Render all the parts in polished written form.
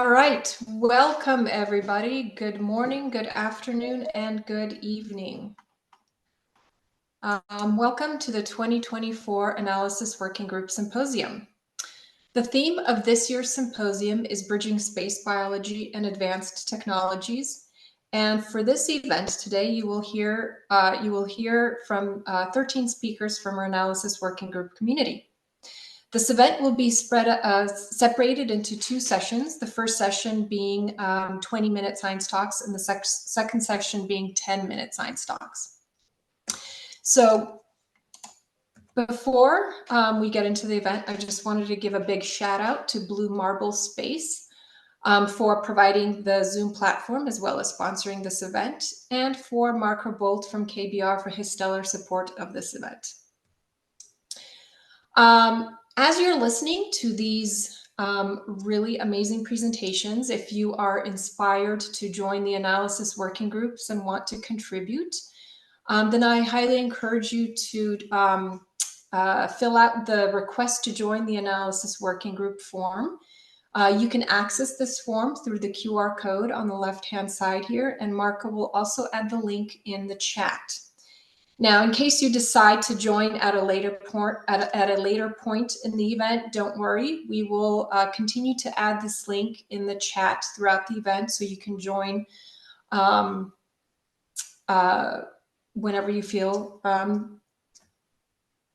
All right, welcome everybody. Good morning, good afternoon, and good evening. Welcome to the 2024 Analysis Working Group Symposium. The theme of this year's symposium is Bridging Space Biology and Advanced Technologies. And for this event today, you will hear from 13 speakers from our Analysis Working Group community. This event will be separated into two sessions, the first session being 20-minute science talks and the second session being 10-minute science talks. So before we get into the event, I just wanted to give a big shout out to Blue Marble Space for providing the Zoom platform as well as sponsoring this event, and for Marco Bolt from KBR for his stellar support of this event. As you're listening to these really amazing presentations, if you are inspired to join the analysis working groups and want to contribute, then I highly encourage you to fill out the request to join the analysis working group form. You can access this form through the QR code on the left-hand side here, and Marco will also add the link in the chat. Now, in case you decide to join at a later point in the event, don't worry. We will continue to add this link in the chat throughout the event, so you can join whenever you feel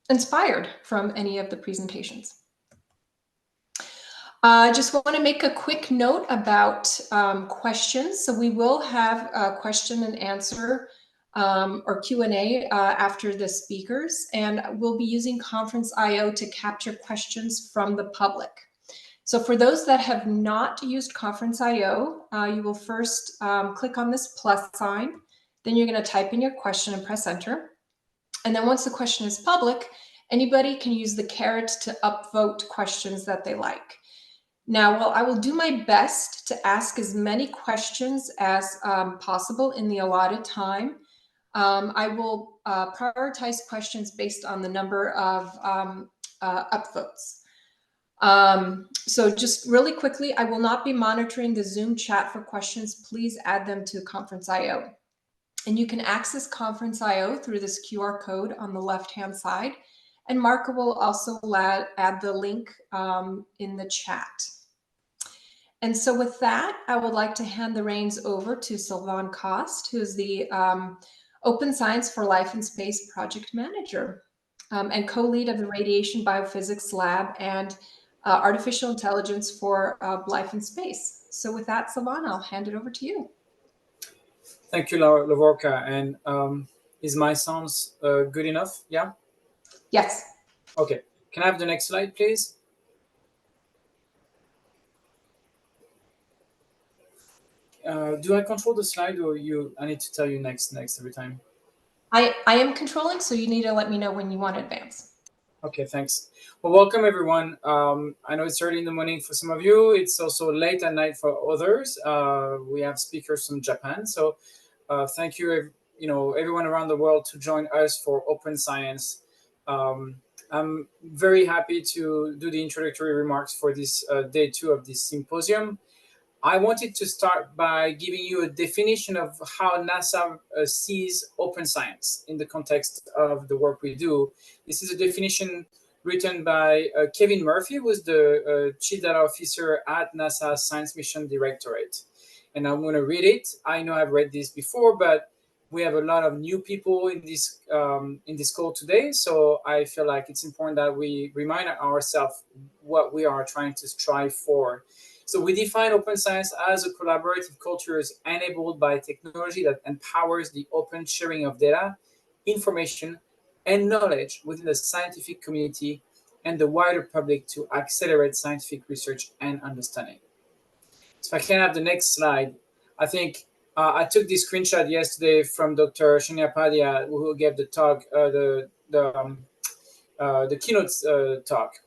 inspired from any of the presentations. I just want to make a quick note about questions. So we will have a question and answer or Q&A after the speakers, and we'll be using Conference.io to capture questions from the public. So for those that have not used Conference.io, you will first click on this plus sign, then you're going to type in your question and press enter. And then once the question is public, anybody can use the caret to upvote questions that they like. Now, while I will do my best to ask as many questions as possible in the allotted time, I will prioritize questions based on the number of upvotes. So just really quickly, I will not be monitoring the Zoom chat for questions. Please add them to Conference.io. And you can access Conference.io through this QR code on the left-hand side. And Marco will also add the link in the chat. And so with that, I would like to hand the reins over to Sylvain Coste, who is the Open Science for Life in Space project manager and co-lead of the Radiation Biophysics Lab and Artificial Intelligence for Life in Space. So with that, Sylvain, I'll hand it over to you. Thank you, Lavorka. And is my sounds good enough? Yeah? Yes. Okay. Can I have the next slide, please? Do I control the slide, or I need to tell you next every time? I am controlling, so you need to let me know when you want to advance. Okay, thanks. Well, welcome everyone. I know it's early in the morning for some of you. It's also late at night for others. We have speakers from Japan, so thank you, everyone around the world to join us for Open Science. I'm very happy to do the introductory remarks for this day 2 of this symposium. I wanted to start by giving you a definition of how NASA sees open science in the context of the work we do. This is a definition written by Kevin Murphy, who is the Chief Data Officer at NASA's Science Mission Directorate. And I'm going to read it. I know I've read this before, but we have a lot of new people in this call today. So I feel like it's important that we remind ourselves what we are trying to strive for. So we define open science as a collaborative culture enabled by technology that empowers the open sharing of data, information, and knowledge within the scientific community and the wider public to accelerate scientific research and understanding. So if I can have the next slide, I think I took this screenshot yesterday from Dr. Shania Padia, who gave the talk, the keynote talk.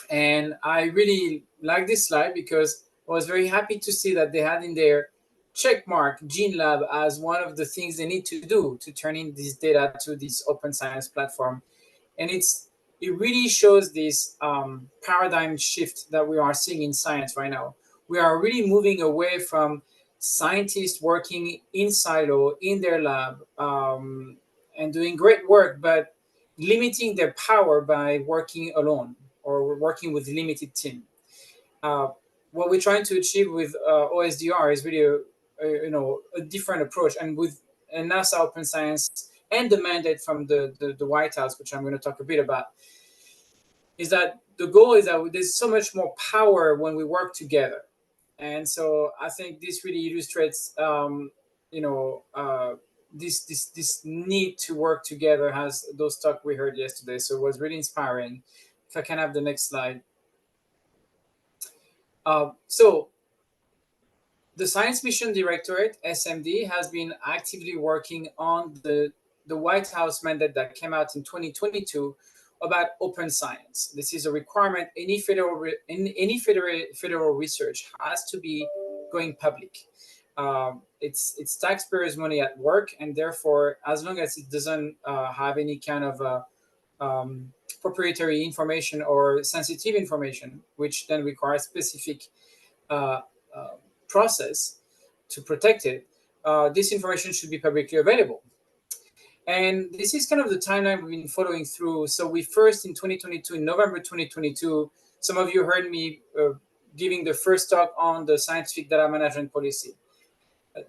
And I really like this slide because I was very happy to see that they had in their checkmark Gene Lab as one of the things they need to do to turn in this data to this open science platform. And it really shows this paradigm shift that we are seeing in science right now. we are really moving away from scientists working in silo in their lab and doing great work, but limiting their power by working alone or working with limited team. Uh, what we're trying to achieve with OSDR is really a different approach, and with NASA Open Science and the mandate from the White House, which I'm going to talk a bit about, is that the goal is that there's so much more power when we work together. And so I think this really illustrates this need to work together, as those talk we heard yesterday. So it was really inspiring. If I can have the next slide. So the Science Mission Directorate, SMD, has been actively working on the White House mandate that came out in 2022 about open science. This is a requirement. Any federal research has to be going public. It's taxpayers' money at work, and therefore, as long as it doesn't have any kind of proprietary information or sensitive information, which then requires specific uh, uh, process to protect it, this information should be publicly available. And this is kind of the timeline we've been following through. So we first, in 2022, in November 2022, some of you heard me giving the first talk on the scientific data management policy.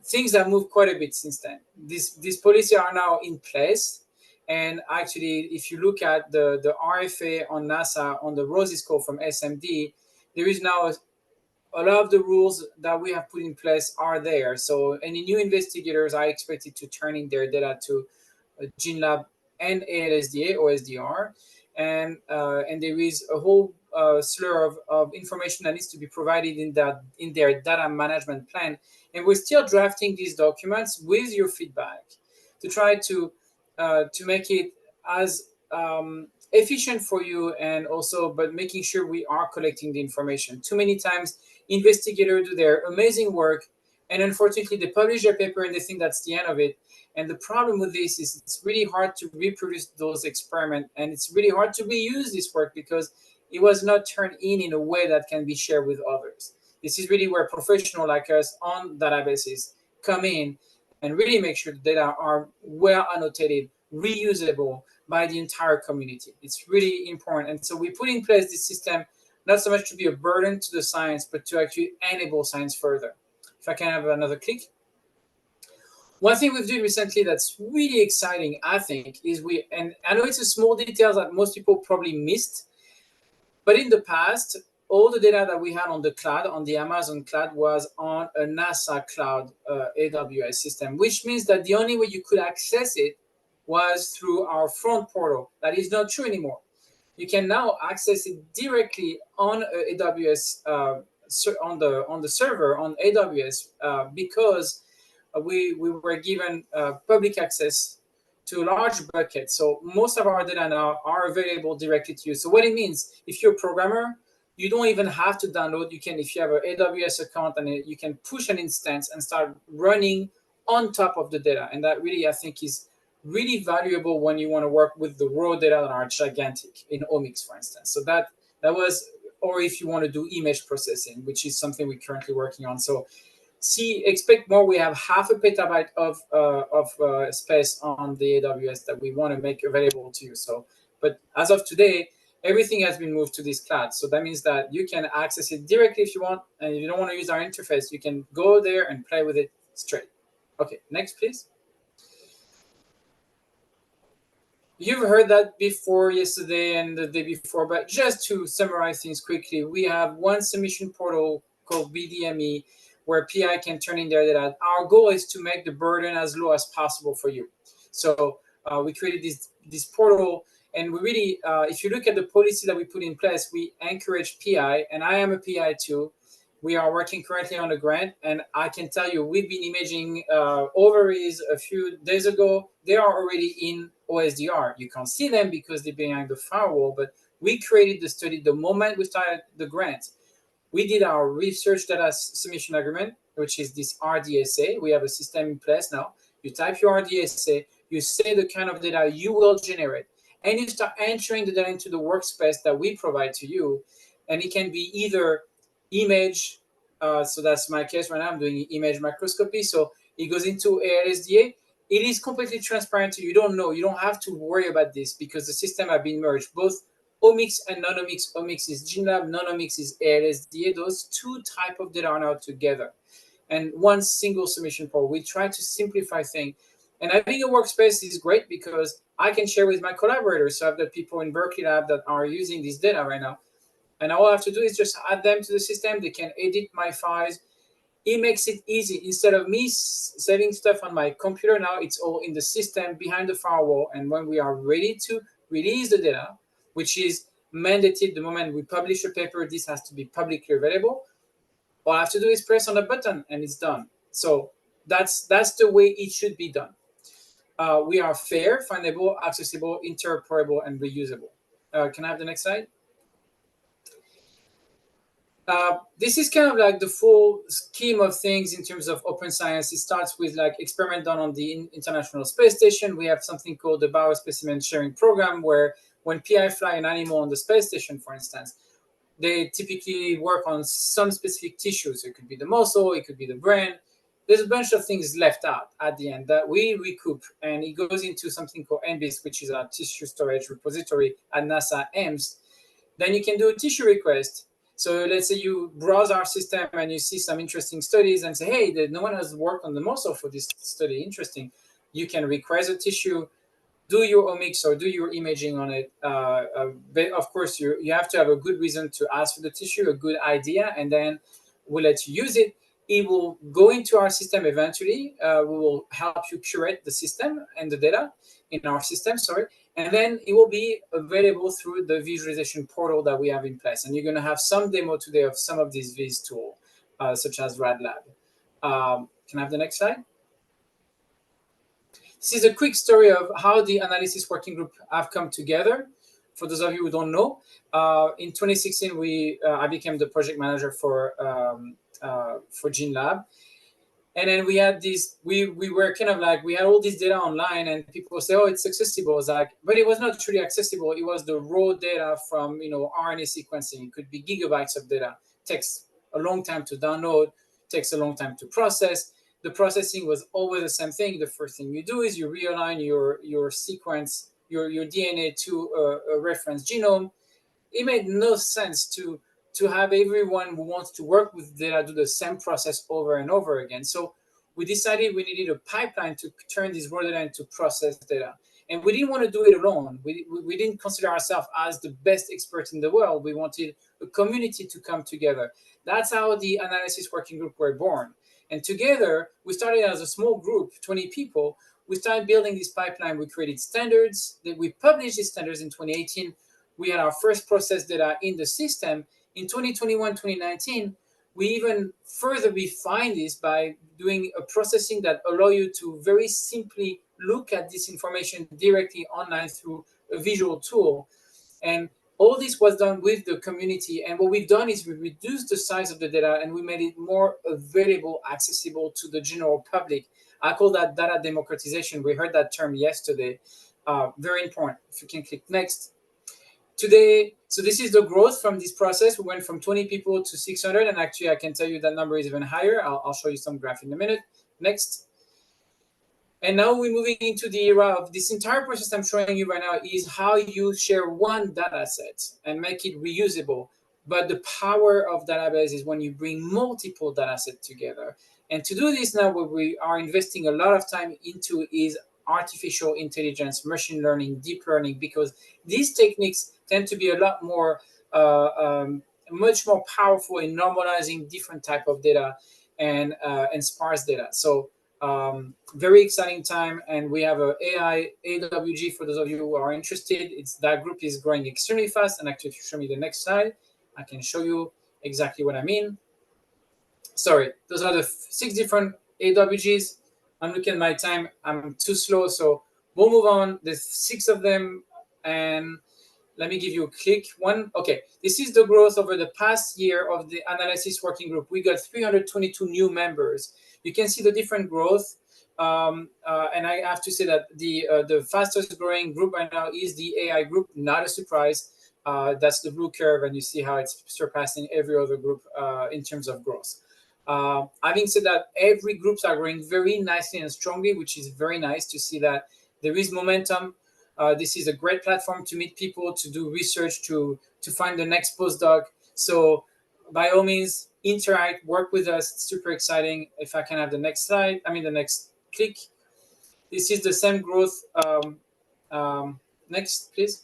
Things have moved quite a bit since then. These policies are now in place. And actually, if you look at the RFA on NASA, on the ROSI score from SMD, there is now a lot of the rules that we have put in place are there. So any new investigators are expected to turn in their data to GeneLab and ALSDA, OSDR. And there is a whole slur of information that needs to be provided in their data management plan. And we're still drafting these documents with your feedback to try to make it as efficient for you, and also but making sure we are collecting the information. Too many times investigators do their amazing work, and unfortunately they publish their paper and they think that's the end of it. And the problem with this is it's really hard to reproduce those experiments, and it's really hard to reuse this work because it was not turned in a way that can be shared with others. This is really where professionals like us on databases come in and really make sure the data are well annotated, reusable by the entire community. It's really important. And so we put in place this system not so much to be a burden to the science, but to actually enable science further. If I can have another click. One thing we've done recently that's really exciting, I think, is and I know it's a small detail that most people probably missed, but in the past, all the data that we had on the cloud, on the Amazon cloud, was on a NASA cloud AWS system, which means that the only way you could access it was through our front portal. That is not true anymore. You can now access it directly on AWS, on the server on AWS, because we were given public access to a large bucket. So most of our data now are available directly to you. So what it means, if you're a programmer, you don't even have to download. You can, if you have an AWS account, and you can push an instance and start running on top of the data. And that really, I think, is really valuable when you want to work with the raw data that are gigantic in omics, for instance. So that was, or if you want to do image processing, which is something we're currently working on. So expect more. We have 0.5 petabyte of space on the AWS that we want to make available to you. So, but as of today, everything has been moved to this cloud. So that means that you can access it directly if you want, and if you don't want to use our interface, you can go there and play with it straight. Okay, next, please. You've heard that before yesterday and the day before, but just to summarize things quickly, we have one submission portal called BDME where PI can turn in their data. Our goal is to make the burden as low as possible for you. So we created this portal, and we really, if you look at the policy that we put in place, we encourage PI, and I am a PI too. We are working currently on a grant, and I can tell you we've been imaging ovaries a few days ago. They are already in OSDR. You can't see them because they're behind the firewall, but we created the study the moment we started the grant. We did our research data submission agreement, which is this RDSA. We have a system in place now. You type your RDSA, you say the kind of data you will generate, and you start entering the data into the workspace that we provide to you. And it can be either image, So that's my case right now. I'm doing image microscopy. So it goes into ALSDA. It is completely transparent to you. You don't know. You don't have to worry about this because the system have been merged. Both omics and non-omics. Omics is GeneLab, non-omics is ALSDA. Those two type of data are now together. And one single submission portal. We try to simplify things. And having a workspace is great because I can share with my collaborators. So I have the people in Berkeley Lab that are using this data right now. And all I have to do is just add them to the system. They can edit my files. It makes it easy. Instead of me saving stuff on my computer, now it's all in the system behind the firewall. And when we are ready to release the data, which is mandated the moment we publish a paper, this has to be publicly available. All I have to do is press on a button and it's done. So that's the way it should be done. We are fair, findable, accessible, interoperable, and reusable. Can I have the next slide? This is kind of like the full scheme of things in terms of open science. It starts with like experiment done on the International Space Station. We have something called the Biospecimen Sharing Program, where when PI fly an animal on the space station, for instance, they typically work on some specific tissues. It could be the muscle, it could be the brain. There's a bunch of things left out at the end that we recoup, and it goes into something called NBIS, which is our tissue storage repository at NASA Ames. Then you can do a tissue request. So let's say you browse our system and you see some interesting studies and say, hey, no one has worked on the muscle for this study. Interesting. You can request a tissue, do your omics or do your imaging on it. But of course, you have to have a good reason to ask for the tissue, a good idea, and then we'll let you use it. It will go into our system eventually. We will help you curate the system and the data in our system, and then it will be available through the visualization portal that we have in place. And you're going to have some demo today of some of these viz tools, such as RadLab. Can I have the next slide? This is a quick story of how the analysis working group have come together. For those of you who don't know, in 2016, I became the project manager for GeneLab. And then we had these, we were kind of like, we had all this data online and people say, oh, it's accessible. It's like, but it was not truly accessible. It was the raw data from, RNA sequencing. It could be gigabytes of data. It takes a long time to download, takes a long time to process. The processing was always the same thing. The first thing you do is you realign your sequence, your DNA to a reference genome. It made no sense to have everyone who wants to work with data do the same process over and over again. So we decided we needed a pipeline to turn this raw data into processed data. And we didn't want to do it alone. We didn't consider ourselves as the best experts in the world. We wanted a community to come together. That's how the analysis working group were born. And together, we started as a small group, 20 people. We started building this pipeline. We created standards. We published these standards in 2018. We had our first process data in the system. In 2021, 2019, we even further refined this by doing a processing that allow you to very simply look at this information directly online through a visual tool. And all this was done with the community. And what we've done is we reduced the size of the data and we made it more available, accessible to the general public. I call that data democratization. We heard that term yesterday. Very important. If you can click next. Today, so this is the growth from this process. We went from 20 people to 600, and actually I can tell you that number is even higher. I'll show you some graph in a minute. Next. And now we're moving into the era of this entire process I'm showing you right now is how you share one data set and make it reusable. But the power of database is when you bring multiple data sets together. And to do this now, what we are investing a lot of time into is artificial intelligence, machine learning, deep learning, because these techniques tend to be a lot more, much more powerful in normalizing different type of data and sparse data. So very exciting time, and we have a AI AWG for those of you who are interested. That group is growing extremely fast, and actually if you show me the next slide, I can show you exactly what I mean. Sorry, those are the 6 different AWGs. I'm looking at my time. I'm too slow, so we'll move on. There's 6 of them, and let me give you a quick one. Okay, this is the growth over the past year of the analysis working group. We got 322 new members. You can see the different growth. And I have to say that the fastest growing group right now is the AI group. Not a surprise. That's the blue curve, and you see how it's surpassing every other group in terms of growth. Having said that, every groups are growing very nicely and strongly, which is very nice to see that there is momentum. This is a great platform to meet people, to do research, to find the next postdoc. So by all means, interact, work with us. It's super exciting. If I can have the next slide, the next click. This is the same growth. Next, please.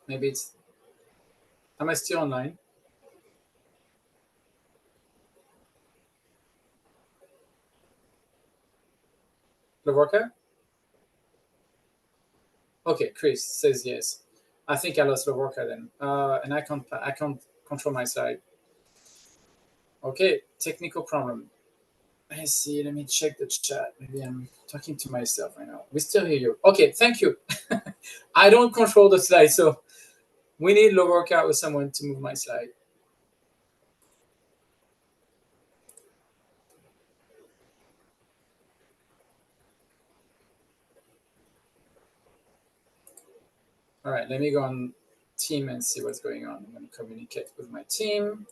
Maybe it's, am I still online? Lavorka? Okay, Chris says yes. I think I lost Lavorka then, and I can't control my slide. Okay, technical problem. Let's see. Let me check the chat. Maybe I'm talking to myself right now. We still hear you. Okay, thank you. I don't control the slide, so we need Lavorka or someone to move my slide. All right, let me go on team and see what's going on. I'm going to communicate with my team.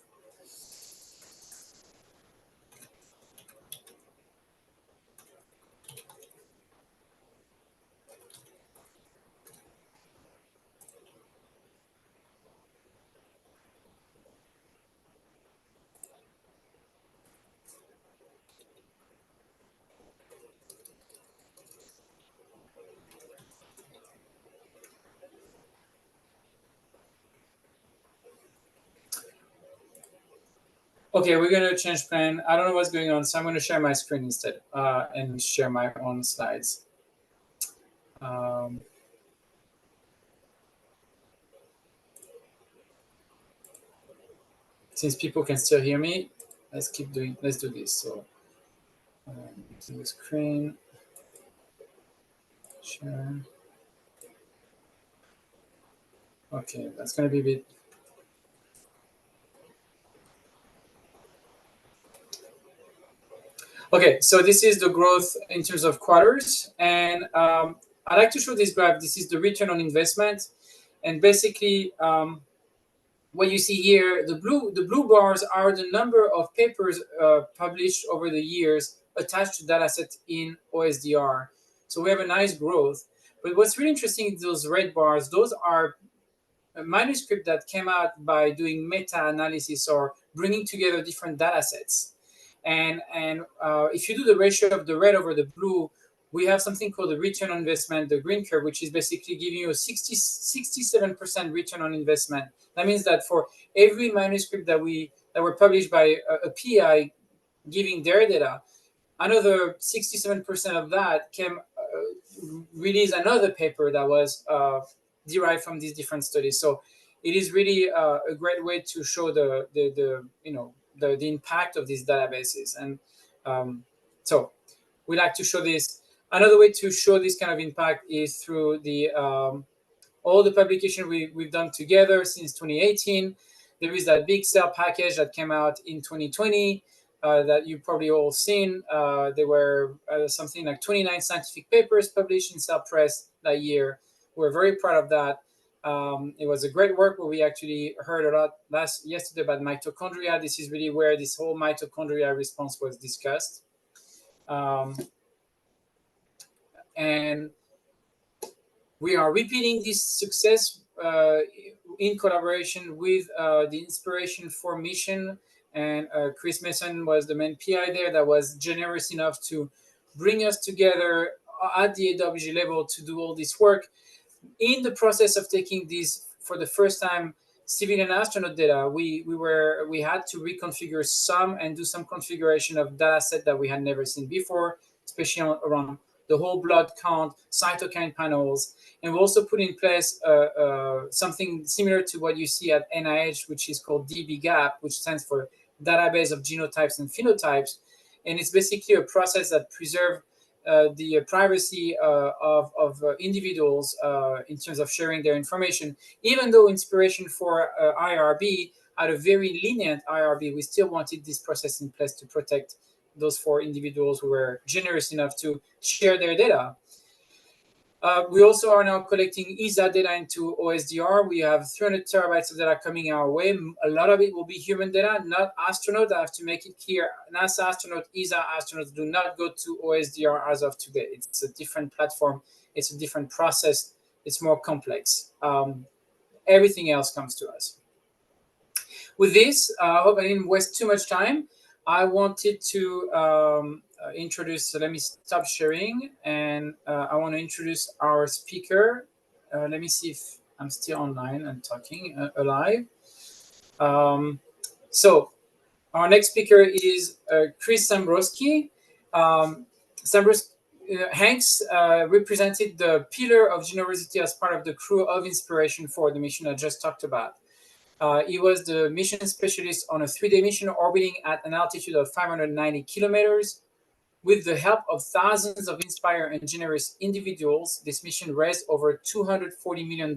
Okay, we're going to change plan. I don't know what's going on, so I'm going to share my screen instead and share my own slides. Since people can still hear me, let's do this. So, the screen, share. Okay, that's going to be a bit. Okay, so this is the growth in terms of quarters, and I like to show this graph. This is the return on investment, and basically, what you see here, the blue bars are the number of papers published over the years attached to dataset in OSDR. So we have a nice growth. But what's really interesting, those red bars, those are a manuscript that came out by doing meta-analysis or bringing together different data sets. And if you do the ratio of the red over the blue, we have something called the return on investment, the green curve, which is basically giving you a 67% return on investment. That means that for every manuscript that were published by a PI giving their data, another 67% of that came release another paper that was derived from these different studies. So it is really a great way to show the impact of these databases. And so we like to show this. Another way to show this kind of impact is through the all the publication we've done together since 2018. There is that big Cell package that came out in 2020 that you've probably all seen. There were something like 29 scientific papers published in Cell Press that year. We're very proud of that. It was a great work where we actually heard a lot yesterday about mitochondria. This is really where this whole mitochondria response was discussed. And we are repeating this success in collaboration with the Inspiration for Mission. And Chris Mason was the main PI there that was generous enough to bring us together at the AWG level to do all this work. In the process of taking this for the first time, civilian astronaut data, we had to reconfigure some and do some configuration of data set that we had never seen before, especially around the whole blood count, cytokine panels. And we also put in place something similar to what you see at NIH, which is called dbGaP, which stands for Database of Genotypes and Phenotypes. And it's basically a process that preserves the privacy of individuals in terms of sharing their information. Even though Inspiration for IRB had a very lenient IRB, we still wanted this process in place to protect those 4 individuals who were generous enough to share their data. We also are now collecting ESA data into OSDR. We have 300 terabytes of data coming our way. A lot of it will be human data, not astronaut. I have to make it clear. NASA astronaut, ESA astronauts do not go to OSDR as of today. It's a different platform. It's a different process. It's more complex. Everything else comes to us. With this, I hope I didn't waste too much time. I wanted to introduce, so let me stop sharing, and I want to introduce our speaker. Let me see if I'm still online and talking alive. So our next speaker is Chris Sambrowski. Hanks represented the pillar of Generosity as part of the crew of Inspiration for the mission I just talked about. He was the mission specialist on a 3-day mission orbiting at an altitude of 590 kilometers. With the help of thousands of inspired and generous individuals, this mission raised over $240 million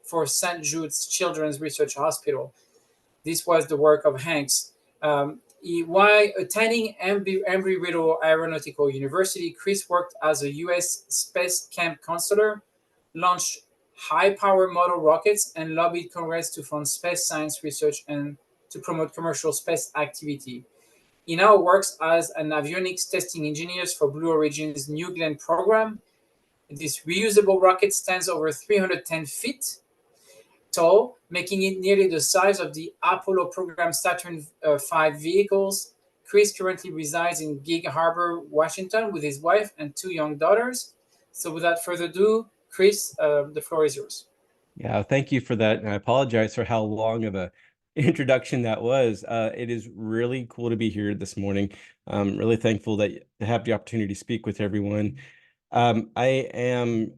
for St. Jude's Children's Research Hospital. This was the work of Hanks. While attending Embry-Riddle Aeronautical University, Chris worked as a U.S. Space Camp counselor, launched high-power model rockets, and lobbied Congress to fund space science research and to promote commercial space activity. He now works as an avionics testing engineer for Blue Origin's New Glenn program. This reusable rocket stands over 310 feet tall, making it nearly the size of the Apollo program Saturn V vehicles. Chris currently resides in Gig Harbor, Washington, with his wife and 2 young daughters. So without further ado, Chris, the floor is yours. Yeah, thank you for that. And I apologize for how long of a introduction that was. It is really cool to be here this morning. I'm really thankful that to have the opportunity to speak with everyone. I am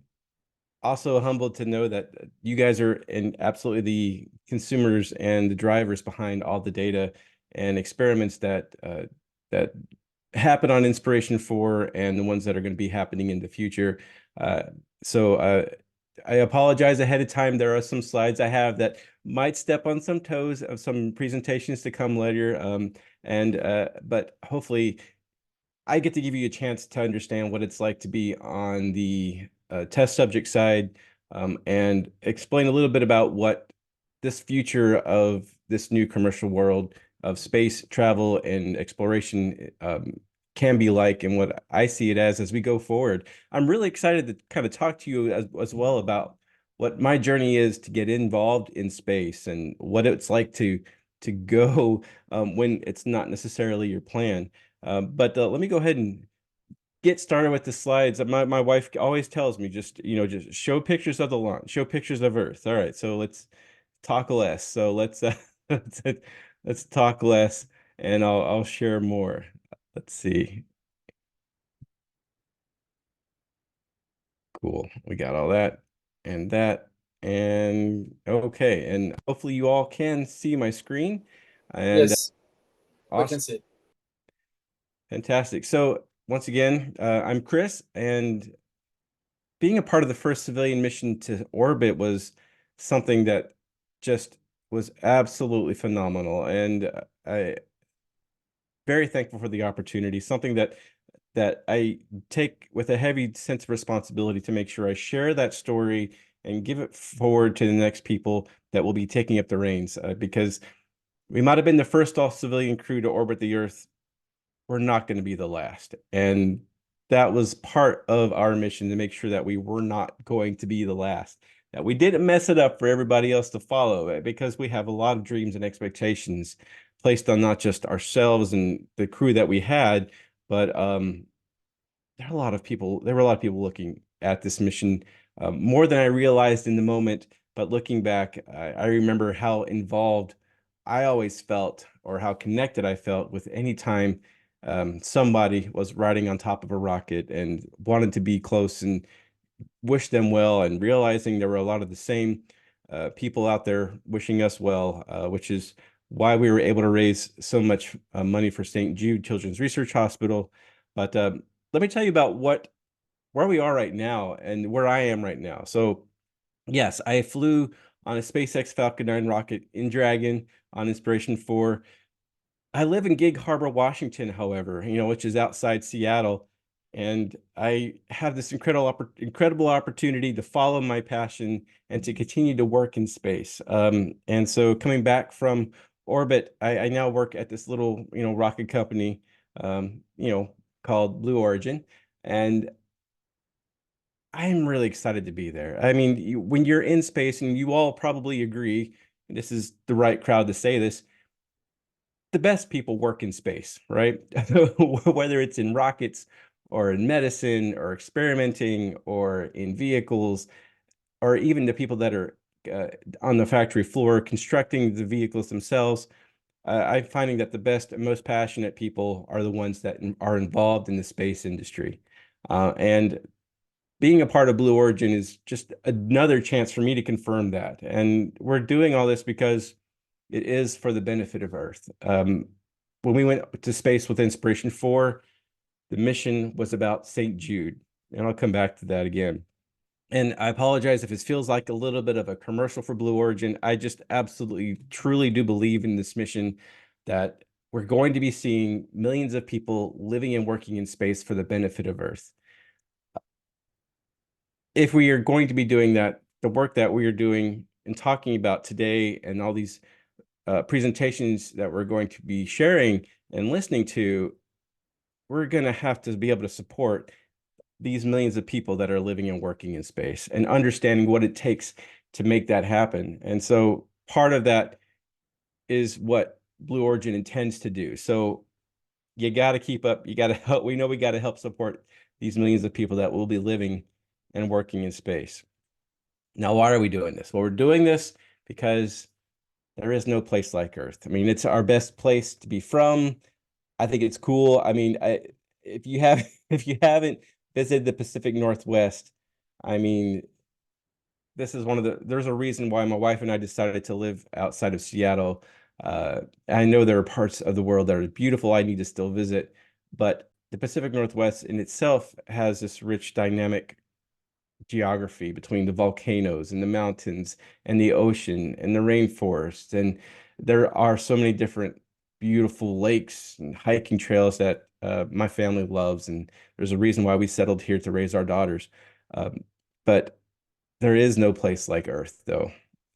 also humbled to know that you guys are absolutely the consumers and the drivers behind all the data and experiments that that happen on Inspiration 4 and the ones that are going to be happening in the future. So I apologize ahead of time. There are some slides I have that might step on some toes of some presentations to come later. But hopefully I get to give you a chance to understand what it's like to be on the test subject side, and explain a little bit about what this future of this new commercial world of space travel and exploration can be like, and what I see it as we go forward. I'm really excited to kind of talk to you as well about what my journey is to get involved in space and what it's like to go when it's not necessarily your plan. But let me go ahead and get started with the slides. My wife always tells me just show pictures of the launch, show pictures of Earth. All right, so let's talk less. So let's let's talk less, and I'll share more. Let's see. Cool. We got all that and that, and okay. And hopefully you all can see my screen. And yes, awesome. we can see it. Fantastic. So once again, I'm Chris, and being a part of the first civilian mission to orbit was something that just was absolutely phenomenal. And I very thankful for the opportunity, something that I take with a heavy sense of responsibility to make sure I share that story and give it forward to the next people that will be taking up the reins, because we might have been the first all-civilian crew to orbit the Earth. We're not going to be the last. And that was part of our mission, to make sure that we were not going to be the last, that we didn't mess it up for everybody else to follow, because we have a lot of dreams and expectations placed on not just ourselves and the crew that we had, but there were a lot of people looking at this mission, more than I realized in the moment. But looking back, I remember how involved I always felt, or how connected I felt with any time somebody was riding on top of a rocket and wanted to be close and wish them well, and realizing there were a lot of the same people out there wishing us well, which is why we were able to raise so much money for St. Jude Children's Research Hospital. But let me tell you about where we are right now and where I am right now. So yes, I flew on a SpaceX Falcon 9 rocket in Dragon on Inspiration 4. I live in Gig Harbor, Washington, however, which is outside Seattle. and I have this incredible opportunity to follow my passion and to continue to work in space. And so coming back from orbit, I now work at this little, rocket company, called Blue Origin, and I'm really excited to be there. I mean, when you're in space, and you all probably agree, and this is the right crowd to say this, the best people work in space, right? Whether it's in rockets or in medicine or experimenting or in vehicles, or even the people that are on the factory floor constructing the vehicles themselves. I'm finding that the best and most passionate people are the ones that are involved in the space industry. And being a part of Blue Origin is just another chance for me to confirm that. And we're doing all this because it is for the benefit of Earth. When we went to space with Inspiration 4, the mission was about St. Jude, and I'll come back to that again. And I apologize if it feels like a little bit of a commercial for Blue Origin. I just absolutely, truly do believe in this mission, that we're going to be seeing millions of people living and working in space for the benefit of Earth. If we are going to be doing that, the work that we are doing and talking about today, and all these presentations that we're going to be sharing and listening to, we're going to have to be able to support these millions of people that are living and working in space and understanding what it takes to make that happen. And so part of that is what Blue Origin intends to do. So you got to keep up. You got to help. We know we got to help support these millions of people that will be living and working in space. Now, why are we doing this? Well, we're doing this because there is no place like Earth. I mean, it's our best place to be from. I think it's cool. I mean, if you have if you haven't visited the Pacific Northwest, I mean, this is there's a reason why my wife and I decided to live outside of Seattle. I know there are parts of the world that are beautiful I need to still visit, but the Pacific Northwest in itself has this rich dynamic geography between the volcanoes and the mountains and the ocean and the rainforest. And there are so many different beautiful lakes and hiking trails that my family loves. And there's a reason why we settled here to raise our daughters. But there is no place like Earth, though.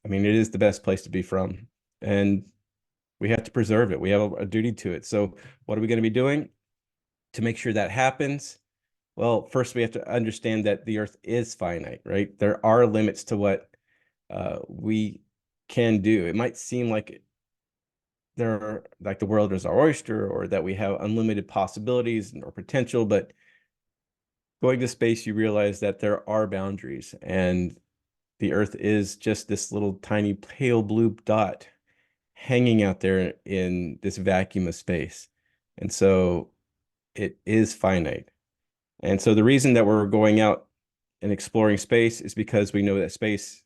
I mean, it is the best place to be from, and we have to preserve it. We have a duty to it. So what are we going to be doing to make sure that happens? Well, first we have to understand that the Earth is finite, right? There are limits to what we can do. It might seem like the world is our oyster, or that we have unlimited possibilities or potential, but going to space, you realize that there are boundaries, and the Earth is just this little tiny pale blue dot hanging out there in this vacuum of space. And so it is finite. And so the reason that we're going out and exploring space is because we know that space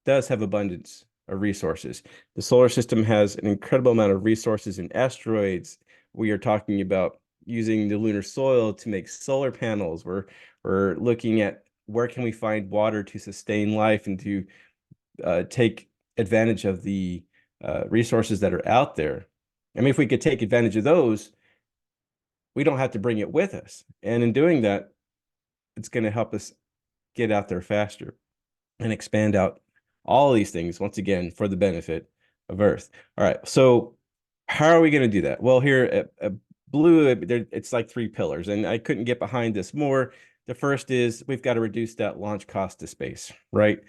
does have abundance of resources. The solar system has an incredible amount of resources in asteroids. We are talking about using the lunar soil to make solar panels. We're looking at where can we find water to sustain life and to take advantage of the resources that are out there. I mean, if we could take advantage of those, we don't have to bring it with us. And in doing that, it's going to help us get out there faster and expand out all of these things, once again, for the benefit of Earth. All right, so how are we going to do that? Well, here at Blue, it's like 3 pillars, and I couldn't get behind this more. The first is we've got to reduce that launch cost to space, right?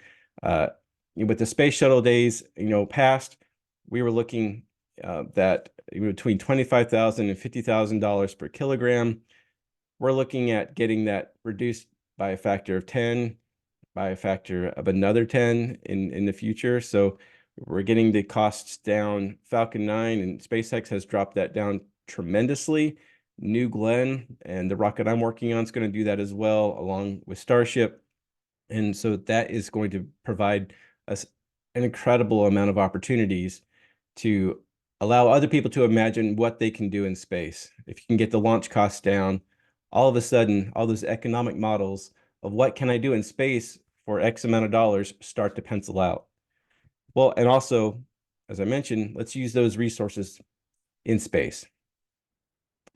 With the space shuttle days, past, we were looking that between $25,000 and $50,000 per kilogram. We're looking at getting that reduced by a factor of 10, by a factor of another 10 in the future. So we're getting the costs down. Falcon 9 and SpaceX has dropped that down tremendously. New Glenn and the rocket I'm working on is going to do that as well, along with Starship. And so that is going to provide us an incredible amount of opportunities to allow other people to imagine what they can do in space. If you can get the launch costs down, all of a sudden, all those economic models of what can I do in space for X amount of dollars start to pencil out. Well, and also, as I mentioned, let's use those resources in space.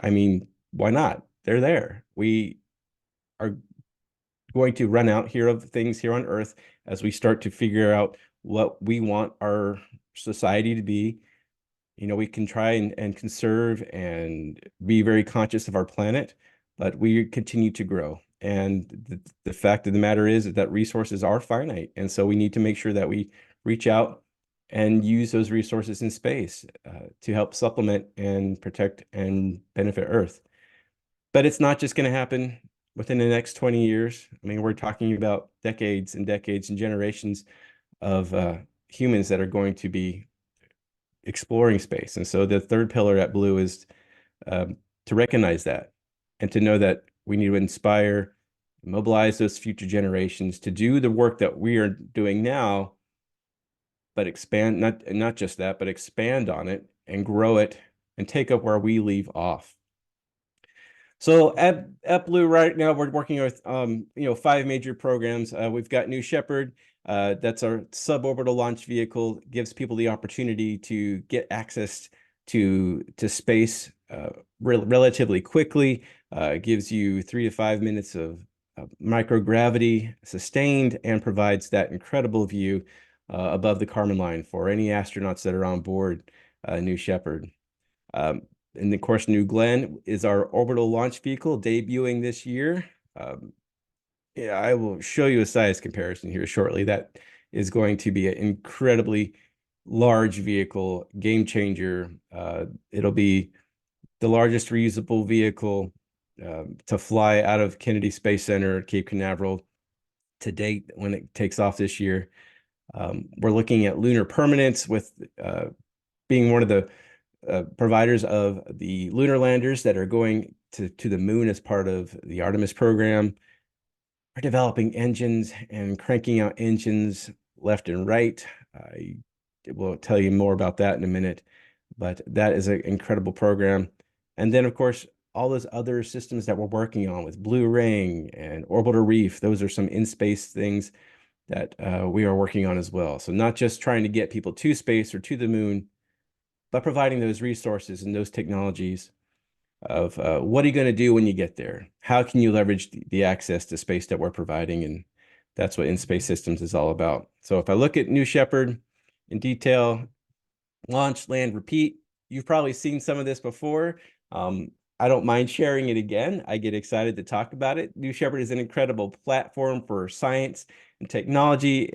I mean, why not? They're there. We are going to run out here of things here on Earth as we start to figure out what we want our society to be. You know, we can try and conserve and be very conscious of our planet, but we continue to grow. And the fact of the matter is that resources are finite. And so we need to make sure that we reach out and use those resources in space to help supplement and protect and benefit Earth. But it's not just going to happen within the next 20 years. I mean, we're talking about decades and decades and generations of humans that are going to be exploring space. And so the third pillar at Blue is to recognize that and to know that we need to inspire, mobilize those future generations to do the work that we are doing now, but expand, not just that, but expand on it and grow it and take up where we leave off. So at Blue right now, we're working with 5 major programs. We've got New Shepard. That's our suborbital launch vehicle, gives people the opportunity to get access to space relatively quickly. Gives you 3 to 5 minutes of microgravity sustained and provides that incredible view above the Kármán line for any astronauts that are on board New Shepard. And of course, New Glenn is our orbital launch vehicle debuting this year. Yeah, I will show you a size comparison here shortly. That is going to be an incredibly large vehicle, game changer. It'll be the largest reusable vehicle to fly out of Kennedy Space Center at Cape Canaveral to date when it takes off this year. We're looking at lunar permanence with being one of the providers of the lunar landers that are going to the moon as part of the Artemis program. We're developing engines and cranking out engines left and right. I will tell you more about that in a minute, but that is an incredible program. And then, of course, all those other systems that we're working on with Blue Ring and Orbital Reef, those are some in-space things that we are working on as well. So not just trying to get people to space or to the moon, but providing those resources and those technologies of what are you going to do when you get there? How can you leverage the access to space that we're providing? And that's what in-space systems is all about. So if I look at New Shepard in detail, launch, land, repeat, you've probably seen some of this before. I don't mind sharing it again. I get excited to talk about it. New Shepard is an incredible platform for science and technology.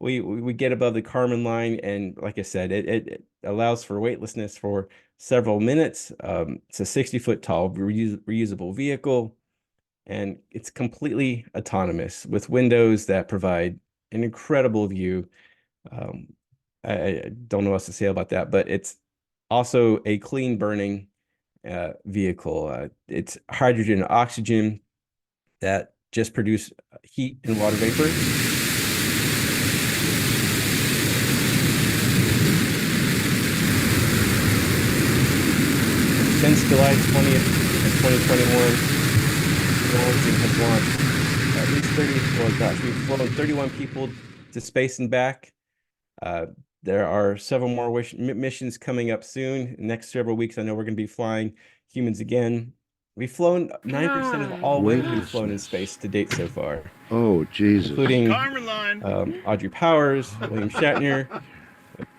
We get above the Kármán line, and like I said, it allows for weightlessness for several minutes. It's a 60-foot tall reusable vehicle, and it's completely autonomous with windows that provide an incredible view. I don't know what else to say about that, but it's also a clean burning vehicle. It's hydrogen and oxygen that just produce heat and water vapor. Since July 20th of 2021, Origin has launched at least 30, well, gosh, we've flown 31 people to space and back. There are several more missions coming up soon. Next several weeks, I know we're going to be flying humans again. We've flown 9% of all women who've flown in space to date so far. Oh, Jesus. Including Audrey Powers, William Shatner,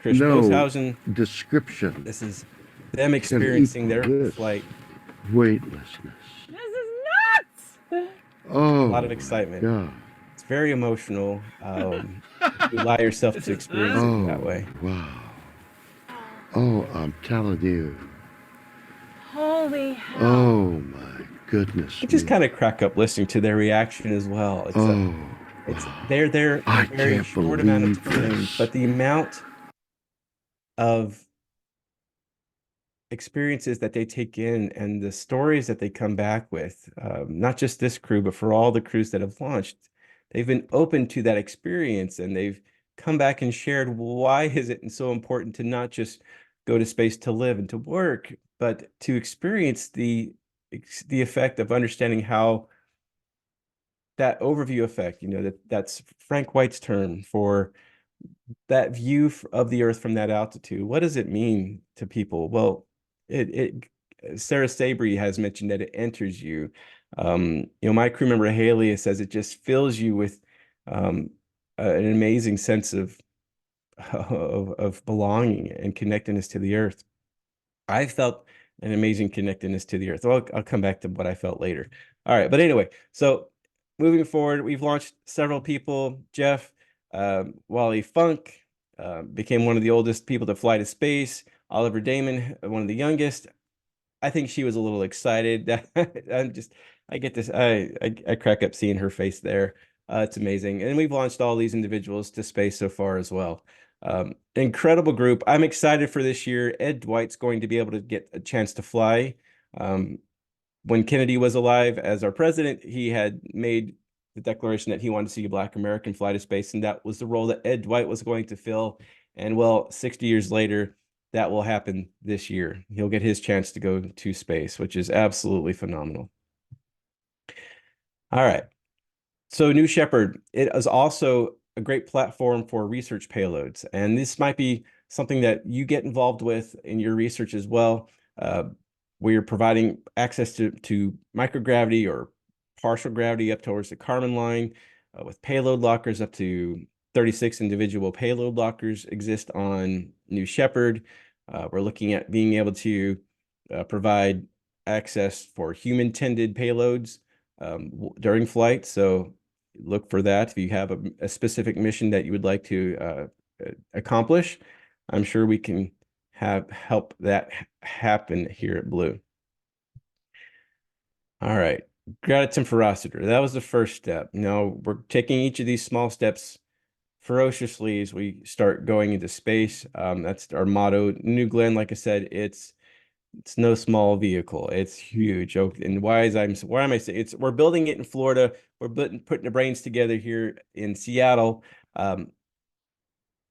Chris Boshausen. Description. This is them experiencing their flight. Weightlessness. This is nuts! Oh, a lot of excitement. God. It's very emotional. You allow yourself to experience it that way. Wow. Oh, I'm telling you. Holy hell. Oh, my goodness. I just kind of crack up listening to their reaction as well. They're there a very short amount of time, but the amount of experiences that they take in and the stories that they come back with, not just this crew, but for all the crews that have launched, they've been open to that experience, and they've come back and shared why is it so important to not just go to space to live and to work, but to experience the effect of understanding how that overview effect, that's Frank White's term for that view of the Earth from that altitude. What does it mean to people? Well, it Sarah Sabry has mentioned that it enters you. My crew member Haley says it just fills you with an amazing sense of belonging and connectedness to the earth. I felt an amazing connectedness to the earth. Well, I'll come back to what I felt later. All right, but anyway, so moving forward, we've launched several people. Jeff, Wally Funk became one of the oldest people to fly to space. Oliver Damon, one of the youngest. I think she was a little excited. I get this. I crack up seeing her face there. It's amazing, and we've launched all these individuals to space so far as well. Incredible group. I'm excited for this year. Ed Dwight's going to be able to get a chance to fly. When Kennedy was alive as our president, he had made the declaration that he wanted to see a Black American fly to space, and that was the role that Ed Dwight was going to fill. And well, 60 years later, that will happen this year. He'll get his chance to go to space, which is absolutely phenomenal. All right. So New Shepard, it is also a great platform for research payloads. And this might be something that you get involved with in your research as well. We're providing access to microgravity or partial gravity up towards the Kármán line with payload lockers. Up to 36 individual payload lockers exist on New Shepard. We're looking at being able to provide access for human-tended payloads during flight. So look for that if you have a specific mission that you would like to accomplish. I'm sure we can help that happen here at Blue. All right, gratitude ferocity. That was the first step. We're taking each of these small steps ferociously as we start going into space. That's our motto. New Glenn, like I said, it's no small vehicle. It's huge. And why am I saying we're building it in Florida. We're putting the brains together here in Seattle.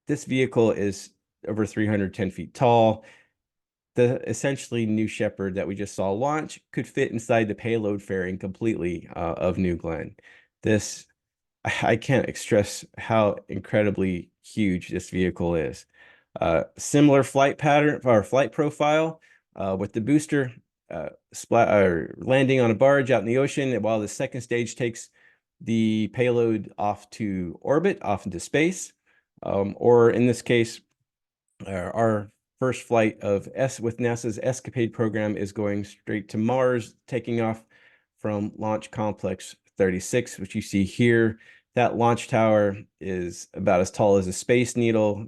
This vehicle is over 310 feet tall. The essentially New Shepard that we just saw launch could fit inside the payload fairing completely of New Glenn. I can't stress how incredibly huge this vehicle is. Similar flight pattern or flight profile with the booster landing on a barge out in the ocean, while the second stage takes the payload off to orbit, off into space. Or in this case, our first flight with NASA's Escapade program is going straight to Mars, taking off from Launch Complex 36, which you see here. That launch tower is about as tall as a Space Needle,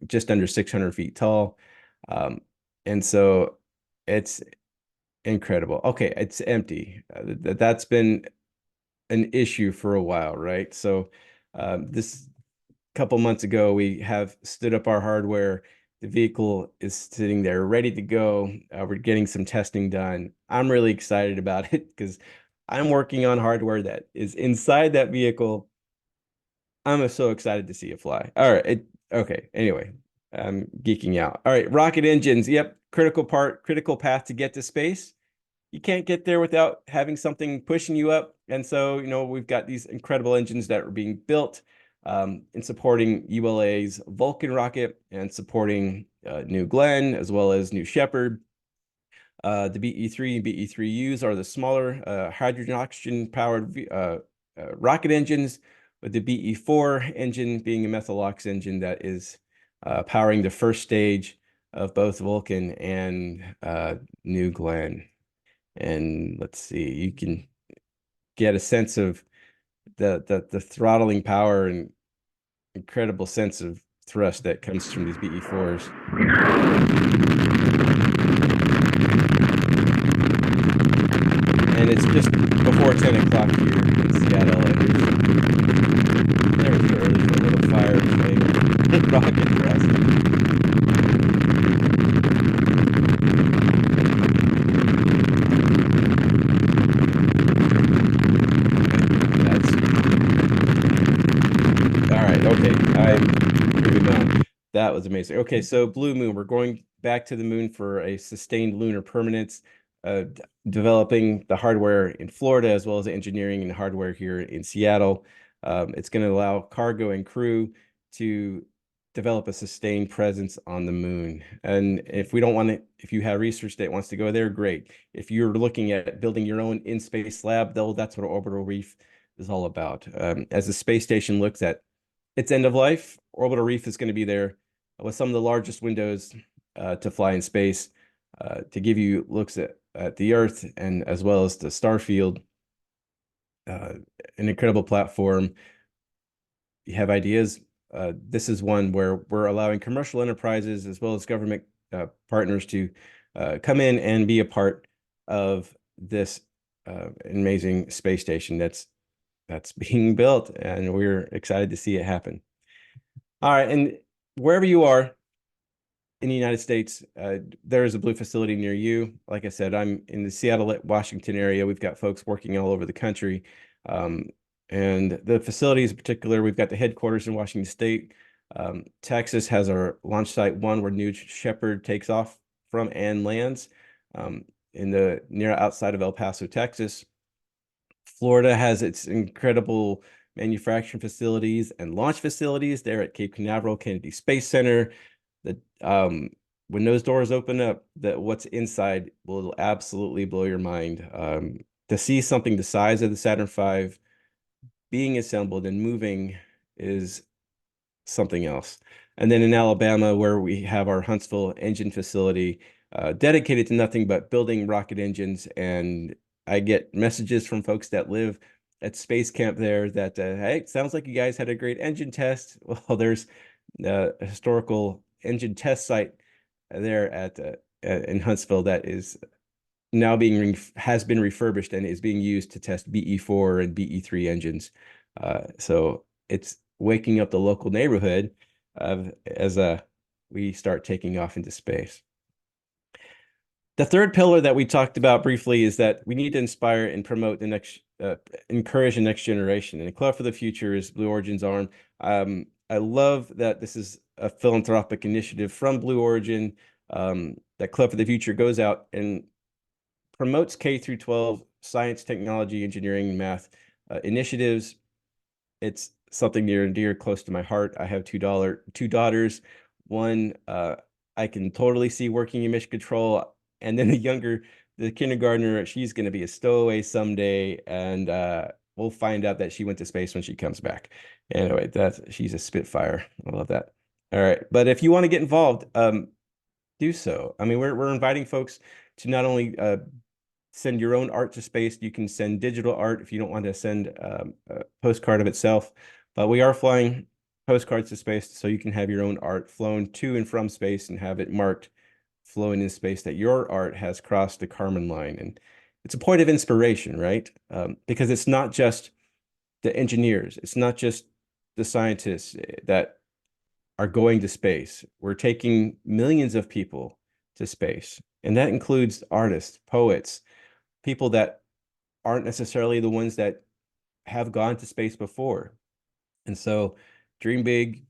just under 600 feet tall. And so it's incredible. Okay, it's empty. That's been an issue for a while, right? So this couple months ago, we have stood up our hardware. The vehicle is sitting there ready to go. We're getting some testing done. I'm really excited about it because I'm working on hardware that is inside that vehicle. I'm so excited to see it fly. All right. Okay. Anyway, I'm geeking out. All right. Rocket engines. Yep. Critical path to get to space. You can't get there without having something pushing you up. And so, we've got these incredible engines that are being built in supporting ULA's Vulcan rocket and supporting New Glenn as well as New Shepard. The BE-3 and BE-3Us are the smaller hydrogen-oxygen powered rocket engines, with the BE-4 engine being a methyl ox engine that is powering the first stage of both Vulcan and New Glenn. And let's see, you can get a sense of the throttling power and incredible sense of thrust that comes from these BE-4s. And it's just before 10 o'clock here in Seattle, and never too early for a little fire train rocket thrust. That was amazing. Okay, so Blue Moon, we're going back to the moon for a sustained lunar permanence, developing the hardware in Florida as well as engineering and hardware here in Seattle. It's going to allow cargo and crew to develop a sustained presence on the moon. And if we don't want to, if you have research that wants to go there, great. If you're looking at building your own in-space lab, though, that's what Orbital Reef is all about. As the space station looks at its end of life, Orbital Reef is going to be there with some of the largest windows to fly in space, to give you looks at the Earth and as well as the star field. An incredible platform. You have ideas. This is one where we're allowing commercial enterprises as well as government partners to come in and be a part of this amazing space station that's being built, and we're excited to see it happen. All right, and wherever you are in the United States, there is a Blue facility near you. Like I said, I'm in the Seattle, Washington area. We've got folks working all over the country. And the facilities in particular, we've got the headquarters in Washington State. Texas has our launch site 1 where New Shepard takes off from and lands in the near outside of El Paso, Texas. Florida has its incredible manufacturing facilities and launch facilities there at Cape Canaveral Kennedy Space Center. When those doors open up, what's inside will absolutely blow your mind. To see something the size of the Saturn V being assembled and moving is something else. And then in Alabama, where we have our Huntsville engine facility, dedicated to nothing but building rocket engines. And I get messages from folks that live at Space Camp there that, hey, it sounds like you guys had a great engine test. Well, there's a historical engine test site there in Huntsville that is now has been refurbished and is being used to test BE4 and BE3 engines. So it's waking up the local neighborhood as we start taking off into space. The third pillar that we talked about briefly is that we need to inspire and promote the next, encourage the next generation. And the Club for the Future is Blue Origin's arm. I love that this is a philanthropic initiative from Blue Origin. That Club for the Future goes out and promotes K through 12 science, technology, engineering, and math initiatives. It's something near and dear, close to my heart. I have two daughters. One I can totally see working in mission control, and then the kindergartner, she's going to be a stowaway someday, and we'll find out that she went to space when she comes back. Anyway, she's a Spitfire. I love that. All right, but if you want to get involved, do so. I mean, we're inviting folks to not only send your own art to space. You can send digital art if you don't want to send a postcard of itself. But we are flying postcards to space, so you can have your own art flown to and from space and have it marked flowing in space that your art has crossed the Kármán line. And it's a point of inspiration, right? Because it's not just the engineers, it's not just the scientists that are going to space. We're taking millions of people to space, and that includes artists, poets, people that aren't necessarily the ones that have gone to space before. And so dream big,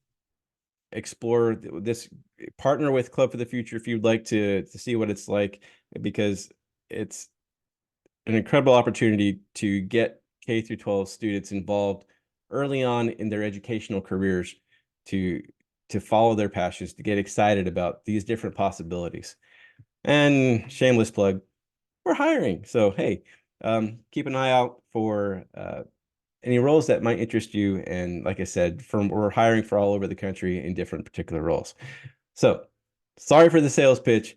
explore this, partner with Club for the Future if you'd like to see what it's like, because it's an incredible opportunity to get K through 12 students involved early on in their educational careers to follow their passions, to get excited about these different possibilities. And shameless plug, we're hiring. So, hey, keep an eye out for any roles that might interest you. And like I said, we're hiring for all over the country in different particular roles. So sorry for the sales pitch,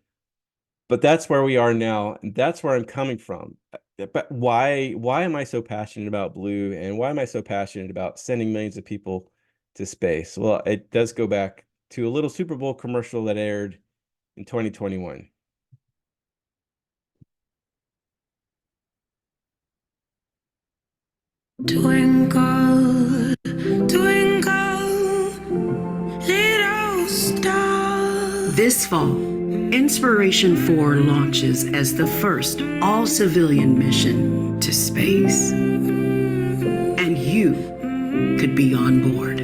but that's where we are now. And that's where I'm coming from. But why am I so passionate about Blue, and why am I so passionate about sending millions of people to space? Well, it does go back to a little Super Bowl commercial that aired in 2021. Twinkle, twinkle, little star. This fall, Inspiration 4 launches as the first all-civilian mission to space. And you could be on board.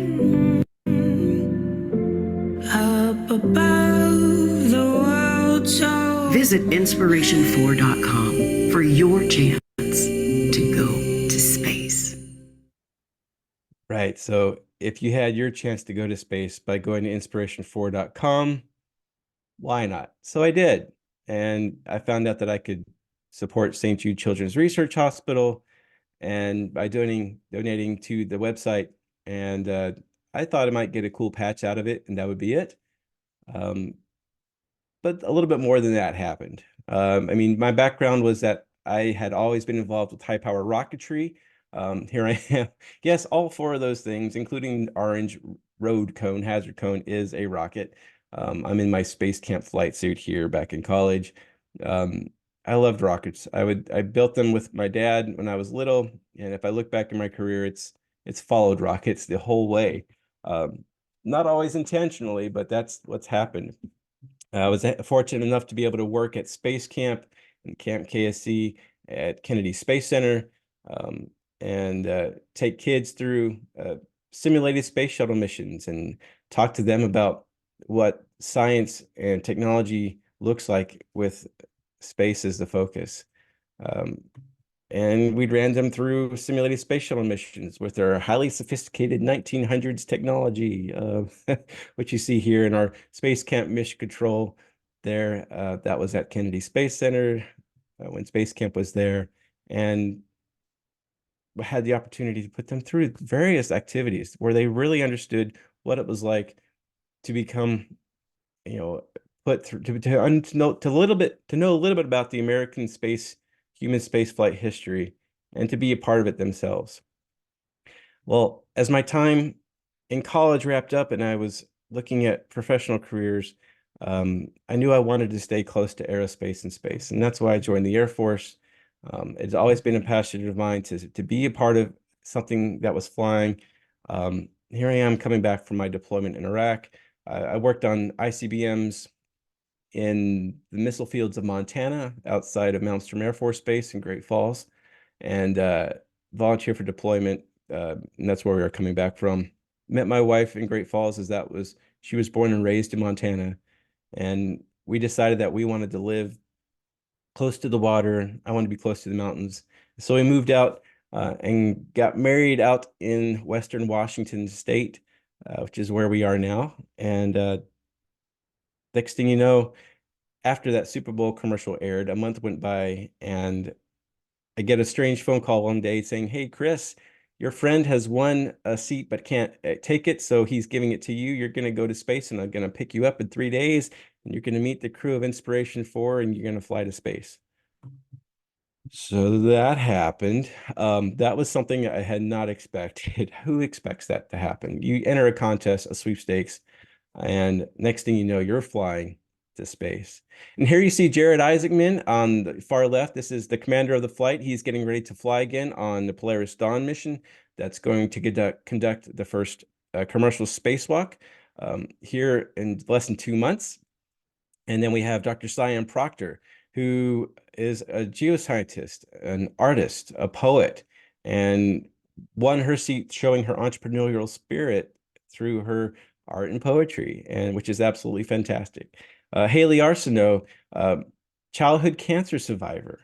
Up above the world so. Visit inspiration4.com for your chance to go to space. Right. So if you had your chance to go to space by going to inspiration4.com, why not? So I did. And I found out that I could support St. Jude Children's Research Hospital and by donating to the website. And I thought I might get a cool patch out of it, and that would be it. But a little bit more than that happened. I mean, my background was that I had always been involved with high power rocketry. Here I am. Yes, all four of those things, including orange road cone, hazard cone, is a rocket. I'm in my space camp flight suit here back in college. I loved rockets. I built them with my dad when I was little, and if I look back in my career, it's followed rockets the whole way. Not always intentionally, but that's what's happened. I was fortunate enough to be able to work at Space Camp and Camp KSC at Kennedy Space Center, and take kids through simulated space shuttle missions and talk to them about what science and technology looks like with space as the focus. And we ran them through simulated space shuttle missions with their highly sophisticated 1900s technology, which you see here in our Space Camp Mission Control there. That was at Kennedy Space Center when Space Camp was there. And had the opportunity to put them through various activities where they really understood what it was like to become, put through to know a little bit about the American human space flight history and to be a part of it themselves. Well, as my time in college wrapped up and I was looking at professional careers, I knew I wanted to stay close to aerospace and space, and that's why I joined the Air Force. It's always been a passion of mine to be a part of something that was flying. Here I am coming back from my deployment in Iraq. I worked on ICBMs in the missile fields of Montana outside of Malmstrom Air Force Base in Great Falls, and volunteered for deployment. And that's where we are coming back from. Met my wife in Great Falls she was born and raised in Montana. And we decided that we wanted to live close to the water. I wanted to be close to the mountains. So we moved out and got married out in Western Washington State, which is where we are now. And next thing you know, after that Super Bowl commercial aired, a month went by and I get a strange phone call one day saying, "Hey, Chris, your friend has won a seat but can't take it, so he's giving it to you. You're going to go to space and I'm going to pick you up in 3 days and you're going to meet the crew of Inspiration 4 and you're going to fly to space." So that happened. That was something I had not expected. Who expects that to happen? You enter a contest, a sweepstakes, and next thing you know, you're flying to space. And here you see Jared Isaacman on the far left. This is the commander of the flight. He's getting ready to fly again on the Polaris Dawn mission that's going to conduct the first commercial spacewalk here in less than 2 months. And then we have Dr. Sian Proctor, who is a geoscientist, an artist, a poet, and won her seat showing her entrepreneurial spirit through her art and poetry, and which is absolutely fantastic. Haley Arsenault, childhood cancer survivor.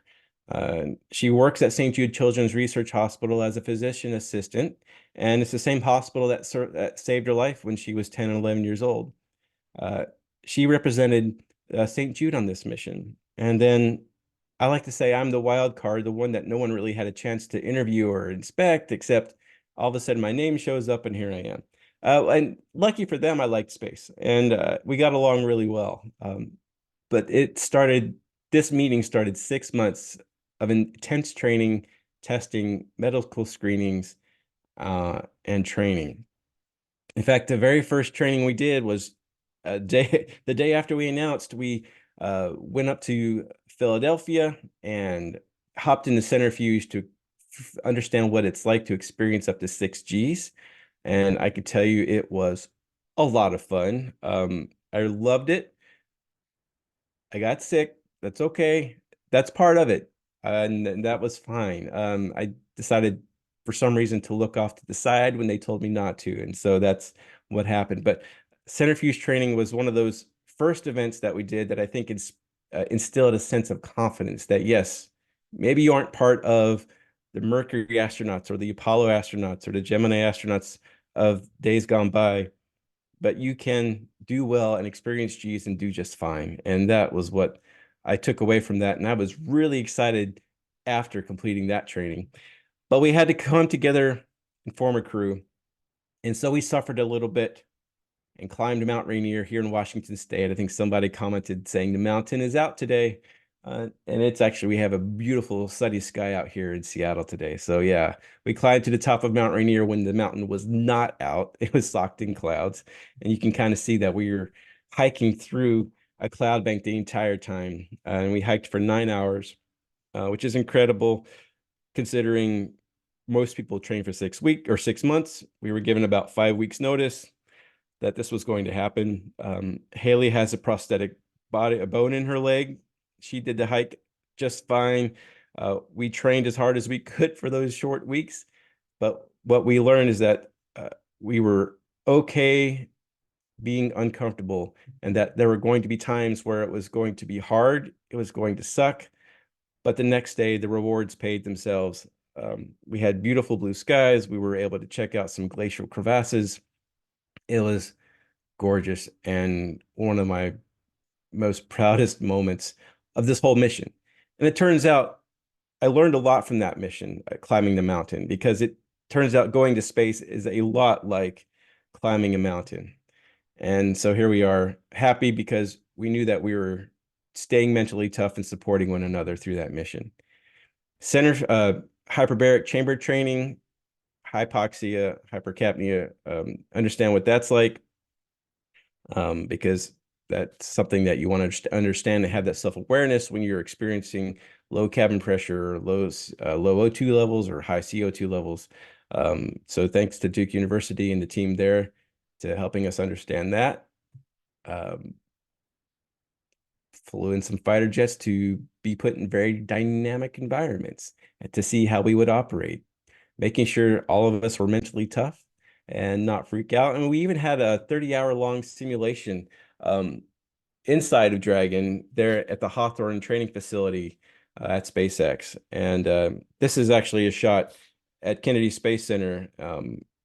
She works at St. Jude Children's Research Hospital as a physician assistant, and it's the same hospital that saved her life when she was 10 and 11 years old. She represented St. Jude on this mission. And then I like to say I'm the wild card, the one that no one really had a chance to interview or inspect, except all of a sudden my name shows up and here I am. And lucky for them, I liked space and we got along really well. But this meeting started 6 months of intense training, testing, medical screenings, and training. In fact, the very first training we did was the day after we announced, we went up to Philadelphia and hopped in the centrifuge to understand what it's like to experience up to 6 Gs. And I could tell you it was a lot of fun. I loved it. I got sick. That's okay. That's part of it. And that was fine. I decided for some reason to look off to the side when they told me not to. And so that's what happened. But centrifuge training was one of those first events that we did that I think instilled a sense of confidence that, yes, maybe you aren't part of the Mercury astronauts or the Apollo astronauts or the Gemini astronauts of days gone by, but you can do well and experience G's and do just fine. And that was what I took away from that. And I was really excited after completing that training. But we had to come together and form a crew. And so we suffered a little bit and climbed Mount Rainier here in Washington State. I think somebody commented saying the mountain is out today. And it's actually, we have a beautiful sunny sky out here in Seattle today. So yeah, we climbed to the top of Mount Rainier when the mountain was not out. It was socked in clouds. And you can kind of see that we were hiking through a cloud bank the entire time. And we hiked for 9 hours, which is incredible considering most people train for 6 weeks or 6 months. We were given about 5 weeks notice that this was going to happen. Haley has a prosthetic a bone in her leg. She did the hike just fine. We trained as hard as we could for those short weeks, but what we learned is that we were okay being uncomfortable, and that there were going to be times where it was going to be hard, it was going to suck, but the next day the rewards paid themselves. We had beautiful blue skies. We were able to check out some glacial crevasses. It was gorgeous and one of my most proudest moments of this whole mission. And it turns out I learned a lot from that mission, climbing the mountain, because it turns out going to space is a lot like climbing a mountain. And so here we are, happy because we knew that we were staying mentally tough and supporting one another through that mission. Hyperbaric chamber training, hypoxia, hypercapnia, understand what that's like, because that's something that you want to understand and have that self-awareness when you're experiencing low cabin pressure, or low O2 levels or high CO2 levels. So thanks to Duke University and the team there to helping us understand that. Flew in some fighter jets to be put in very dynamic environments and to see how we would operate, making sure all of us were mentally tough and not freak out. And we even had a 30-hour-long simulation inside of Dragon there at the Hawthorne training facility at SpaceX. And this is actually a shot at Kennedy Space Center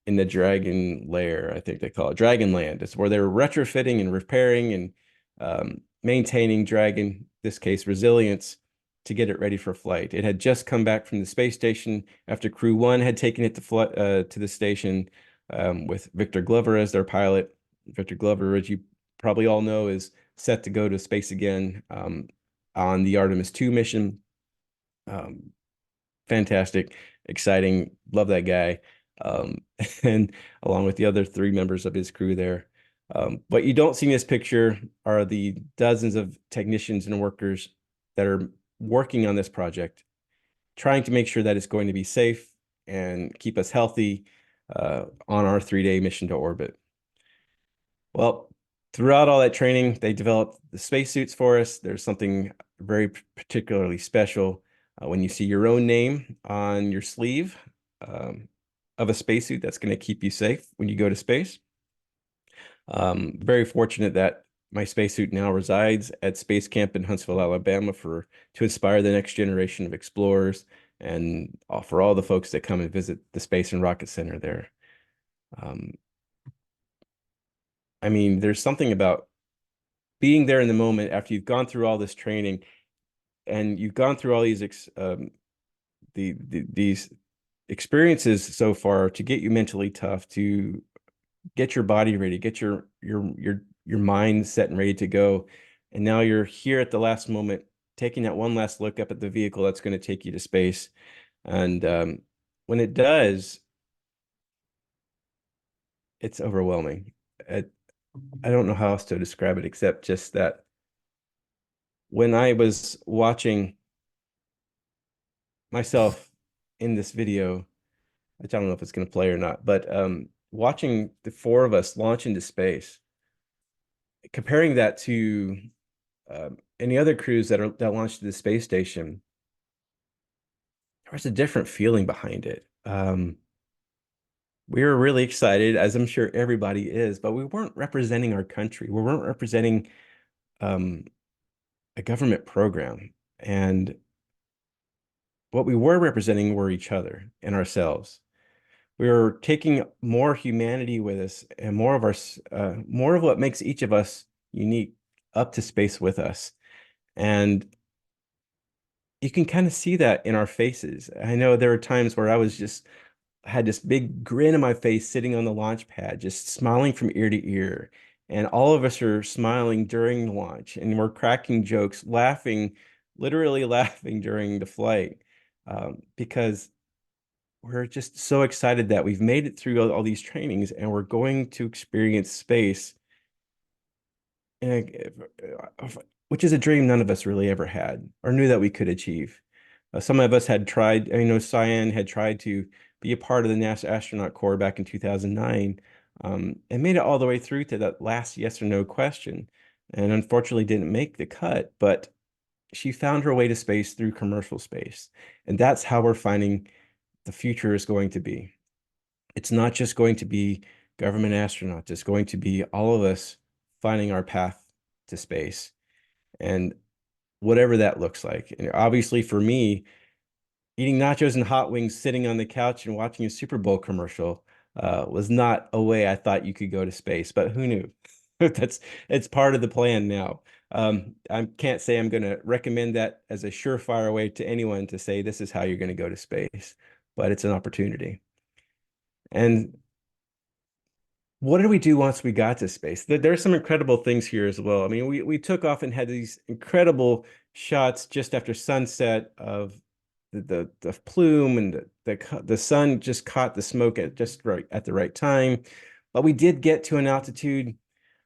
in the Dragon lair, I think they call it, Dragon Land. It's where they're retrofitting and repairing and maintaining Dragon, this case, resilience, to get it ready for flight. It had just come back from the space station after Crew 1 had taken it to the station with Victor Glover as their pilot. Victor Glover, as you probably all know, is set to go to space again on the Artemis 2 mission. Fantastic, exciting, love that guy. And along with the other 3 members of his crew there. What you don't see in this picture are the dozens of technicians and workers that are working on this project, trying to make sure that it's going to be safe and keep us healthy on our 3-day mission to orbit. Well, throughout all that training, they developed the spacesuits for us. There's something very particularly special when you see your own name on your sleeve of a spacesuit that's going to keep you safe when you go to space. Very fortunate that my spacesuit now resides at Space Camp in Huntsville, Alabama, to inspire the next generation of explorers and for all the folks that come and visit the Space and Rocket Center there. I mean, there's something about being there in the moment after you've gone through all this training and you've gone through all these these experiences so far to get you mentally tough, to get your body ready, get your mind set and ready to go. And now you're here at the last moment, taking that one last look up at the vehicle that's going to take you to space. And when it does, it's overwhelming. I don't know how else to describe it except just that when I was watching myself in this video, I don't know if it's going to play or not, but watching the 4 of us launch into space, comparing that to any other crews that launched to the space station, there was a different feeling behind it. We were really excited, as I'm sure everybody is, but we weren't representing our country. We weren't representing a government program. And what we were representing were each other and ourselves. We were taking more humanity with us and more of our more of what makes each of us unique up to space with us. And you can kind of see that in our faces. I know there were times where I was just had this big grin on my face sitting on the launch pad, just smiling from ear to ear. And all of us are smiling during the launch, and we're cracking jokes, laughing, literally laughing during the flight, because we're just so excited that we've made it through all these trainings and we're going to experience space, which is a dream none of us really ever had or knew that we could achieve. Some of us had tried, Cyan had tried to be a part of the NASA Astronaut Corps back in 2009, and made it all the way through to that last yes or no question, and unfortunately didn't make the cut, but she found her way to space through commercial space. And that's how we're finding the future is going to be. It's not just going to be government astronauts, it's going to be all of us finding our path to space, and whatever that looks like. And obviously for me, eating nachos and hot wings sitting on the couch and watching a Super Bowl commercial was not a way I thought you could go to space, but who knew? It's part of the plan now. I can't say I'm going to recommend that as a surefire way to anyone to say this is how you're going to go to space, but it's an opportunity. And what did we do once we got to space? There's some incredible things here as well. I mean, we took off and had these incredible shots just after sunset of the plume, and the sun just caught the smoke at just right at the right time. But we did get to an altitude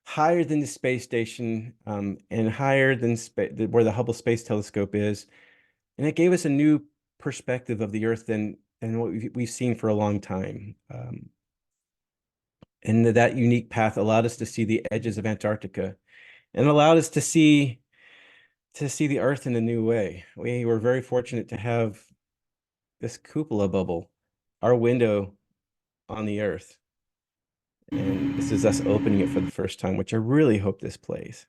higher than the space station, and higher than where the Hubble Space Telescope is, and it gave us a new perspective of the Earth than what we've seen for a long time. And that unique path allowed us to see the edges of Antarctica, and allowed us to see the Earth in a new way. We were very fortunate to have this cupola bubble, our window on the Earth. And this is us opening it for the first time, which I really hope this plays.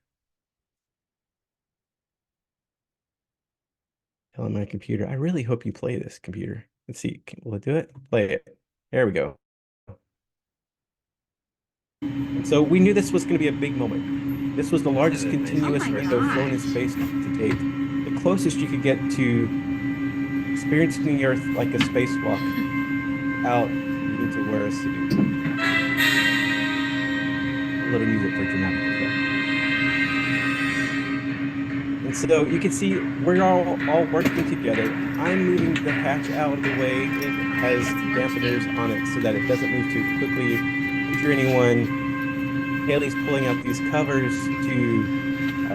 Telling my computer, I really hope you play this, computer. Let's see, will it do it? Play it. There we go. And so we knew this was going to be a big moment. This was the largest continuous window flown in space to date. The closest you could get to experiencing the Earth like a spacewalk without needing to wear a suit. A little music for dramatic effect. And so you can see we're all working together. I'm moving the hatch out of the way. It has dampeners on it so that it doesn't move too quickly, injure anyone. Haley's pulling out these covers to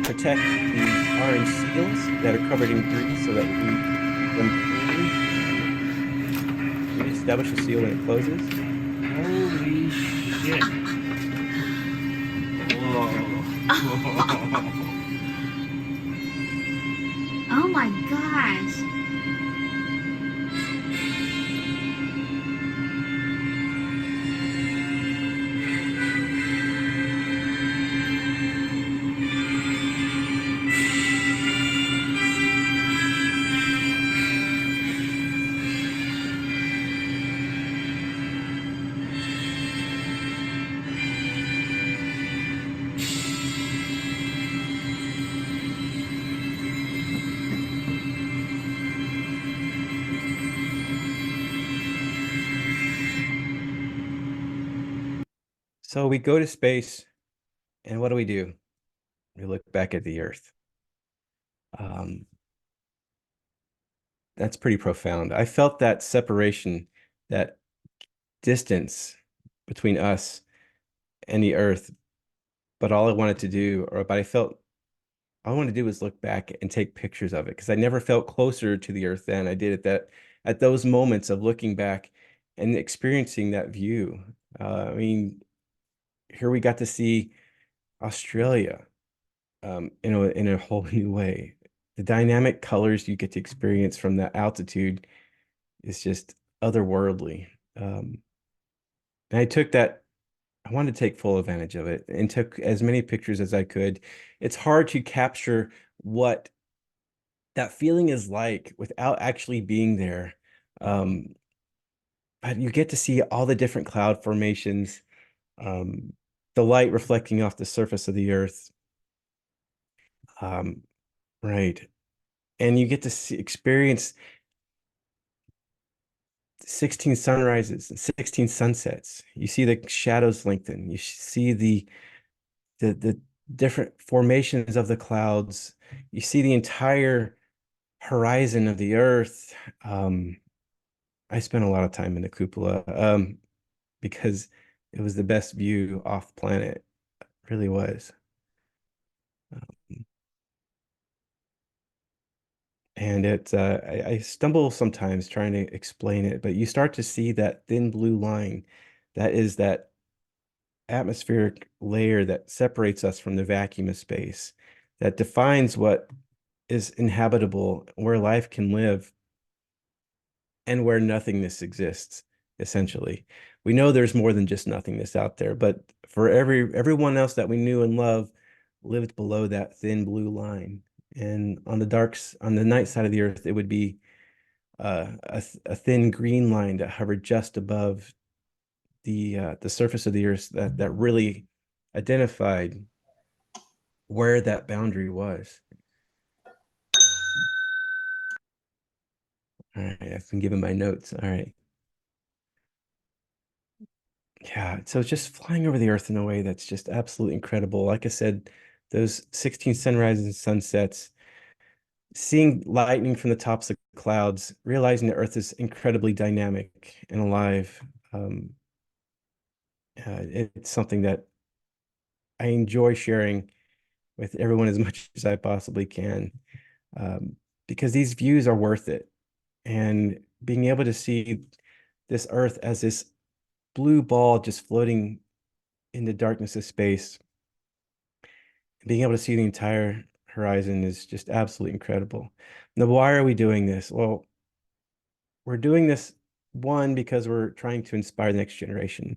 protect these orange seals that are covered in grease so that when we establish a seal when it closes. Holy shit. Whoa. Oh my gosh. So we go to space, and what do? We look back at the Earth. That's pretty profound. I felt that separation, that distance between us and the Earth, but all I wanted to do, all I wanted to do was look back and take pictures of it, because I never felt closer to the Earth than I did at those moments of looking back and experiencing that view. I mean, here we got to see Australia, in a whole new way. The dynamic colors you get to experience from that altitude is just otherworldly. And I wanted to take full advantage of it and took as many pictures as I could. It's hard to capture what that feeling is like without actually being there. but you get to see all the different cloud formations, the light reflecting off the surface of the earth. Right. And you get to experience 16 sunrises and 16 sunsets. You see the shadows lengthen. You see the different formations of the clouds. You see the entire horizon of the earth. I spent a lot of time in the cupola because it was the best view off planet. It really was. And I stumble sometimes trying to explain it, but you start to see that thin blue line. That is that atmospheric layer that separates us from the vacuum of space, that defines what is inhabitable, where life can live, and where nothingness exists, essentially. We know there's more than just nothingness out there, but for everyone else that we knew and loved lived below that thin blue line. And on the night side of the earth, it would be a thin green line that hovered just above the surface of the earth that really identified where that boundary was. All right, I've been given my notes. All right. Yeah, so just flying over the earth in a way that's just absolutely incredible. Like I said, those 16 sunrises and sunsets, seeing lightning from the tops of clouds, realizing the earth is incredibly dynamic and alive. It's something that I enjoy sharing with everyone as much as I possibly can, because these views are worth it. And being able to see this earth as this blue ball just floating in the darkness of space, being able to see the entire horizon is just absolutely incredible. Now, why are we doing this? Well, we're doing this, one, because we're trying to inspire the next generation.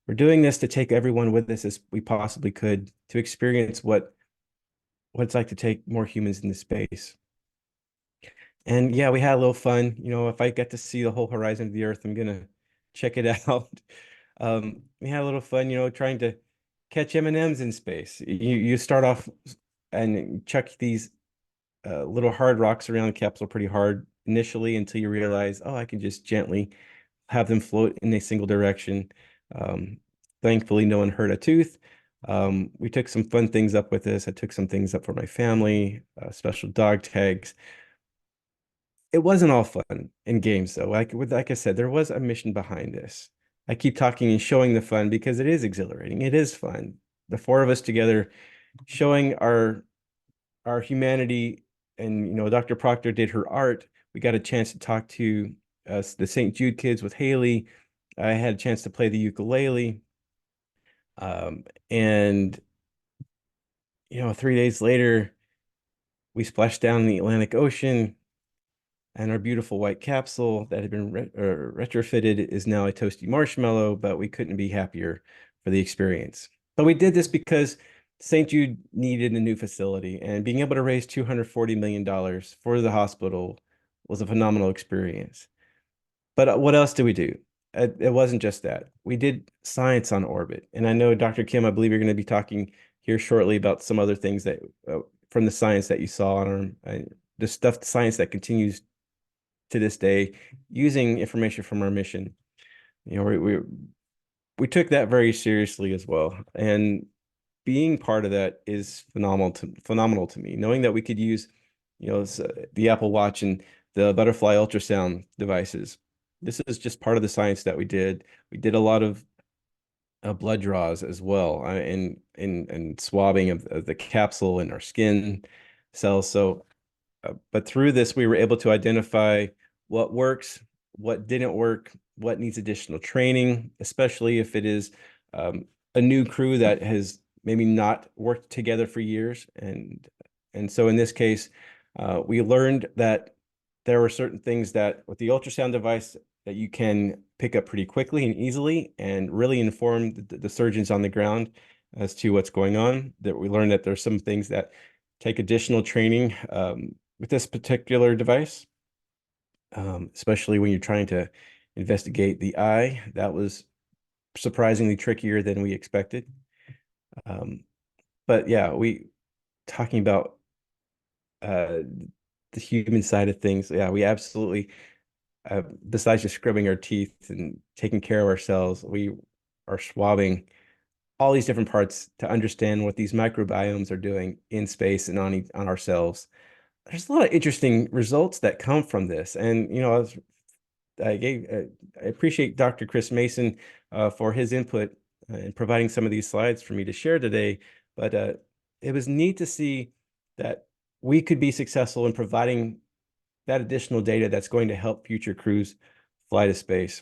We're doing this to take everyone with us as we possibly could to experience what it's like to take more humans into space. And yeah, we had a little fun. You know, if I get to see the whole horizon of the earth, I'm gonna check it out. We had a little fun, you know, trying to catch M&Ms in space. You start off and chuck these little hard rocks around the capsule pretty hard initially until you realize, oh, I can just gently have them float in a single direction. Thankfully, no one hurt a tooth. We took some fun things up with this. I took some things up for my family, special dog tags. It wasn't all fun in games, though. Like I said, there was a mission behind this. I keep talking and showing the fun because it is exhilarating. It is fun. The four of us together showing our humanity, and you know, Dr. Proctor did her art. We got a chance to talk to the St. Jude kids with Haley. I had a chance to play the ukulele. And you know, 3 days later, we splashed down in the Atlantic Ocean. And our beautiful white capsule that had been retrofitted is now a toasty marshmallow, but we couldn't be happier for the experience. But we did this because St. Jude needed a new facility, and being able to raise $240 million for the hospital was a phenomenal experience. But what else did we do? It wasn't just that. We did science on orbit. And I know, Dr. Kim, I believe you're going to be talking here shortly about some other things that from the science that you saw on the stuff, the science that continues to this day, using information from our mission. You know, we took that very seriously as well, and being part of that is phenomenal to me. Knowing that we could use, you know, the Apple Watch and the butterfly ultrasound devices. This is just part of the science that we did. We did a lot of blood draws as well, and swabbing of the capsule and our skin cells. So but through this, we were able to identify what works, what didn't work, what needs additional training, especially if it is a new crew that has maybe not worked together for years. And so in this case, we learned that there were certain things that with the ultrasound device that you can pick up pretty quickly and easily and really inform the surgeons on the ground as to what's going on. That we learned that there's some things that take additional training with this particular device, especially when you're trying to investigate the eye. That was surprisingly trickier than we expected. But yeah, talking about the human side of things. Yeah, we absolutely, besides just scrubbing our teeth and taking care of ourselves, we are swabbing all these different parts to understand what these microbiomes are doing in space and on ourselves. There's a lot of interesting results that come from this. And, I appreciate Dr. Chris Mason for his input and providing some of these slides for me to share today. But it was neat to see that we could be successful in providing that additional data that's going to help future crews fly to space.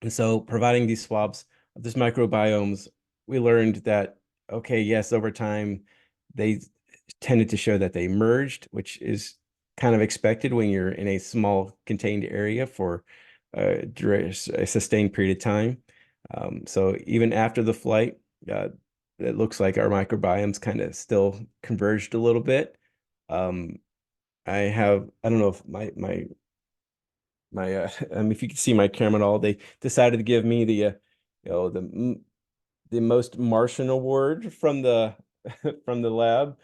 And so providing these swabs of these microbiomes, we learned that, okay, yes, over time, they tended to show that they merged, which is kind of expected when you're in a small contained area for a sustained period of time. So even after the flight, it looks like our microbiomes kind of still converged a little bit. I don't know if if you can see my camera at all, they decided to give me the most Martian award from the from the lab,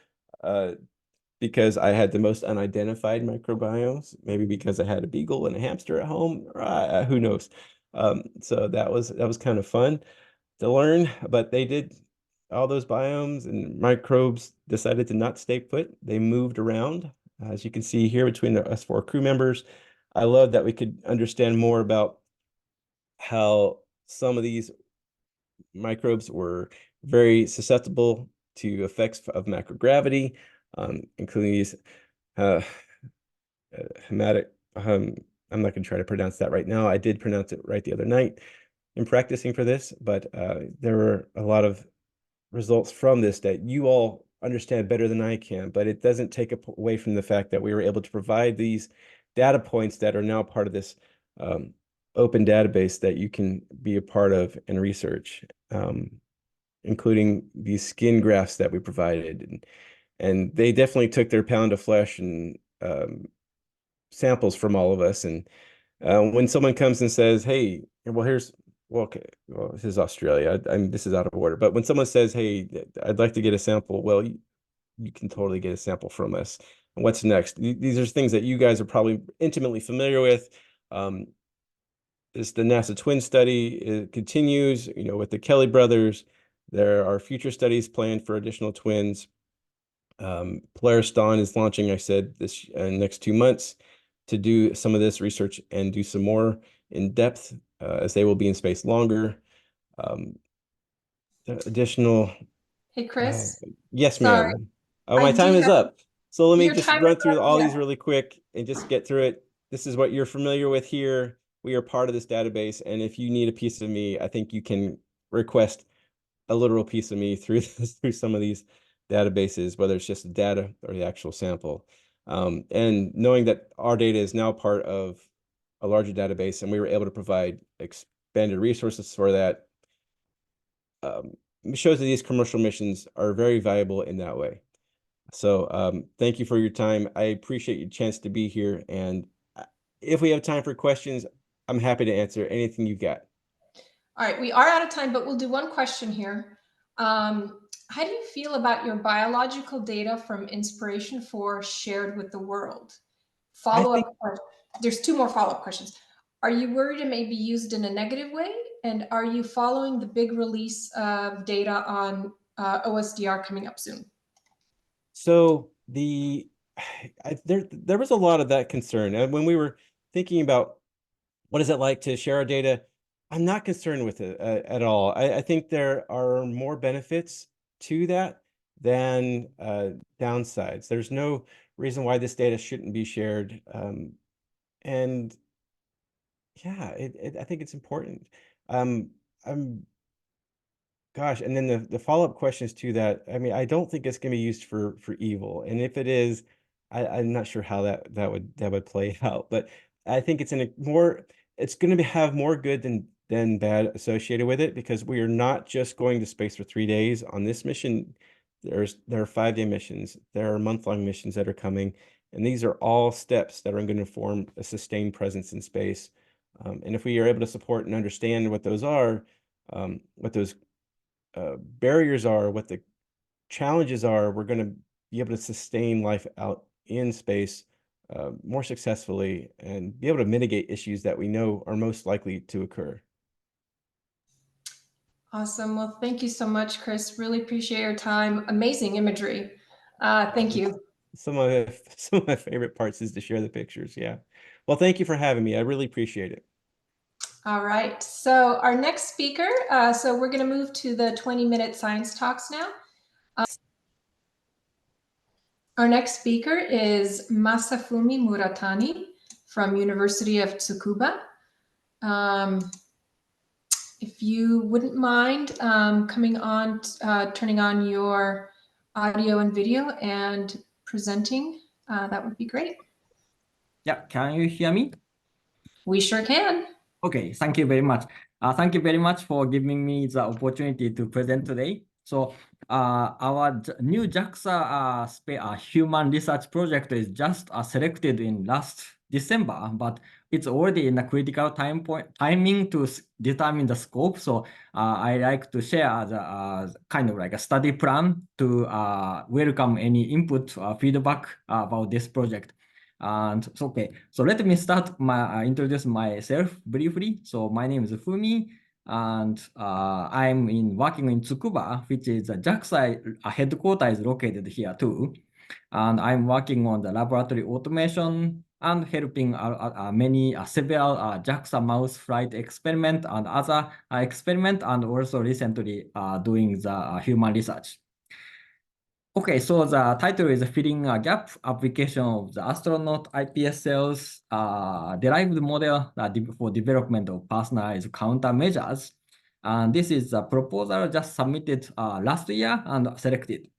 because I had the most unidentified microbiomes, maybe because I had a beagle and a hamster at home, who knows. So that was kind of fun to learn, but all those biomes and microbes decided to not stay put. They moved around, as you can see here between us four crew members. I love that we could understand more about how some of these microbes were very susceptible to effects of macrogravity, including these hematic, I'm not going to try to pronounce that right now. I did pronounce it right the other night in practicing for this, but there were a lot of results from this that you all understand better than I can, but it doesn't take away from the fact that we were able to provide these data points that are now part of this open database that you can be a part of and research, including these skin grafts that we provided. And they definitely took their pound of flesh and samples from all of us. And when someone comes and says, hey, okay, well, this is Australia. This is out of order. But when someone says, hey, I'd like to get a sample, well, you can totally get a sample from us. And what's next? These are things that you guys are probably intimately familiar with. The NASA twin study. It continues, with the Kelly brothers. There are future studies planned for additional twins. Polaris Dawn is launching, I said, this next 2 months to do some of this research and do some more in depth, as they will be in space longer. Additional. Hey, Chris. Yes, Sorry. ma'am. Oh, my time is up. So let me Your just time run is through up, all yeah. these really quick and just get through it. This is what you're familiar with here. We are part of this database. And if you need a piece of me, I think you can request a literal piece of me through some of these databases, whether it's just the data or the actual sample. And knowing that our data is now part of a larger database and we were able to provide expanded resources for that, shows that these commercial missions are very valuable in that way. So thank you for your time. I appreciate your chance to be here. And if we have time for questions, I'm happy to answer anything you've got. All right, we are out of time, but we'll do one question here. How do you feel about your biological data from Inspiration 4 shared with the world? Follow-up question. There's 2 more follow-up questions. Are you worried it may be used in a negative way? And are you following the big release of data on OSDR coming up soon? So there was a lot of that concern. And when we were thinking about what is it like to share our data, I'm not concerned with it at all. I think there are more benefits to that than downsides. There's no reason why this data shouldn't be shared. And yeah, I think it's important. Gosh, and then the follow-up questions to that, I mean, I don't think it's gonna be used for evil. And if it is, I'm not sure how that would play out. But I think it's gonna have more good than bad associated with it, because we are not just going to space for 3 days on this mission. There are 5-day missions, there are month-long missions that are coming, and these are all steps that are gonna form a sustained presence in space And if we are able to support and understand what those are, what those barriers are, what the challenges are, we're going to be able to sustain life out in space more successfully and be able to mitigate issues that we know are most likely to occur. Awesome. Well, thank you so much, Chris. Really appreciate your time. Amazing imagery. Thank you. Some of my favorite parts is to share the pictures. Yeah. Well, thank you for having me. I really appreciate it. All right. So our next speaker, so we're going to move to the 20-minute science talks now. Our next speaker is Masafumi Muratani from University of Tsukuba. If you wouldn't mind coming on, turning on your audio and video and presenting, that would be great. Yeah, can you hear me? We sure can. Okay, thank you very much. Thank you very much for giving me the opportunity to present today. So our new JAXA human research project is just selected in last December, but it's already in a critical timing to determine the scope. So I like to share the kind of like a study plan to welcome any input feedback about this project. And so, okay, so let me start introduce myself briefly. So my name is Fumi, and I'm working in Tsukuba, which is a JAXA headquarters is located here too. And I'm working on the laboratory automation and helping several JAXA mouse flight experiment and other experiment, and also recently doing the human research. Okay, so the title is Filling a Gap, Application of the Astronaut IPS Cells Derived Model for Development of Personalized Countermeasures. And this is a proposal just submitted last year and selected.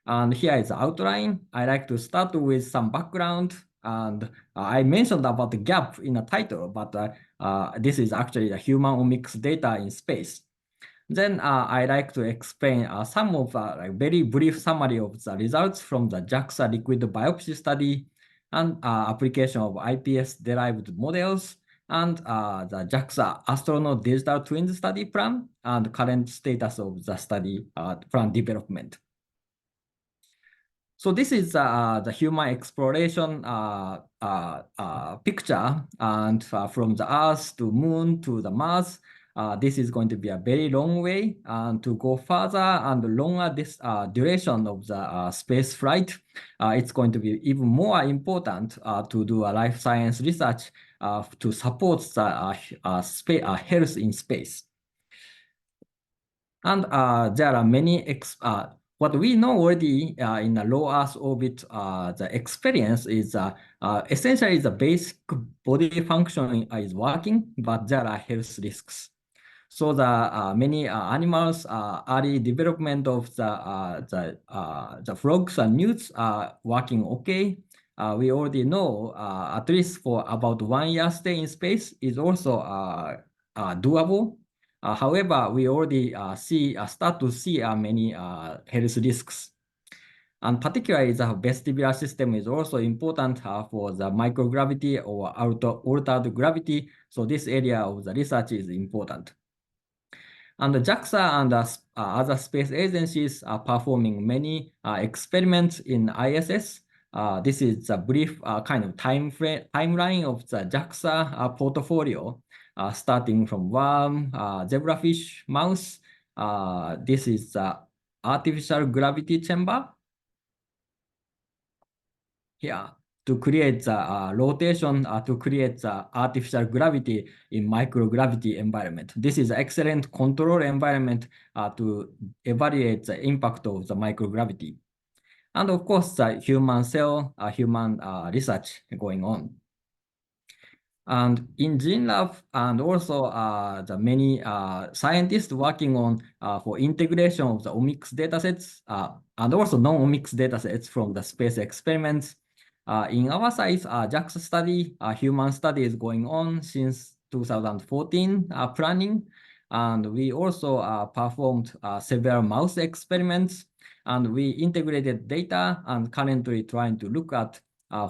And here is the outline. I like to start with some background. And I mentioned about the gap in the title, but this is actually the human omics data in space. Then I like to explain some of like very brief summary of the results from the JAXA liquid biopsy study and application of IPS-derived models and the JAXA astronaut digital twins study plan and current status of the study plan development. So this is the human exploration picture, and from the Earth to Moon to the Mars. This is going to be a very long way, and to go further and longer this duration of the space flight, it's going to be even more important to do a life science research to support the health in space. And there are many what we know already in a low Earth orbit, the experience is essentially the basic body function is working, but there are health risks. So the many animals, early development of the frogs and newts are working okay. We already know at least for about 1 year stay in space is also doable. However, we already start to see many health risks. And particularly the vestibular system is also important for the microgravity or altered gravity. So this area of the research is important. And the JAXA and other space agencies are performing many experiments in ISS. This is a brief kind of timeline of the JAXA portfolio, starting from worm, zebrafish, mouse. This is the artificial gravity chamber. Here, to create the rotation to create the artificial gravity in microgravity environment. This is an excellent control environment to evaluate the impact of the microgravity. And of course, the human cell, human research going on. And in GeneLab, and also the many scientists working on for integration of the omics datasets and also non-omics datasets from the space experiments. In our size, JAXA study, human study is going on since 2014 planning. And we also performed several mouse experiments, and we integrated data and currently trying to look at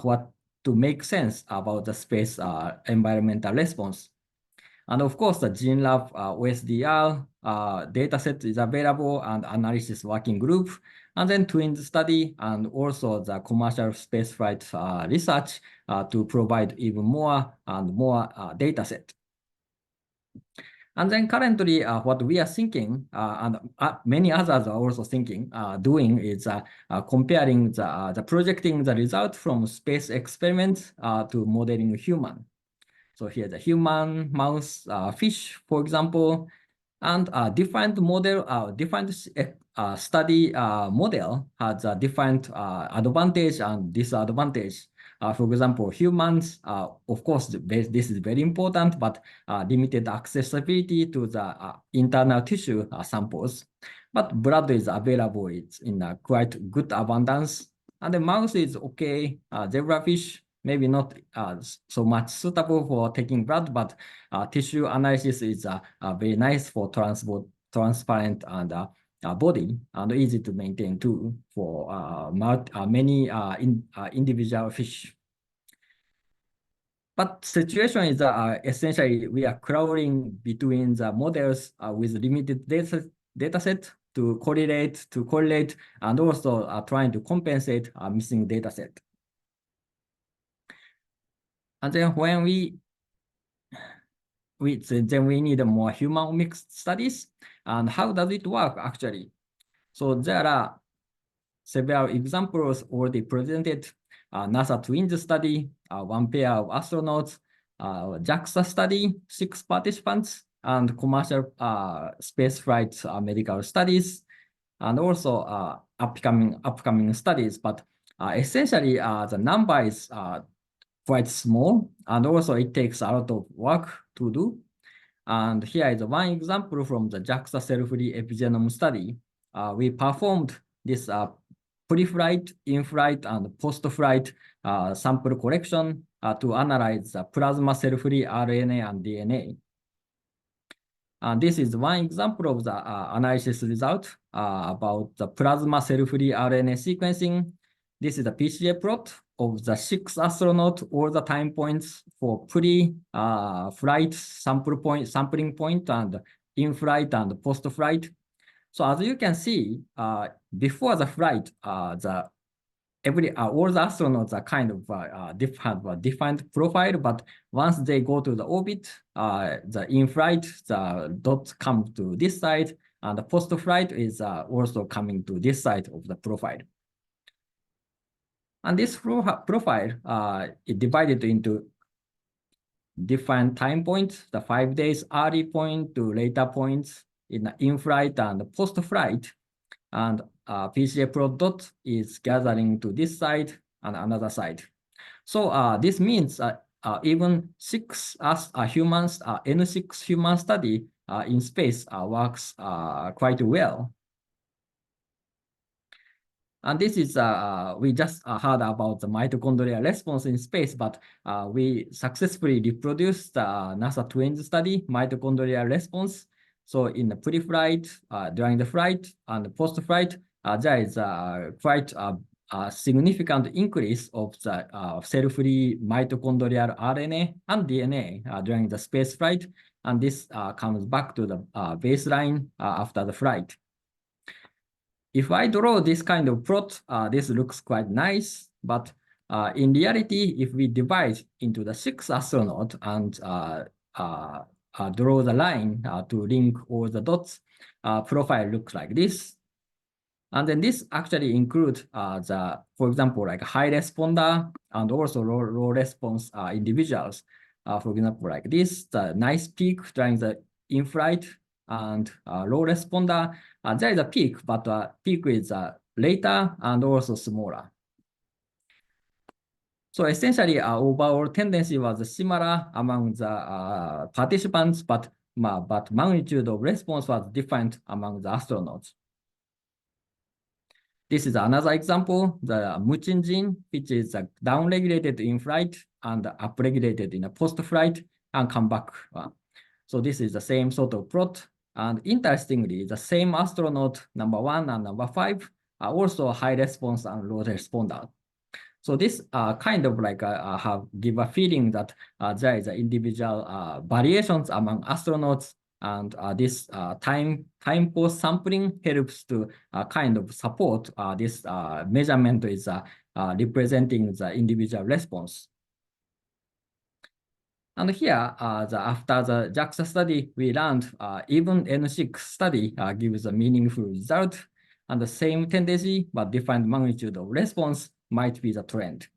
what to make sense about the space environmental response. And of course, the GeneLab OSDR dataset is available and analysis working group, and then twins study, and also the commercial spaceflight research to provide even more and more dataset. And then currently, what we are thinking, and many others are also thinking, doing is comparing the projecting the result from space experiments to modeling human. So here the human, mouse, fish, for example, and different model, different study model has a different advantage and disadvantage. For example, humans, of course, this is very important, but limited accessibility to the internal tissue samples. But blood is available, it's in a quite good abundance. And the mouse is okay, zebrafish, maybe not so much suitable for taking blood, but tissue analysis is very nice for transparent and body, and easy to maintain too for many individual fish. But situation is essentially we are crowding between the models with limited data set to correlate, and also trying to compensate missing data set. And then when we need more human omics studies. And how does it work actually? So there are several examples already presented. NASA Twins study, one pair of astronauts, JAXA study, 6 participants, and commercial space flight medical studies, and also upcoming studies. But essentially, the number is quite small, and also it takes a lot of work to do. And here is one example from the JAXA cell-free epigenome study. We performed this pre-flight, in-flight, and post-flight sample collection to analyze the plasma cell-free RNA and DNA. And this is one example of the analysis result about the plasma cell-free RNA sequencing. This is a PCA plot of the 6 astronauts, all the time points for pre-flight sampling point, and in-flight and post-flight. So as you can see, before the flight, all the astronauts are kind of have a defined profile, but once they go to the orbit, the in-flight, the dots come to this side, and the post-flight is also coming to this side of the profile. And this profile is divided into different time points, the 5 days early point to later points in the in-flight and post-flight. And PCA plot dot is gathering to this side and another side. So this means even 6 humans, N6 human study in space works quite well. And this is, we just heard about the mitochondrial response in space, but we successfully reproduced the NASA Twins study, mitochondrial response. So in the pre-flight, during the flight, and post-flight, there is quite a significant increase of the cell-free mitochondrial RNA and DNA during the space flight. And this comes back to the baseline after the flight. If I draw this kind of plot, this looks quite nice, but in reality, if we divide into the 6 astronauts and draw the line to link all the dots, profile looks like this. And then this actually includes for example, like high responder and also low response individuals. For example, like this, the nice peak during the in-flight, and low responder, there is a peak, but peak is later and also smaller. So essentially, overall tendency was similar among the participants, but magnitude of response was different among the astronauts. This is another example, the mucin gene, which is downregulated in flight and upregulated in a post-flight and come back. So this is the same sort of plot. And interestingly, the same astronaut number 1 and number 5 are also high response and low responder. So this kind of like give a feeling that there is individual variations among astronauts, and this time course sampling helps to kind of support this measurement is representing the individual response. And here, after the JAXA study, we learned even N6 study gives a meaningful result, and the same tendency but different magnitude of response might be the trend.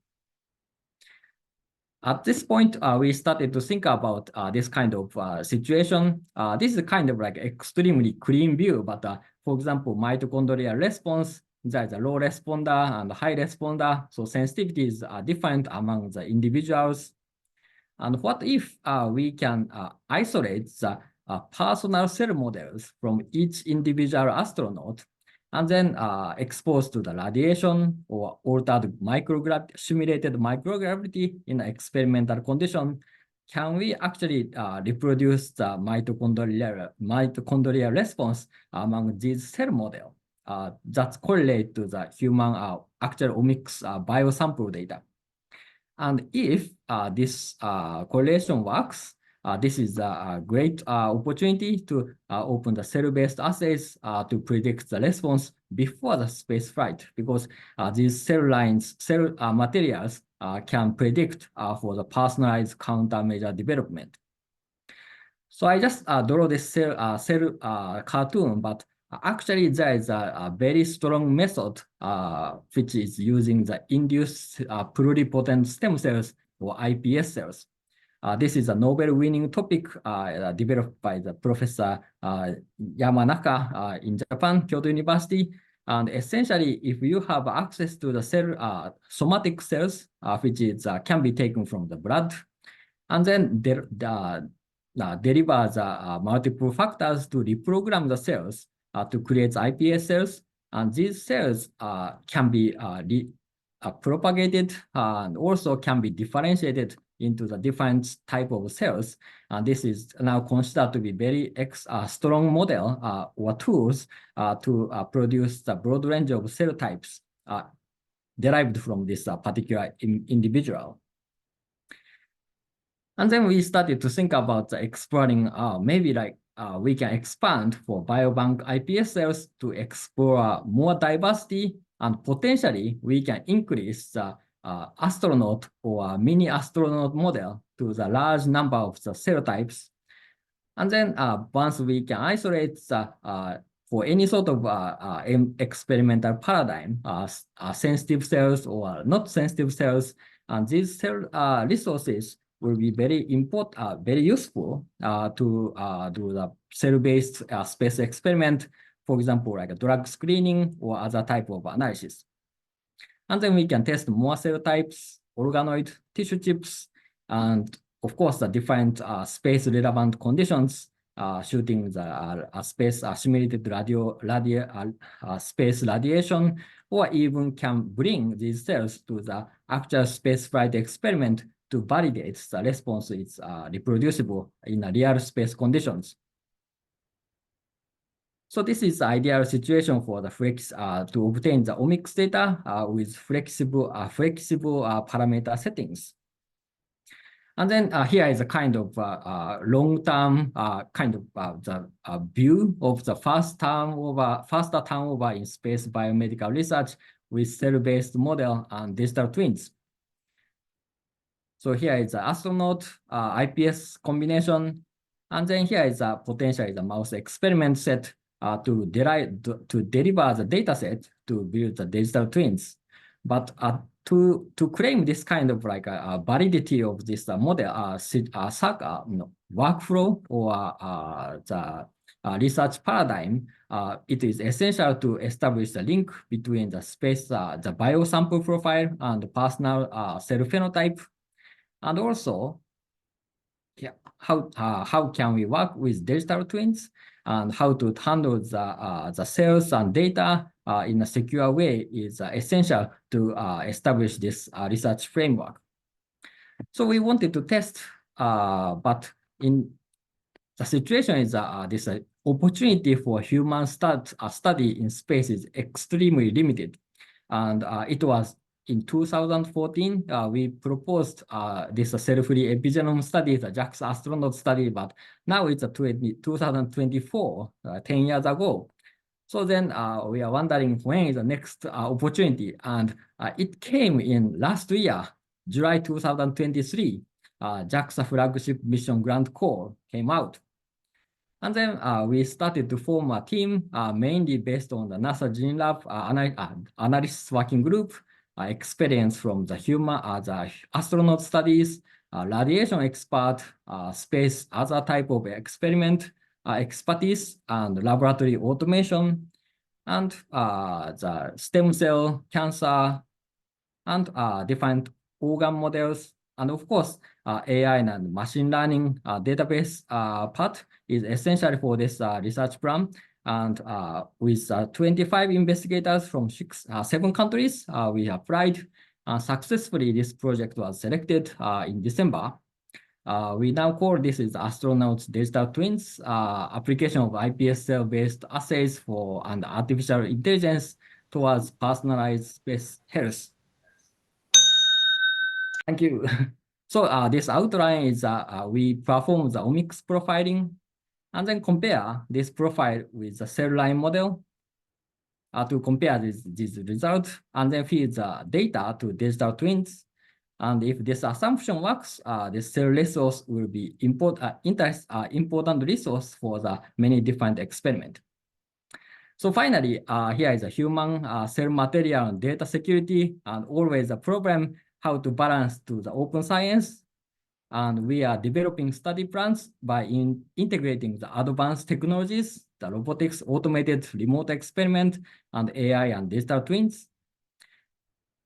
At this point, we started to think about this kind of situation. This is kind of like extremely clean view, but for example, mitochondrial response, there is a low responder and high responder. So sensitivities are different among the individuals. And what if we can isolate the personal cell models from each individual astronaut and then exposed to the radiation or altered microgravity, simulated microgravity in an experimental condition? Can we actually reproduce the mitochondrial response among these cell models that correlate to the human actual omics biosample data? And if this correlation works, this is a great opportunity to open the cell-based assays to predict the response before the space flight, because these cell materials can predict for the personalized countermeasure development. So I just draw this cell cartoon, but actually there is a very strong method which is using the induced pluripotent stem cells or iPS cells. This is a Nobel-winning topic developed by the Professor Yamanaka in Japan, Kyoto University. And essentially, if you have access to the cell, somatic cells, which is, can be taken from the blood, and then deliver the multiple factors to reprogram the cells to create iPS cells, and these cells can be propagated and also can be differentiated into the different type of cells. And this is now considered to be very strong model or tools to produce the broad range of cell types derived from this particular individual. And then we started to think about exploring maybe like we can expand for biobank iPS cells to explore more diversity, and potentially we can increase the astronaut or mini astronaut model to the large number of the cell types. And then once we can isolate for any sort of experimental paradigm, sensitive cells or not sensitive cells, and these cell resources will be very important, very useful to do the cell-based space experiment, for example, like a drug screening or other type of analysis. And then we can test more cell types, organoid, tissue chips, and of course, the different space-relevant conditions, shooting the space simulated space radiation, or even can bring these cells to the actual spaceflight experiment to validate the response is reproducible in real space conditions. So this is the ideal situation for the to obtain the omics data with flexible parameter settings. And then here is a kind of long-term kind of the view of the faster turnover in space biomedical research with cell-based model and digital twins. So here is the astronaut iPS combination, and then here is a potentially the mouse experiment set to deliver the data set to build the digital twins. But to claim this kind of like a validity of this model, workflow or the research paradigm, it is essential to establish the link between the space, the biosample profile and the personal cell phenotype. And also, how can we work with digital twins and how to handle the cells and data in a secure way is essential to establish this research framework. So we wanted to test, but in the situation is this opportunity for human study in space is extremely limited, and it was in 2014, we proposed this self-free epigenome study, the JAXA astronaut study, but now it's 2024, 10 years ago. So then we are wondering when is the next opportunity, and it came in last year, July 2023. JAXA flagship mission Grand Call came out. And then we started to form a team mainly based on the NASA Gene Lab analysis working group, experience from the human, the astronaut studies, radiation expert, space, other type of experiment, expertise, and laboratory automation, and the stem cell, cancer, and different organ models. And of course, AI and machine learning database part is essential for this research plan. And with 25 investigators from 7 countries, we applied. Successfully, this project was selected in December. We now call this is astronauts digital twins, application of iPS cell-based assays for and artificial intelligence towards personalized space health. Thank you. So this outline is we perform the omics profiling and then compare this profile with the cell line model to compare these results, and then feed the data to digital twins. And if this assumption works, this cell resource will be important resource for the many different experiments. So finally, here is a human cell material and data security, and always a problem how to balance to the open science. And we are developing study plans by integrating the advanced technologies, the robotics, automated remote experiment, and AI and digital twins.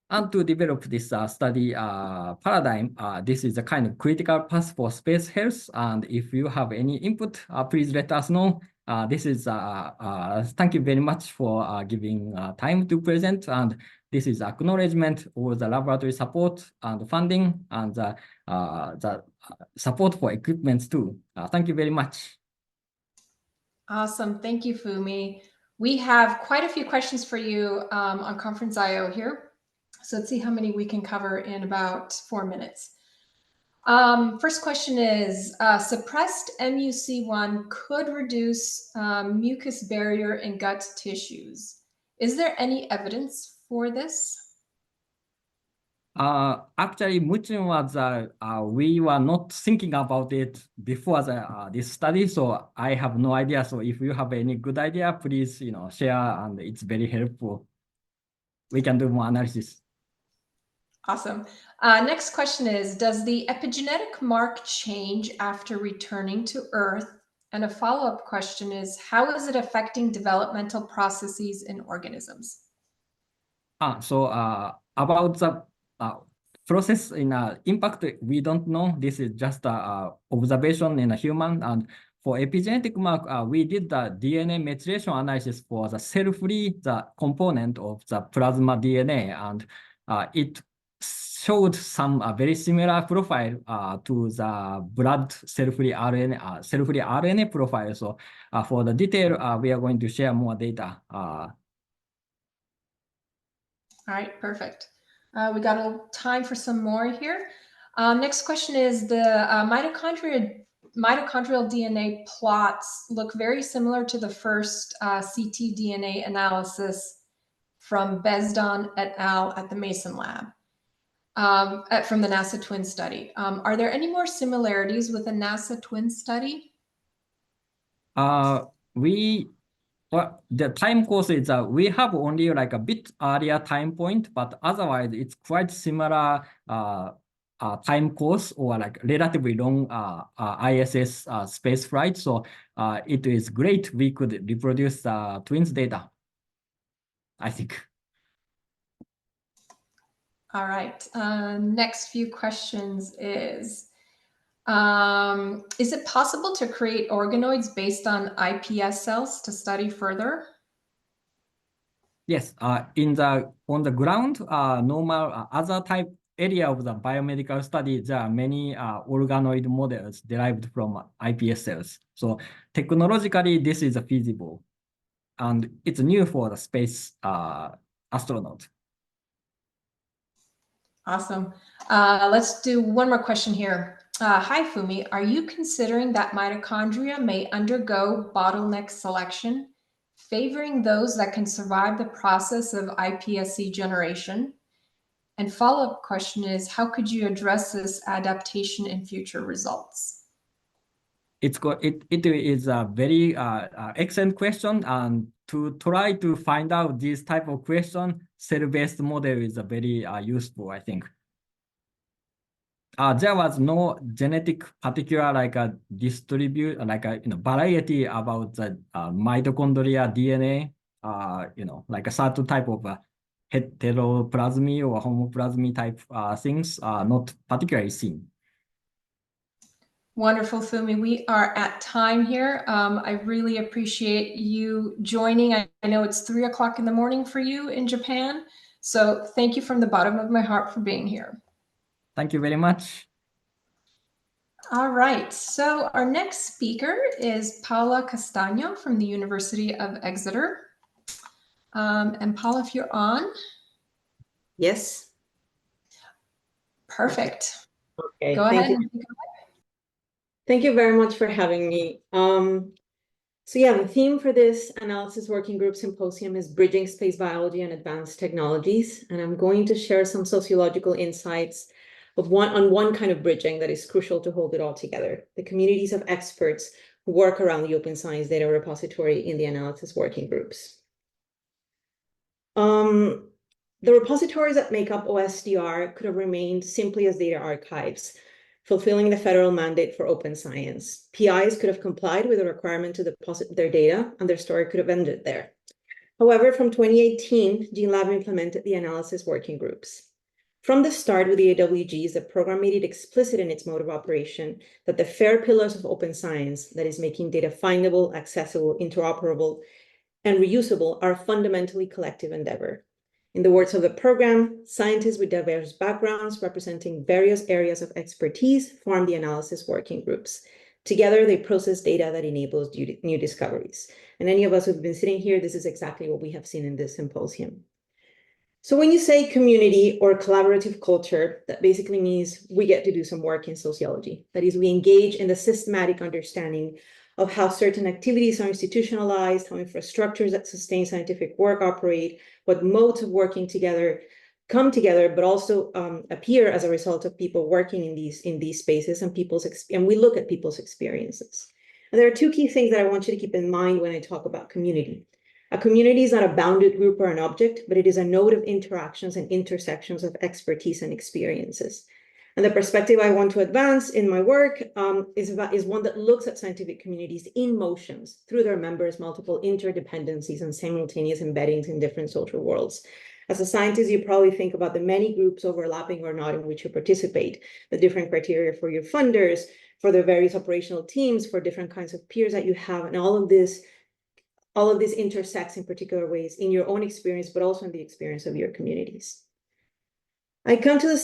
And to develop this study paradigm, this is a kind of critical path for space health. And if you have any input, please let us know. This is thank you very much for giving time to present. And this is acknowledgement of the laboratory support and funding and the support for equipment too. Thank you very much. Awesome. Thank you, Fumi. We have quite a few questions for you on Conference IO here. So let's see how many we can cover in about 4 minutes. First question is, suppressed MUC1 could reduce mucus barrier in gut tissues. Is there any evidence for this? Actually, Muchin was, we were not thinking about it before this study, so I have no idea. So if you have any good idea, please, share, and it's very helpful. We can do more analysis. Awesome. Next question is, does the epigenetic mark change after returning to Earth? And a follow-up question is, how is it affecting developmental processes in organisms? So about the process in impact, we don't know. This is just observation in a human. And for epigenetic mark, we did the DNA methylation analysis for the cell-free, the component of the plasma DNA, and it showed some very similar profile to the blood cell-free RNA profile. So for the detail, we are going to share more data. All right, perfect. We got a time for some more here. Next question is, the mitochondrial DNA plots look very similar to the first ctDNA analysis from Bezdon et al. At the Mason Lab. From the NASA twin study. Are there any more similarities with the NASA twin study? Well, the time course is we have only like a bit earlier time point, but otherwise it's quite similar time course or like relatively long ISS space flight. So it is great we could reproduce twins data, I think. All right. Next few questions is it possible to create organoids based on iPS cells to study further? Yes, on the ground, normal other type area of the biomedical study, there are many organoid models derived from iPS cells. So technologically, this is feasible, and it's new for the space astronaut. Awesome. Let's do one more question here. Hi, Fumi. Are you considering that mitochondria may undergo bottleneck selection, favoring those that can survive the process of iPSC generation? And follow-up question is, how could you address this adaptation in future results? It is a very excellent question, and to try to find out this type of question, cell-based model is a very useful, I think. There was no genetic particular like a variety about the mitochondria DNA, like a certain type of heteroplasmy or homoplasmy type things are not particularly seen. Wonderful, Fumi. We are at time here. I really appreciate you joining. I know it's 3 o'clock in the morning for you in Japan. So thank you from the bottom of my heart for being here. Thank you very much. All right. So our next speaker is Paula Castaño from the University of Exeter. And Paula, if you're on. Yes. Perfect. Okay. Go ahead. Thank you very much for having me. So yeah, the theme for this analysis working group symposium is Bridging Space Biology and Advanced Technologies. And I'm going to share some sociological insights on one kind of bridging that is crucial to hold it all together: the communities of experts who work around the open science data repository in the analysis working groups. The repositories that make up OSDR could have remained simply as data archives, fulfilling the federal mandate for open science. PIs could have complied with the requirement to deposit their data, and their story could have ended there. However, from 2018, GeneLab implemented the analysis working groups. From the start with the AWGs, the program made it explicit in its mode of operation that the FAIR pillars of open science, that is making data findable, accessible, interoperable, and reusable, are a fundamentally collective endeavor. In the words of the program, scientists with diverse backgrounds representing various areas of expertise form the analysis working groups. Together, they process data that enables new discoveries. And any of us who've been sitting here, this is exactly what we have seen in this symposium. So when you say community or collaborative culture, that basically means we get to do some work in sociology. That is, we engage in the systematic understanding of how certain activities are institutionalized, how infrastructures that sustain scientific work operate, what modes of working together come together, but also appear as a result of people working in these spaces, and we look at people's experiences. And there are two key things that I want you to keep in mind when I talk about community. A community is not a bounded group or an object, but it is a node of interactions and intersections of expertise and experiences. And the perspective I want to advance in my work is one that looks at scientific communities in motions through their members' multiple interdependencies and simultaneous embeddings in different social worlds. As a scientist, you probably think about the many groups overlapping or not in which you participate, the different criteria for your funders, for the various operational teams, for different kinds of peers that you have, and all of this intersects in particular ways in your own experience, but also in the experience of your communities. I come to the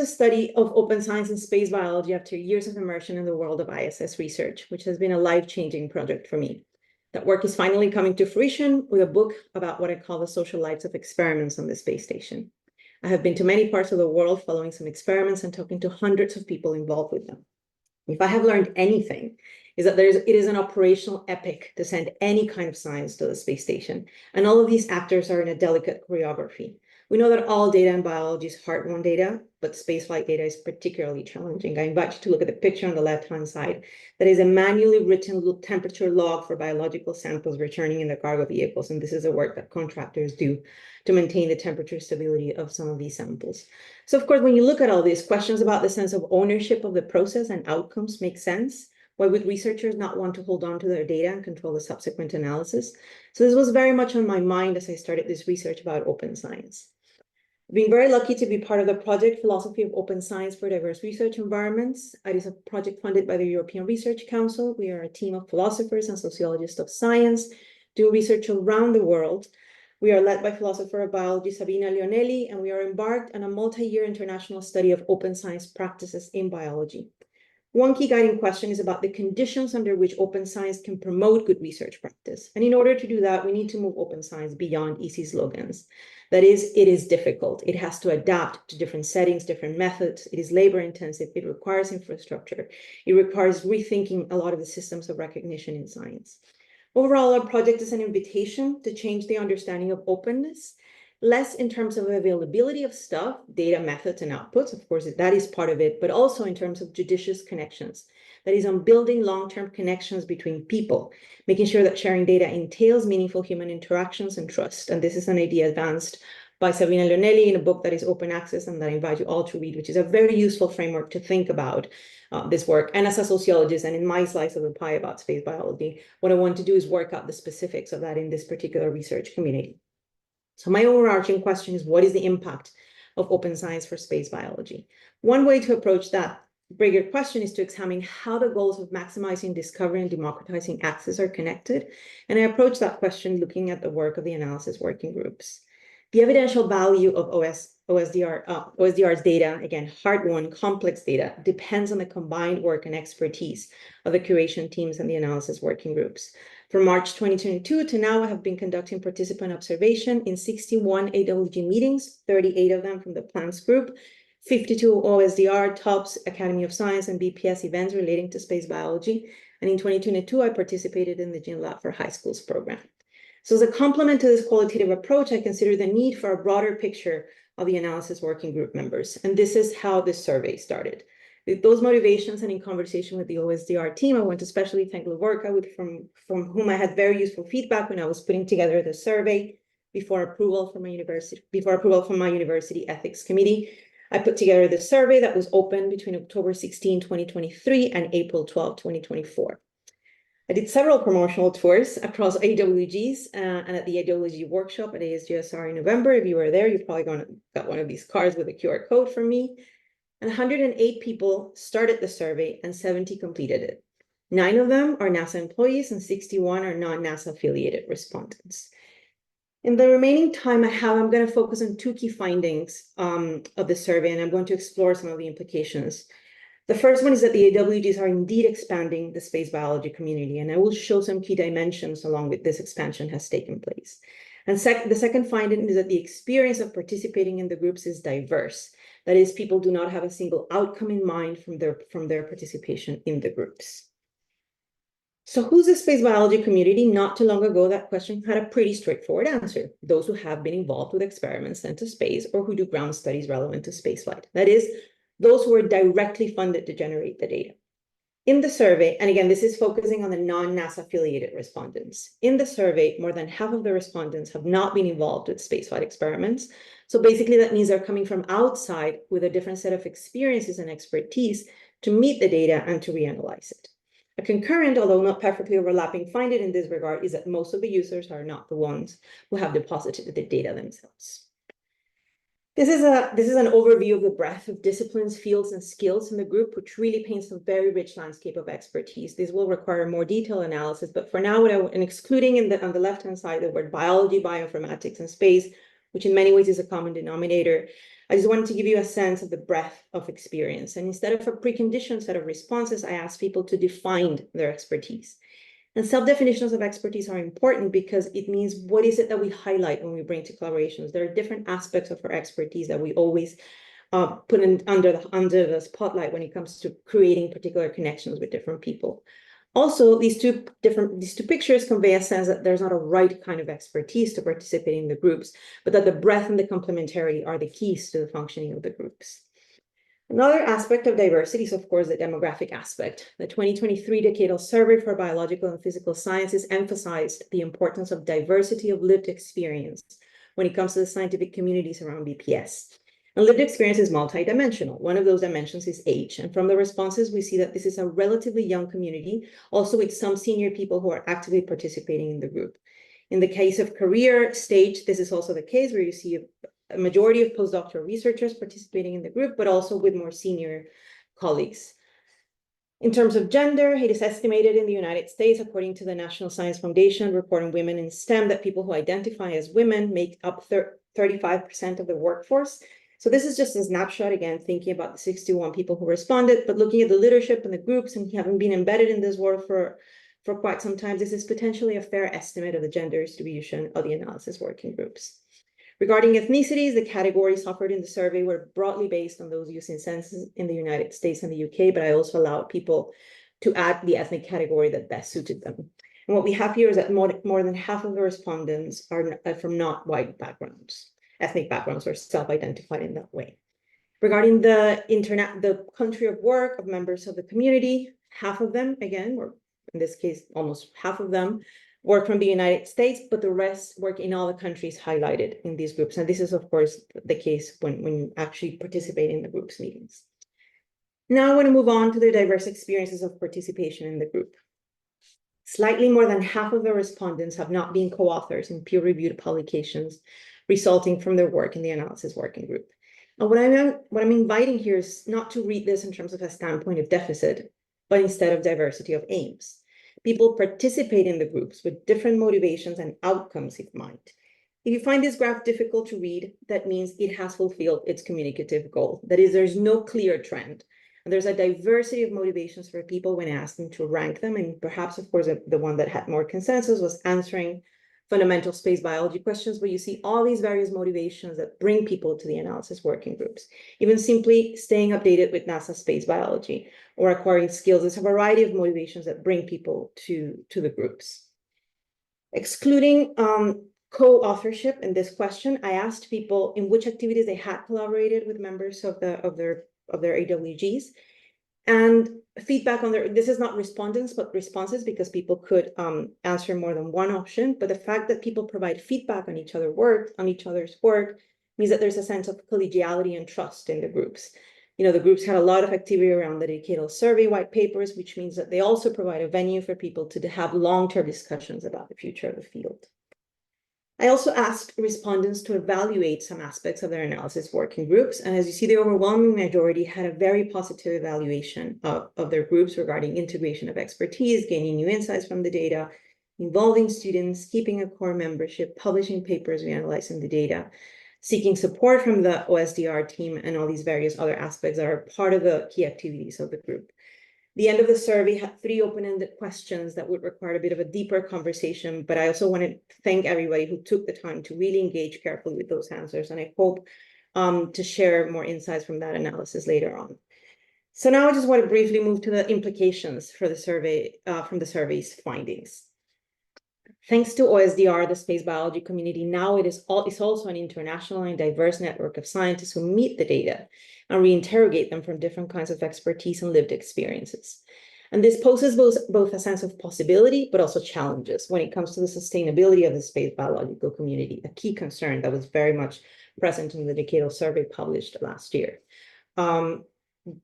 study of open science and space biology after years of immersion in the world of ISS research, which has been a life-changing project for me. That work is finally coming to fruition with a book about what I call the social lives of experiments on the space station. I have been to many parts of the world following some experiments and talking to hundreds of people involved with them. If I have learned anything, is that it is an operational epic to send any kind of science to the space station. And all of these actors are in a delicate choreography. We know that all data in biology is heart-won data, but spaceflight data is particularly challenging. I invite you to look at the picture on the left-hand side. That is a manually written temperature log for biological samples returning in the cargo vehicles. And this is the work that contractors do to maintain the temperature stability of some of these samples. So of course, when you look at all these questions about the sense of ownership of the process and outcomes make sense. Why would researchers not want to hold on to their data and control the subsequent analysis? So this was very much on my mind as I started this research about open science. I've been very lucky to be part of the project Philosophy of Open Science for Diverse Research Environments. It is a project funded by the European Research Council. We are a team of philosophers and sociologists of science doing research around the world. We are led by philosopher of biology Sabina Leonelli, and we are embarked on a multi-year international study of open science practices in biology. One key guiding question is about the conditions under which open science can promote good research practice. And in order to do that, we need to move open science beyond easy slogans. That is, it is difficult. It has to adapt to different settings, different methods. It is labor intensive. It requires infrastructure. It requires rethinking a lot of the systems of recognition in science. Overall, our project is an invitation to change the understanding of openness, less in terms of availability of stuff, data, methods, and outputs. Of course, that is part of it, but also in terms of judicious connections. That is on building long-term connections between people, making sure that sharing data entails meaningful human interactions and trust. And this is an idea advanced by Sabrina Leonelli in a book that is open access and that I invite you all to read, which is a very useful framework to think about this work. And as a sociologist, and in my slice of the pie about space biology, what I want to do is work out the specifics of that in this particular research community. So my overarching question is, what is the impact of open science for space biology? One way to approach that bigger question is to examine how the goals of maximizing discovery and democratizing access are connected. And I approach that question looking at the work of the analysis working groups. The evidential value of OSDR's data, again, hard-won, complex data, depends on the combined work and expertise of the curation teams and the analysis working groups. From March 2022 to now, I have been conducting participant observation in 61 AWG meetings, 38 of them from the plants group, 52 OSDR, TOPS, Academy of Science, and BPS events relating to space biology. And in 2022, I participated in the Gene Lab for High Schools program. So as a complement to this qualitative approach, I consider the need for a broader picture of the analysis working group members. And this is how this survey started. With those motivations and in conversation with the OSDR team, I want to especially thank Lavorka, from whom I had very useful feedback when I was putting together the survey before approval from my university ethics committee. I put together the survey that was open between October 16, 2023 and April 12, 2024. I did several promotional tours across AWGs and at the AWG workshop at ASGSR in November. If you were there, you probably got one of these cards with a QR code from me. And 108 people started the survey and 70 completed it. 9 of them are NASA employees and 61 are non-NASA affiliated respondents. In the remaining time I have, I'm going to focus on 2 key findings of the survey, and I'm going to explore some of the implications. The first one is that the AWGs are indeed expanding the space biology community, and I will show some key dimensions along with this expansion has taken place. And the second finding is that the experience of participating in the groups is diverse. That is, people do not have a single outcome in mind from their participation in the groups. So who's the space biology community? Not too long ago, that question had a pretty straightforward answer. Those who have been involved with experiments sent to space or who do ground studies relevant to spaceflight. That is, those who are directly funded to generate the data. In the survey, and again, this is focusing on the non-NASA affiliated respondents. In the survey, more than half of the respondents have not been involved with spaceflight experiments. So basically that means they're coming from outside with a different set of experiences and expertise to meet the data and to reanalyze it. A concurrent, although not perfectly overlapping, finding in this regard is that most of the users are not the ones who have deposited the data themselves. This is an overview of the breadth of disciplines, fields, and skills in the group, which really paints a very rich landscape of expertise. This will require more detailed analysis, but for now, and excluding on the left-hand side the word biology, bioinformatics, and space, which in many ways is a common denominator, I just wanted to give you a sense of the breadth of experience. And instead of a preconditioned set of responses, I asked people to define their expertise. And self-definitions of expertise are important because it means what is it that we highlight when we bring to collaborations. There are different aspects of our expertise that we always put under the spotlight when it comes to creating particular connections with different people. Also, these two pictures convey a sense that there's not a right kind of expertise to participate in the groups, but that the breadth and the complementarity are the keys to the functioning of the groups. Another aspect of diversity is, of course, the demographic aspect. The 2023 Decadal Survey for Biological and Physical Sciences emphasized the importance of diversity of lived experience when it comes to the scientific communities around BPS. And lived experience is multidimensional. One of those dimensions is age. And from the responses, we see that this is a relatively young community, also with some senior people who are actively participating in the group. In the case of career stage, this is also the case where you see a majority of postdoctoral researchers participating in the group, but also with more senior colleagues. In terms of gender, it is estimated in the United States, according to the National Science Foundation report on women in STEM, that people who identify as women make up 35% of the workforce. So this is just a snapshot, again, thinking about the 61 people who responded, but looking at the leadership and the groups, and having been embedded in this work for quite some time, this is potentially a fair estimate of the gender distribution of the analysis working groups. Regarding ethnicities, the categories offered in the survey were broadly based on those used in census in the United States and the UK, but I also allowed people to add the ethnic category that best suited them. And what we have here is that more than half of the respondents are from not white backgrounds, ethnic backgrounds, or self-identified in that way. Regarding the country of work of members of the community, half of them, again, or in this case, almost half of them, work from the United States, but the rest work in all the countries highlighted in these groups. And this is, of course, the case when you actually participate in the group's meetings. Now I want to move on to the diverse experiences of participation in the group. Slightly more than half of the respondents have not been co-authors in peer-reviewed publications resulting from their work in the analysis working group. And what I'm inviting here is not to read this in terms of a standpoint of deficit, but instead of diversity of aims. People participate in the groups with different motivations and outcomes in mind. If you find this graph difficult to read, that means it has fulfilled its communicative goal. That is, there's no clear trend. And there's a diversity of motivations for people when asking to rank them. And perhaps, of course, the one that had more consensus was answering fundamental space biology questions, but you see all these various motivations that bring people to the analysis working groups. Even simply staying updated with NASA space biology or acquiring skills. There's a variety of motivations that bring people to the groups. Excluding co-authorship in this question, I asked people in which activities they had collaborated with members of their AWGs, and feedback on this is not respondents, but responses, because people could answer more than one option. But the fact that people provide feedback on each other's work means that there's a sense of collegiality and trust in the groups. You know, the groups had a lot of activity around the decadal survey white papers, which means that they also provide a venue for people to have long-term discussions about the future of the field. I also asked respondents to evaluate some aspects of their analysis working groups. And as you see, the overwhelming majority had a very positive evaluation of their groups regarding integration of expertise, gaining new insights from the data, involving students, keeping a core membership, publishing papers, reanalyzing the data, seeking support from the OSDR team, and all these various other aspects that are part of the key activities of the group. The end of the survey had 3 open-ended questions that would require a bit of a deeper conversation, but I also want to thank everybody who took the time to really engage carefully with those answers, and I hope to share more insights from that analysis later on. So now I just want to briefly move to the implications for the survey from the survey's findings. Thanks to OSDR, the space biology community, now it's also an international and diverse network of scientists who meet the data and reinterrogate them from different kinds of expertise and lived experiences. And this poses both a sense of possibility, but also challenges when it comes to the sustainability of the space biological community, a key concern that was very much present in the decadal survey published last year.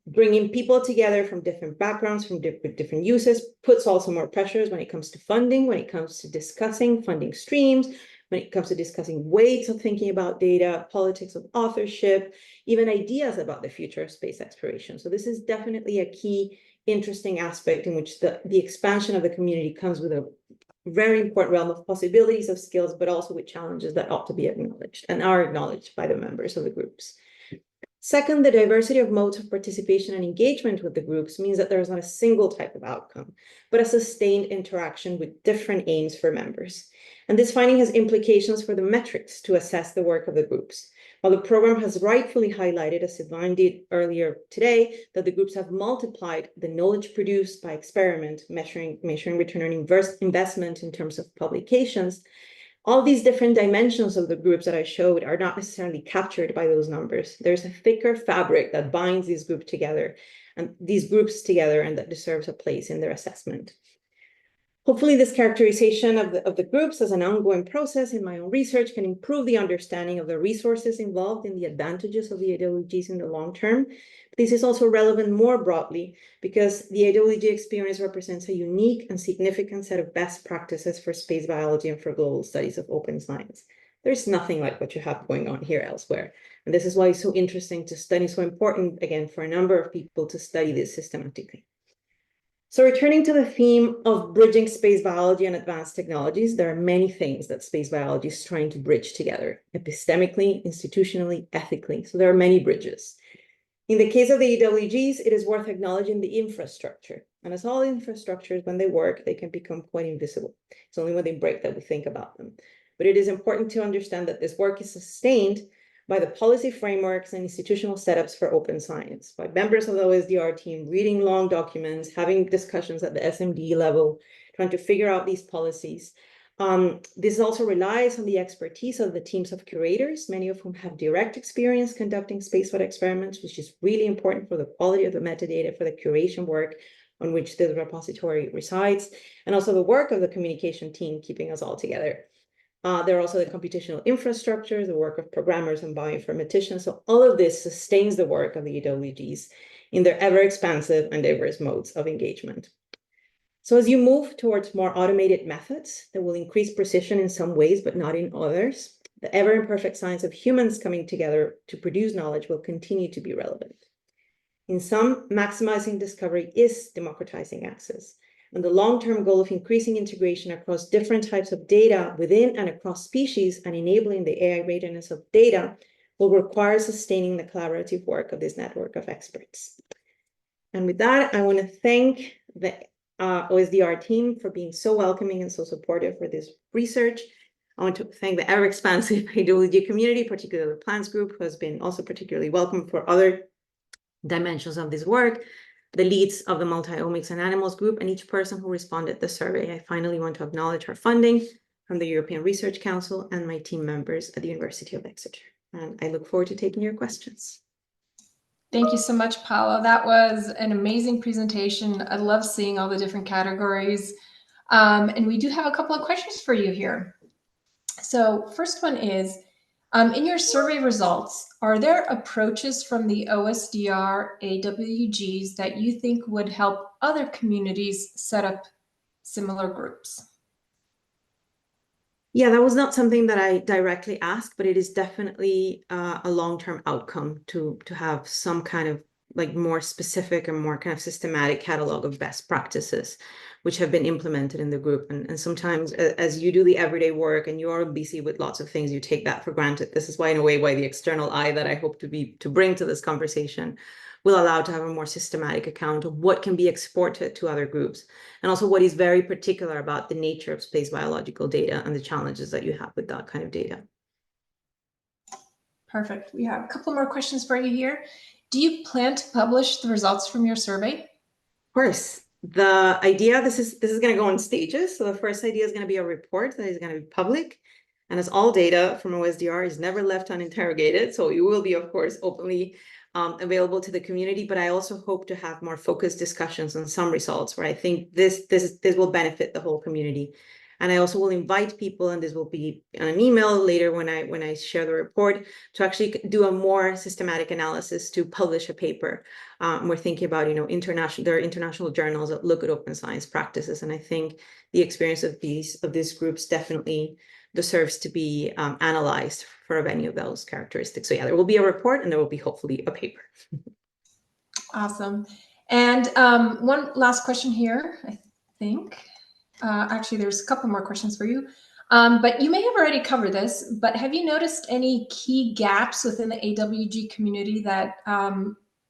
Bringing people together from different backgrounds, from different uses, puts also more pressures when it comes to funding, when it comes to discussing funding streams, when it comes to discussing ways of thinking about data, politics of authorship, even ideas about the future of space exploration. So this is definitely a key, interesting aspect in which the expansion of the community comes with a very important realm of possibilities of skills, but also with challenges that ought to be acknowledged and are acknowledged by the members of the groups. Second, the diversity of modes of participation and engagement with the groups means that there is not a single type of outcome, but a sustained interaction with different aims for members. And this finding has implications for the metrics to assess the work of the groups. While the program has rightfully highlighted, as Sivan did earlier today, that the groups have multiplied the knowledge produced by experiment, measuring return on investment in terms of publications, all these different dimensions of the groups that I showed are not necessarily captured by those numbers. There's a thicker fabric that binds these groups together and that deserves a place in their assessment. Hopefully, this characterization of the groups as an ongoing process in my own research can improve the understanding of the resources involved in the advantages of the AWGs in the long term. This is also relevant more broadly because the AWG experience represents a unique and significant set of best practices for space biology and for global studies of open science. There's nothing like what you have going on here elsewhere. And this is why it's so interesting to study, so important, again, for a number of people to study this systematically. So returning to the theme of bridging space biology and advanced technologies, there are many things that space biology is trying to bridge together, epistemically, institutionally, ethically. So there are many bridges. In the case of the AWGs, it is worth acknowledging the infrastructure. And as all infrastructures, when they work, they can become quite invisible. It's only when they break that we think about them. But it is important to understand that this work is sustained by the policy frameworks and institutional setups for open science, by members of the OSDR team reading long documents, having discussions at the SMD level, trying to figure out these policies. This also relies on the expertise of the teams of curators, many of whom have direct experience conducting spaceflight experiments, which is really important for the quality of the metadata for the curation work on which the repository resides, and also the work of the communication team keeping us all together. There are also the computational infrastructure, the work of programmers and bioinformaticians. So all of this sustains the work of the AWGs in their ever expansive and diverse modes of engagement. So as you move towards more automated methods that will increase precision in some ways, but not in others, the ever imperfect science of humans coming together to produce knowledge will continue to be relevant. In sum, maximizing discovery is democratizing access. And the long-term goal of increasing integration across different types of data within and across species and enabling the AI readiness of data will require sustaining the collaborative work of this network of experts. And with that, I want to thank the OSDR team for being so welcoming and so supportive for this research. I want to thank the ever expansive AWG community, particularly the plants group, who has been also particularly welcome for other dimensions of this work, the leads of the multi-omics and animals group, and each person who responded to the survey. I finally want to acknowledge our funding from the European Research Council and my team members at the University of Exeter. And I look forward to taking your questions. Thank you so much, Paula. That was an amazing presentation. I love seeing all the different categories. And we do have a couple of questions for you here. So first one is, in your survey results, are there approaches from the OSDR AWGs that you think would help other communities set up similar groups? Yeah, that was not something that I directly asked, but it is definitely a long-term outcome to have some kind of like more specific and more kind of systematic catalog of best practices which have been implemented in the group. And sometimes as you do the everyday work and you are busy with lots of things, you take that for granted. This is why, in a way, why the external eye that I hope to bring to this conversation will allow to have a more systematic account of what can be exported to other groups, and also what is very particular about the nature of space biological data and the challenges that you have with that kind of data. Perfect. We have a couple more questions for you here. Do you plan to publish the results from your survey? Of course. The idea, this is going to go in stages. So the first idea is going to be a report that is going to be public. And as all data from OSDR is never left uninterrogated, so it will be, of course, openly available to the community. But I also hope to have more focused discussions on some results where I think this will benefit the whole community. And I also will invite people, and this will be on an email later when I share the report, to actually do a more systematic analysis to publish a paper. We're thinking about, there are international journals that look at open science practices, and I think the experience of these groups definitely deserves to be analyzed for any of those characteristics. So yeah, there will be a report, and there will be hopefully a paper. Awesome. And one last question here, I think. Actually, there's a couple more questions for you, but you may have already covered this, but have you noticed any key gaps within the AWG community that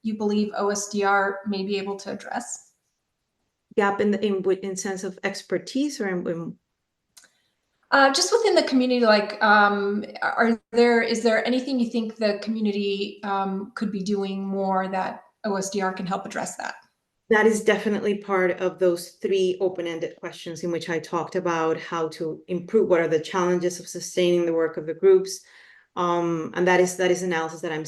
you believe OSDR may be able to address? Gap in sense of expertise, or in just within the community, like, is there anything you think the community could be doing more that OSDR can help address that? That is definitely part of those 3 open-ended questions in which I talked about how to improve, what are the challenges of sustaining the work of the groups. And that is analysis that I'm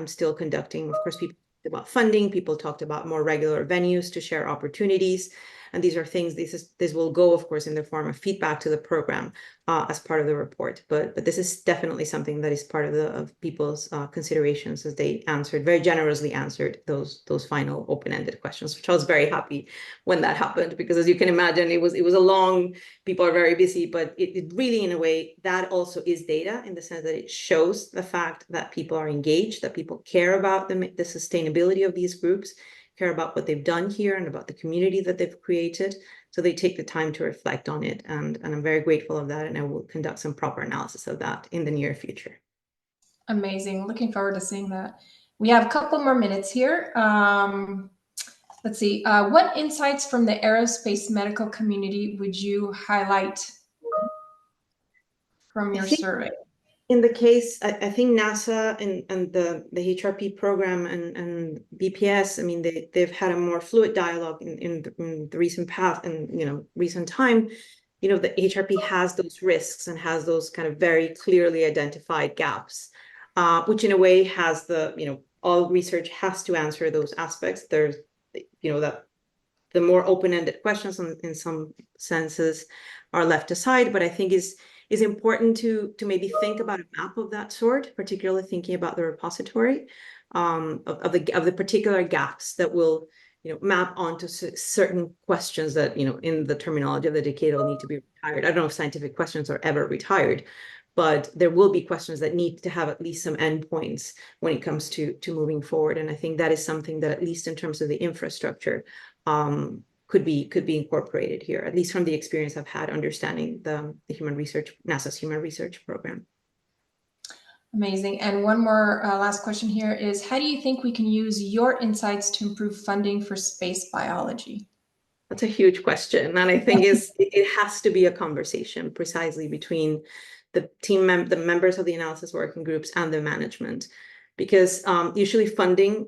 still conducting. Of course, people talked about funding, people talked about more regular venues to share opportunities. And these are things, this will go, of course, in the form of feedback to the program as part of the report. But this is definitely something that is part of people's considerations as they very generously answered those final open-ended questions, which I was very happy when that happened, because as you can imagine, it was a long, people are very busy, but it really, in a way, that also is data in the sense that it shows the fact that people are engaged, that people care about the sustainability of these groups. care about what they've done here and about the community that they've created. So they take the time to reflect on it. And I'm very grateful of that. And I will conduct some proper analysis of that in the near future. Amazing. Looking forward to seeing that. We have a couple more minutes here. Let's see. What insights from the aerospace medical community would you highlight from your survey? In the case, I think NASA and the HRP program and BPS, I mean, they've had a more fluid dialogue in the recent past and, recent time. The HRP has those risks and has those kind of very clearly identified gaps, which in a way has all research has to answer those aspects. There's, that the more open-ended questions in some senses are left aside, but I think is important to maybe think about a map of that sort, particularly thinking about the repository of the particular gaps that will map onto certain questions that in the terminology of the decade will need to be retired. I don't know if scientific questions are ever retired, but there will be questions that need to have at least some endpoints when it comes to moving forward. And I think that is something that, at least in terms of the infrastructure, could be incorporated here, at least from the experience I've had understanding the NASA's human research program. Amazing. And one more last question here is, how do you think we can use your insights to improve funding for space biology? That's a huge question. And I think it has to be a conversation precisely between the the members of the analysis working groups and the management. Because usually funding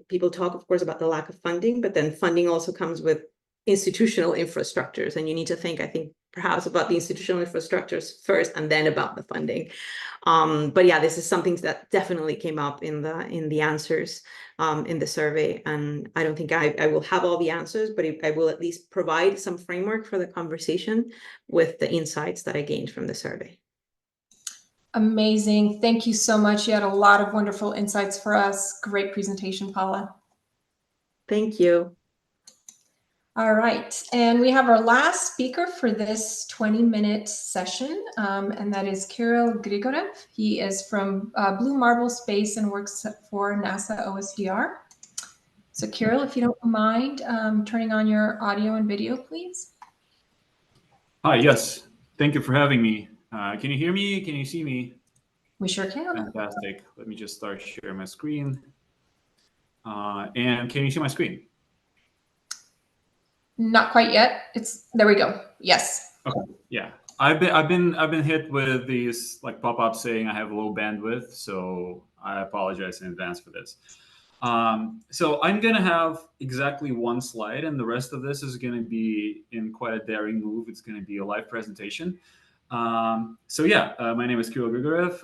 people talk, of course, about the lack of funding, but then funding also comes with institutional infrastructures. And you need to think, I think, perhaps about the institutional infrastructures first and then about the funding. But yeah, this is something that definitely came up in the answers in the survey. And I don't think I will have all the answers, but I will at least provide some framework for the conversation with the insights that I gained from the survey. Amazing. Thank you so much. You had a lot of wonderful insights for us. Great presentation, Paula. Thank you. All right. And we have our last speaker for this 20-minute session, and that is Kirill Grigorev. He is from Blue Marble Space and works for NASA OSDR. So Kirill, if you don't mind turning on your audio and video, please. Hi, yes. Thank you for having me. Can you hear me? Can you see me? We sure can. Fantastic. Let me just start sharing my screen. And can you see my screen? Not quite yet. There we go. Yes. Okay. Yeah. I've been hit with these pop-ups saying I have low bandwidth, so I apologize in advance for this. So I'm gonna have exactly one slide, and the rest of this is gonna be in quite a daring move. It's gonna be a live presentation. My name is Kirill Grigorev.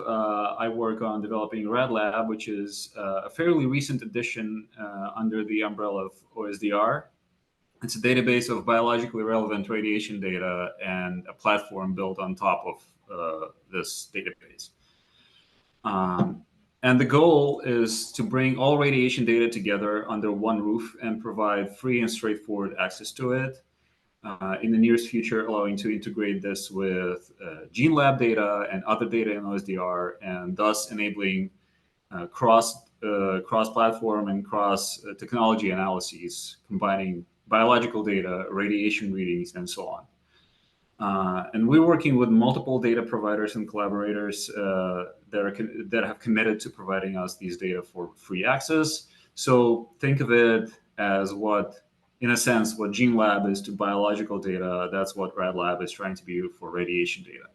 I work on developing RadLab, which is a fairly recent addition under the umbrella of OSDR. It's a database of biologically relevant radiation data and a platform built on top of this database. And the goal is to bring all radiation data together under one roof and provide free and straightforward access to it. In the nearest future, allowing to integrate this with GeneLab data and other data in OSDR, and thus enabling cross-platform and cross-technology analyses, combining biological data, radiation readings, and so on. And we're working with multiple data providers and collaborators that have committed to providing us these data for free access. So think of it as in a sense, what GeneLab is to biological data, that's what RadLab is trying to be for radiation data.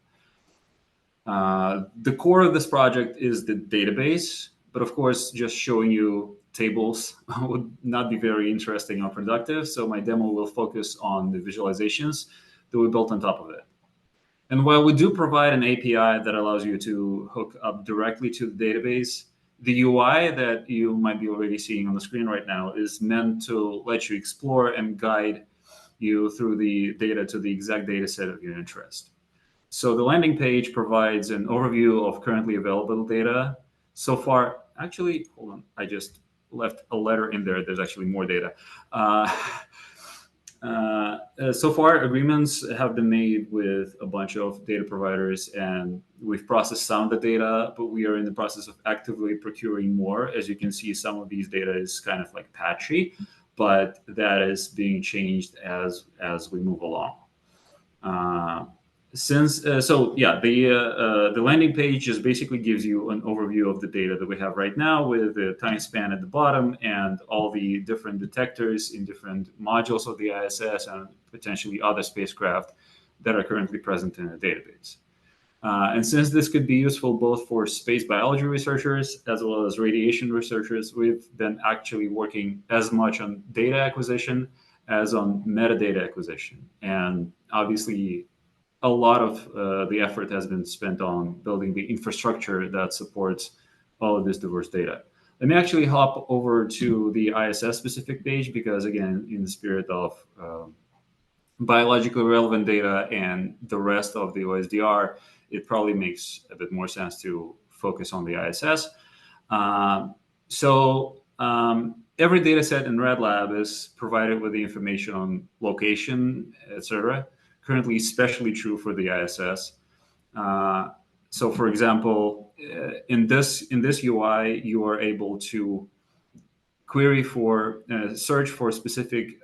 The core of this project is the database, but of course, just showing you tables would not be very interesting or productive. So my demo will focus on the visualizations that we built on top of it. And while we do provide an API that allows you to hook up directly to the database, the UI that you might be already seeing on the screen right now is meant to let you explore and guide you through the data to the exact data set of your interest. So the landing page provides an overview of currently available data. So far, actually, hold on, I just left a letter in there. There's actually more data. So far, agreements have been made with a bunch of data providers, and we've processed some of the data, but we are in the process of actively procuring more. As you can see, some of these data is kind of like patchy, but that is being changed as we move along. The landing page just basically gives you an overview of the data that we have right now, with the time span at the bottom and all the different detectors in different modules of the ISS and potentially other spacecraft that are currently present in the database. And since this could be useful both for space biology researchers as well as radiation researchers, we've been actually working as much on data acquisition as on metadata acquisition. And obviously, a lot of the effort has been spent on building the infrastructure that supports all of this diverse data. Let me actually hop over to the ISS specific page, because again, in the spirit of biologically relevant data and the rest of the OSDR, it probably makes a bit more sense to focus on the ISS. Every data set in RadLab is provided with the information on location, etc. Currently, especially true for the ISS. So, for example, in this UI, you are able to query for, search for specific,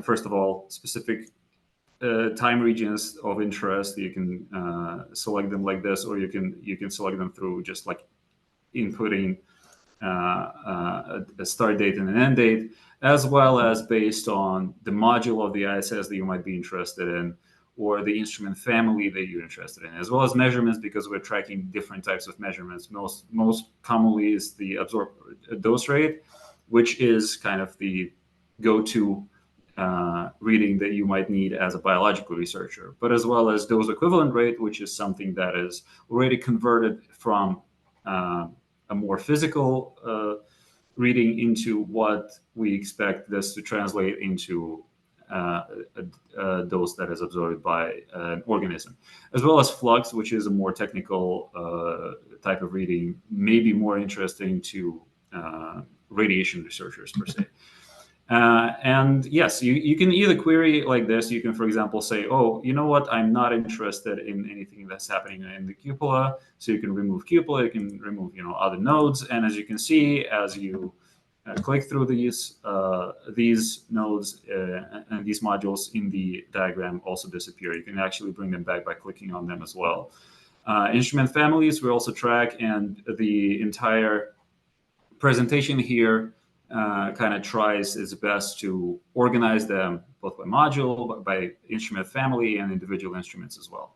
first of all, specific time regions of interest. You can select them like this, or you can select them through just like inputting a start date and an end date, as well as based on the module of the ISS that you might be interested in, or the instrument family that you're interested in, as well as measurements, because we're tracking different types of measurements. Most commonly is the absorbed dose rate, which is kind of the go-to reading that you might need as a biological researcher, but as well as dose equivalent rate, which is something that is already converted from a more physical reading into what we expect this to translate into a dose that is absorbed by an organism, as well as flux, which is a more technical type of reading, maybe more interesting to radiation researchers per se. And yes, you can either query like this. You can, for example, say, oh, you know what, I'm not interested in anything that's happening in the cupola. So you can remove cupola, you can remove, other nodes. And as you can see, as you click through these nodes and these modules in the diagram also disappear. You can actually bring them back by clicking on them as well. Instrument families we also track, and the entire presentation here kind of tries its best to organize them both by module, by instrument family, and individual instruments as well.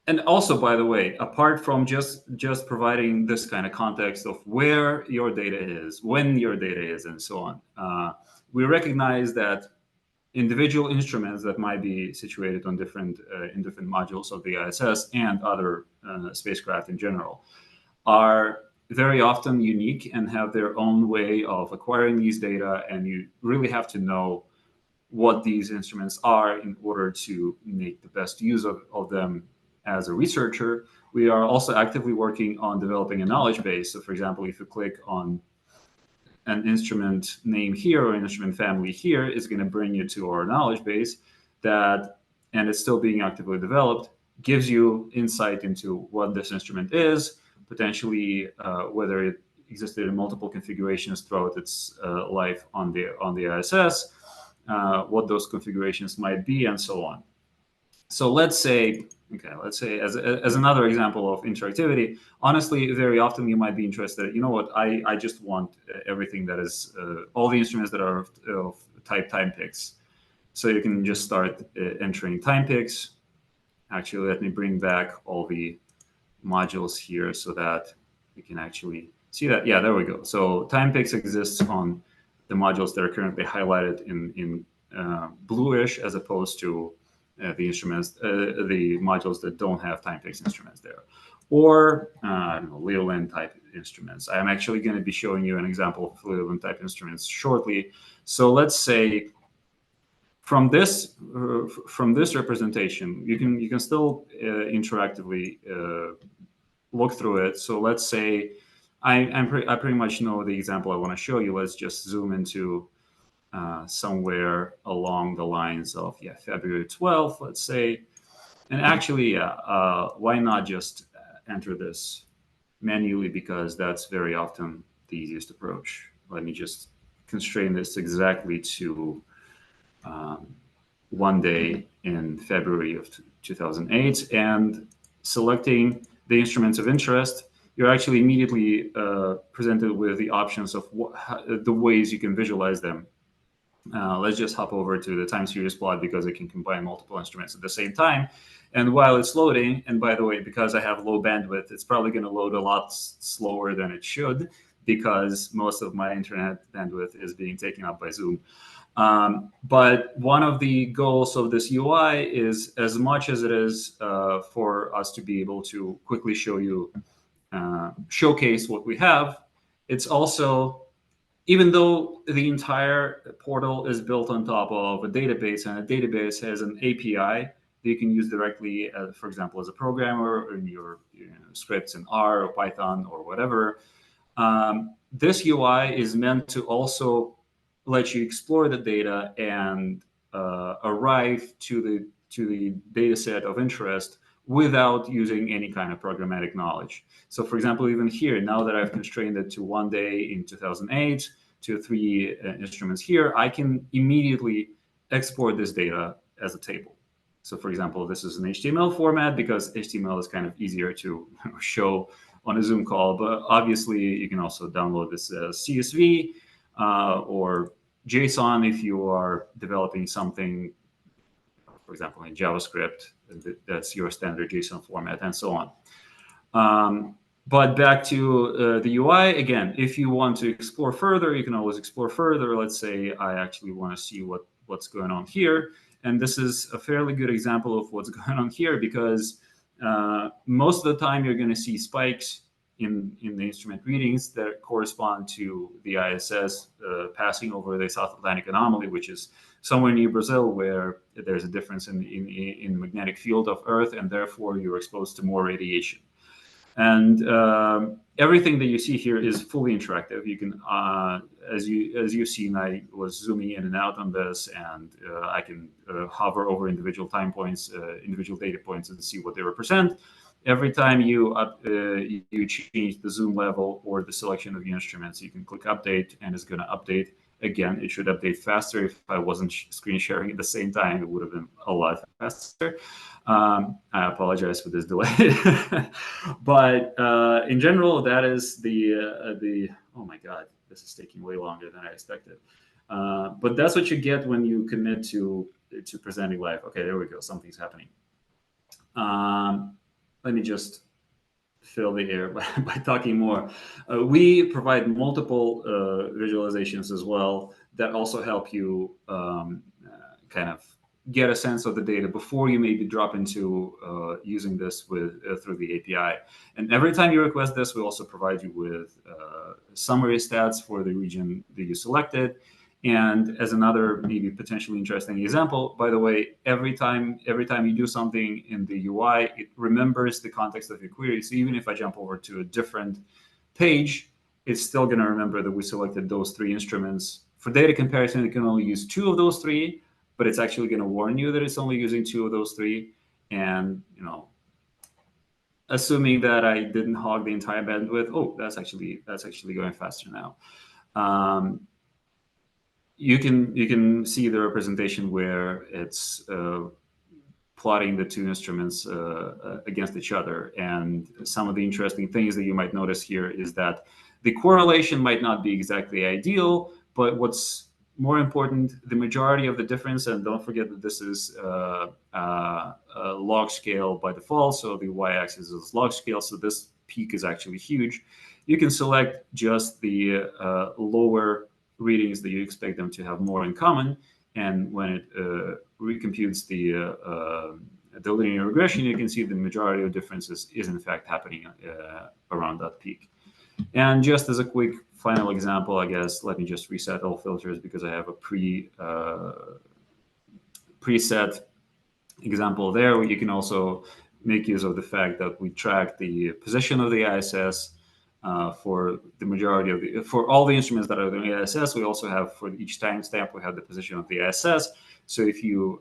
And also, by the way, apart from just providing this kind of context of where your data is, when your data is, and so on, we recognize that individual instruments that might be situated on in different modules of the ISS and other spacecraft in general are very often unique and have their own way of acquiring these data, and you really have to know what these instruments are in order to make the best use of them as a researcher. We are also actively working on developing a knowledge base. So for example, if you click on an instrument name here or an instrument family here, it's going to bring you to our knowledge base that, and it's still being actively developed, gives you insight into what this instrument is, potentially whether it existed in multiple configurations throughout its life on the ISS, what those configurations might be, and so on. So let's say as another example of interactivity, honestly, very often you might be interested, you know what, I just want everything that is, all the instruments that are of type time picks. So you can just start entering time picks. Actually, let me bring back all the modules here so that we can actually see that. Yeah, there we go. So time picks exists on the modules that are currently highlighted in bluish, as opposed to the instruments, the modules that don't have time picks instruments there, or Leland type instruments. I'm actually going to be showing you an example of Leland type instruments shortly. So let's say from this representation, you can still interactively look through it. So let's say I pretty much know the example I want to show you. Let's just zoom into somewhere along the lines of February 12th, let's say. And actually, why not just enter this manually, because that's very often the easiest approach. Let me just constrain this exactly to 1 day in February of 2008, and selecting the instruments of interest, you're actually immediately presented with the options of the ways you can visualize them. Let's just hop over to the time series plot because it can combine multiple instruments at the same time. And while it's loading, and by the way, because I have low bandwidth, it's probably going to load a lot slower than it should, because most of my internet bandwidth is being taken up by Zoom. But one of the goals of this UI is, as much as it is for us to be able to quickly show you, showcase what we have, it's also, even though the entire portal is built on top of a database, and a database has an API that you can use directly, for example, as a programmer in your scripts in R or Python or whatever, this UI is meant to also let you explore the data and arrive to the data set of interest without using any kind of programmatic knowledge. So for example, even here, now that I've constrained it to 1 day in 2008, to 3 instruments here, I can immediately export this data as a table. So for example, this is an HTML format because HTML is kind of easier to show on a Zoom call, but obviously you can also download this as CSV or JSON if you are developing something, for example, in JavaScript, that's your standard JSON format, and so on. But back to the UI, again, if you want to explore further, you can always explore further. Let's say I actually want to see what's going on here. And this is a fairly good example of what's going on here, because most of the time you're going to see spikes in the instrument readings that correspond to the ISS passing over the South Atlantic anomaly, which is somewhere near Brazil, where there's a difference in the magnetic field of Earth, and therefore you're exposed to more radiation. And everything that you see here is fully interactive. You can, as you've seen, I was zooming in and out on this, and I can hover over individual time points, individual data points, and see what they represent. Every time you change the zoom level or the selection of the instruments, you can click update, and it's going to update. Again, it should update faster. If I wasn't screen sharing at the same time, it would have been a lot faster. I apologize for this delay. But in general, that is the oh my God, this is taking way longer than I expected. But that's what you get when you commit to presenting live. Okay, there we go. Something's happening. Let me just fill the air by talking more. We provide multiple visualizations as well that also help you kind of get a sense of the data before you maybe drop into using this through the API. And every time you request this, we also provide you with summary stats for the region that you selected. And as another maybe potentially interesting example, by the way, every time you do something in the UI, it remembers the context of your query. So even if I jump over to a different page, it's still going to remember that we selected those 3 instruments. For data comparison, it can only use 2 of those 3, but it's actually going to warn you that it's only using 2 of those 3. And assuming that I didn't hog the entire bandwidth, oh, that's actually going faster now. You can see the representation where it's plotting the 2 instruments against each other. And some of the interesting things that you might notice here is that the correlation might not be exactly ideal, but what's more important, the majority of the difference, and don't forget that this is log scale by default, so the y-axis is log scale, so this peak is actually huge. You can select just the lower readings that you expect them to have more in common, and when it recomputes the linear regression, you can see the majority of differences is in fact happening around that peak. And just as a quick final example, I guess, let me just reset all filters because I have a preset example there, where you can also make use of the fact that we track the position of the ISS for the majority of for all the instruments that are doing ASS. We also have, for each timestamp, we have the position of the ASS. So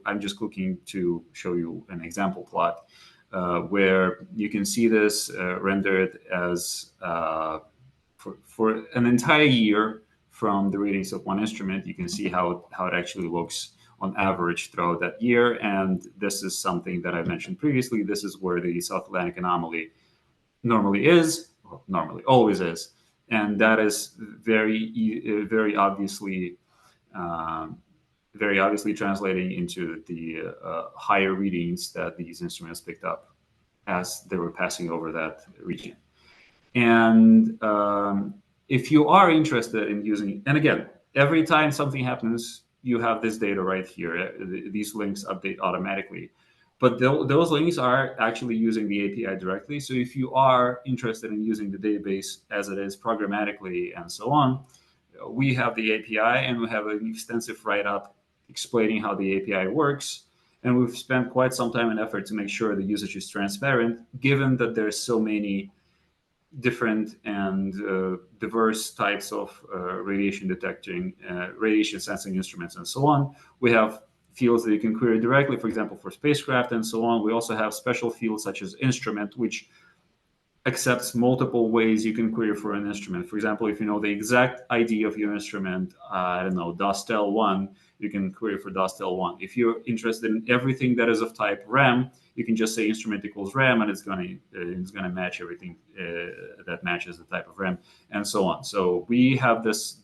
I'm just looking to show you an example plot where you can see this rendered as for an entire year from the readings of one instrument. You can see how it actually looks on average throughout that year. And this is something that I mentioned previously. This is where the South Atlantic anomaly normally is, well, normally always is. And that is very obviously translating into the higher readings that these instruments picked up as they were passing over that region. And if you are interested in using, and again, every time something happens, you have this data right here. These links update automatically. But those links are actually using the API directly. So if you are interested in using the database as it is programmatically and so on, we have the API, and we have an extensive write-up explaining how the API works. And we've spent quite some time and effort to make sure the usage is transparent, given that there's so many different and diverse types of radiation detecting, radiation sensing instruments and so on. We have fields that you can query directly, for example, for spacecraft and so on. We also have special fields such as instrument, which accepts multiple ways you can query for an instrument. For example, if you know the exact ID of your instrument, I don't know, DOSTEL1, you can query for DOSTEL1. If you're interested in everything that is of type RAM, you can just say instrument equals RAM, and it's going to match everything that matches the type of RAM, and so on. So we have this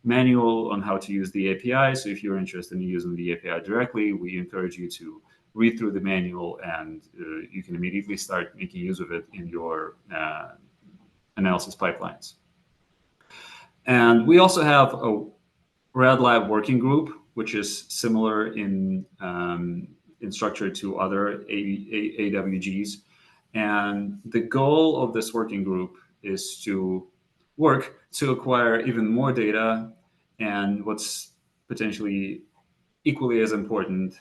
manual on how to use the API. So if you're interested in using the API directly, we encourage you to read through the manual, and you can immediately start making use of it in your analysis pipelines. And we also have a RadLab working group, which is similar in structure to other AWGs. And the goal of this working group is to work to acquire even more data, and what's potentially equally as important,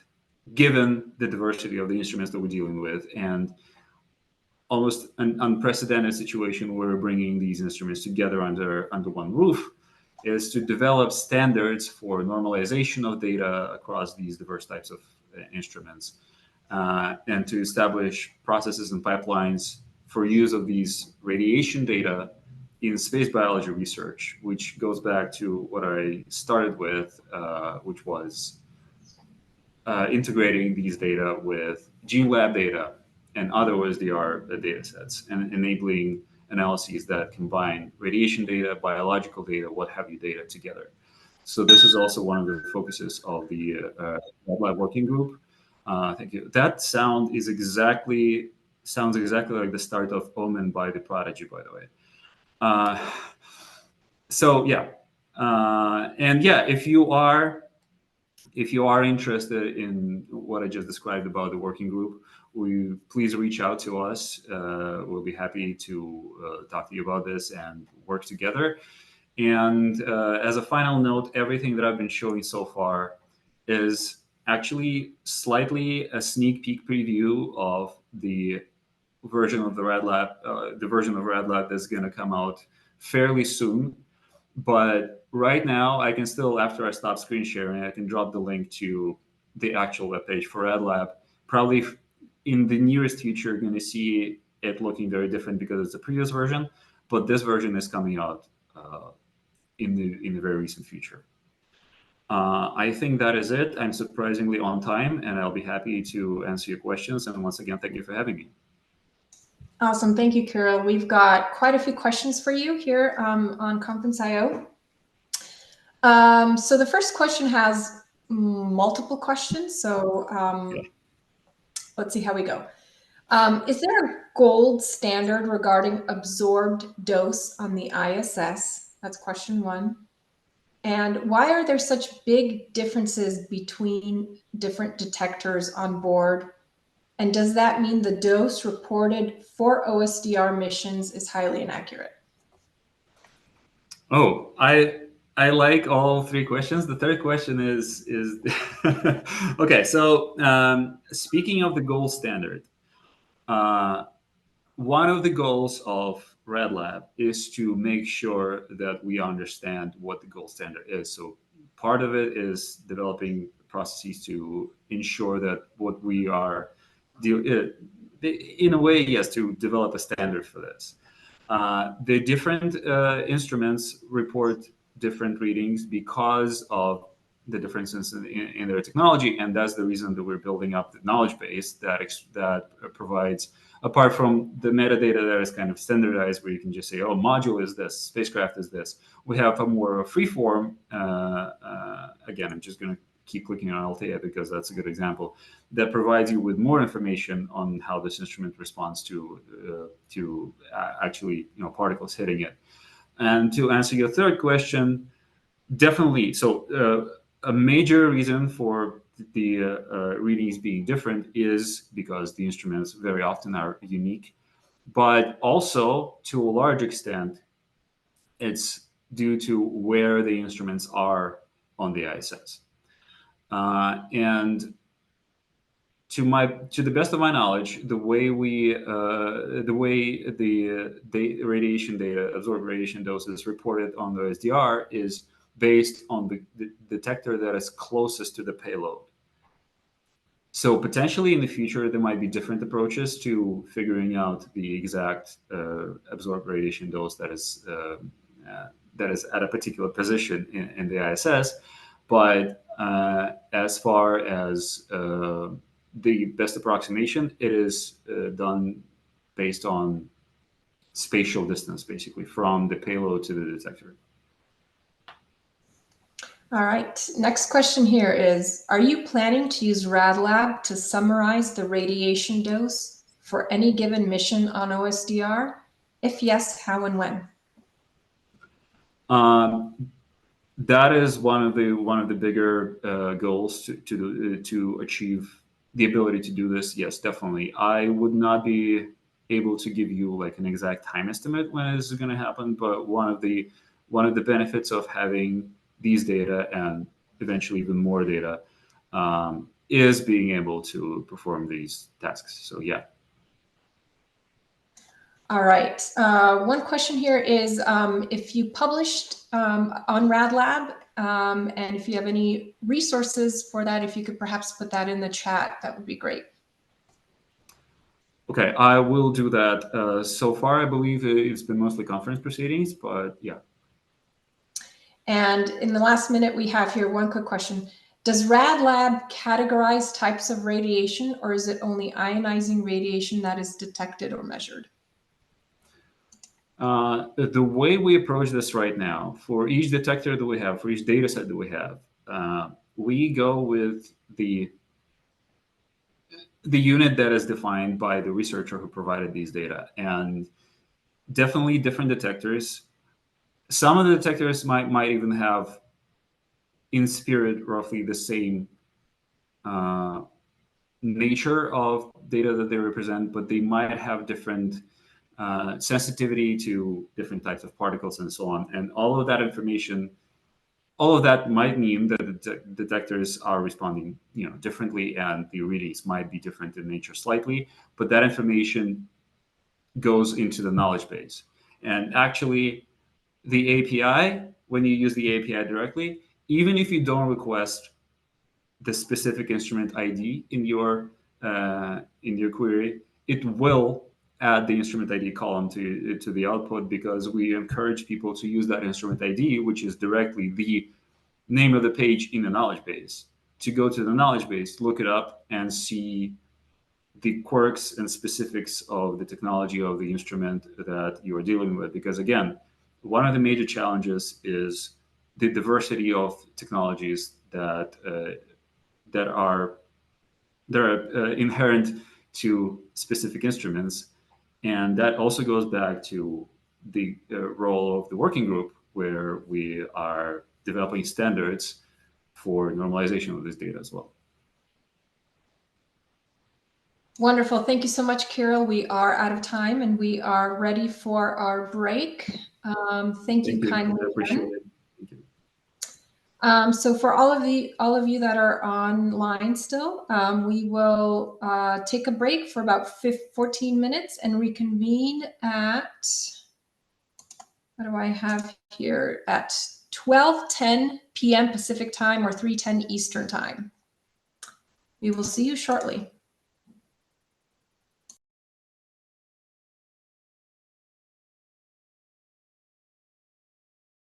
given the diversity of the instruments that we're dealing with, and almost an unprecedented situation where we're bringing these instruments together under one roof, is to develop standards for normalization of data across these diverse types of instruments, and to establish processes and pipelines for use of these radiation data in space biology research, which goes back to what I started with, which was integrating these data with gene lab data and other OSDR data sets, and enabling analyses that combine radiation data, biological data, what have you data together. So this is also one of the focuses of the RadLab working group. Thank you. That sounds exactly like the start of Omen by The Prodigy, by the way. So yeah, and yeah, if you are interested in what I just described about the working group, please reach out to us. We'll be happy to talk to you about this and work together. And as a final note, everything that I've been showing so far is actually slightly a sneak peek preview of the version of the RadLab that's going to come out fairly soon. But right now, I can still, after I stop screen sharing, I can drop the link to the actual webpage for RadLab. Probably in the nearest future, you're going to see it looking very different because it's a previous version. But this version is coming out in the very recent future. I think that is it. I'm surprisingly on time, and I'll be happy to answer your questions. And once again, thank you for having me. Awesome. Thank you, Kirill. We've got quite a few questions for you here on Conference.io. So the first question has multiple questions. So let's see how we go. Is there a gold standard regarding absorbed dose on the ISS? That's question one. And why are there such big differences between different detectors on board? And does that mean the dose reported for OSDR missions is highly inaccurate? Oh, I like all three questions. The third question is okay. So speaking of the gold standard, one of the goals of Red Lab is to make sure that we understand what the gold standard is. So part of it is developing processes to ensure that what we are, in a way, yes, to develop a standard for this. The different instruments report different readings because of the differences in their technology, and that's the reason that we're building up the knowledge base that provides, apart from the metadata that is kind of standardized, where you can just say, oh, module is this, spacecraft is this. We have a more free form. Again, I'm just going to keep clicking on Althea because that's a good example, that provides you with more information on how this instrument responds to actually, particles hitting it. And to answer your third question, definitely. So a major reason for the readings being different is because the instruments very often are unique, but also to a large extent, it's due to where the instruments are on the ISS. And to the best of my knowledge, the way the radiation data, absorbed radiation doses reported on the SDR is based on the detector that is closest to the payload. So potentially in the future, there might be different approaches to figuring out the exact absorbed radiation dose that is at a particular position in the ISS. But as far as the best approximation, it is done based on spatial distance, basically, from the payload to the detector. All right, next question here is, are you planning to use RadLab to summarize the radiation dose for any given mission on OSDR? If yes, how and when? That is one of the bigger goals to achieve the ability to do this. Yes, definitely. I would not be able to give you like an exact time estimate when this is going to happen, but one of the benefits of having these data and eventually even more data is being able to perform these tasks. So yeah. All right. One question here is if you published on RadLab and if you have any resources for that, if you could perhaps put that in the chat, that would be great. Okay, I will do that. So far, I believe it's been mostly conference proceedings, but yeah. And in the last minute we have here, one quick question. Does RadLab categorize types of radiation, or is it only ionizing radiation that is detected or measured? The way we approach this right now, for each detector that we have, for each data set that we have, we go with the unit that is defined by the researcher who provided these data. And definitely different detectors. Some of the detectors might even have, in spirit, roughly the same nature of data that they represent, but they might have different sensitivity to different types of particles and so on. And all of that information, all of that might mean that the detectors are responding, differently, and the readings might be different in nature slightly, but that information goes into the knowledge base. And actually, the API, when you use the API directly, even if you don't request the specific instrument ID in your query, it will add the instrument ID column to the output, because we encourage people to use that instrument ID, which is directly the name of the page in the knowledge base, to go to the knowledge base, look it up, and see the quirks and specifics of the technology of the instrument that you are dealing with. Because again, one of the major challenges is the diversity of technologies that are inherent to specific instruments. And that also goes back to the role of the working group, where we are developing standards for normalization of this data as well. Wonderful. Thank you so much, Kirill. We are out of time and we are ready for our break. Thank you kindly. I appreciate it. Thank you. So for all of you that are online still, we will take a break for about 14 minutes and reconvene at what do I have here? At 12:10 p.m. Pacific time or 3:10 Eastern time. We will see you shortly.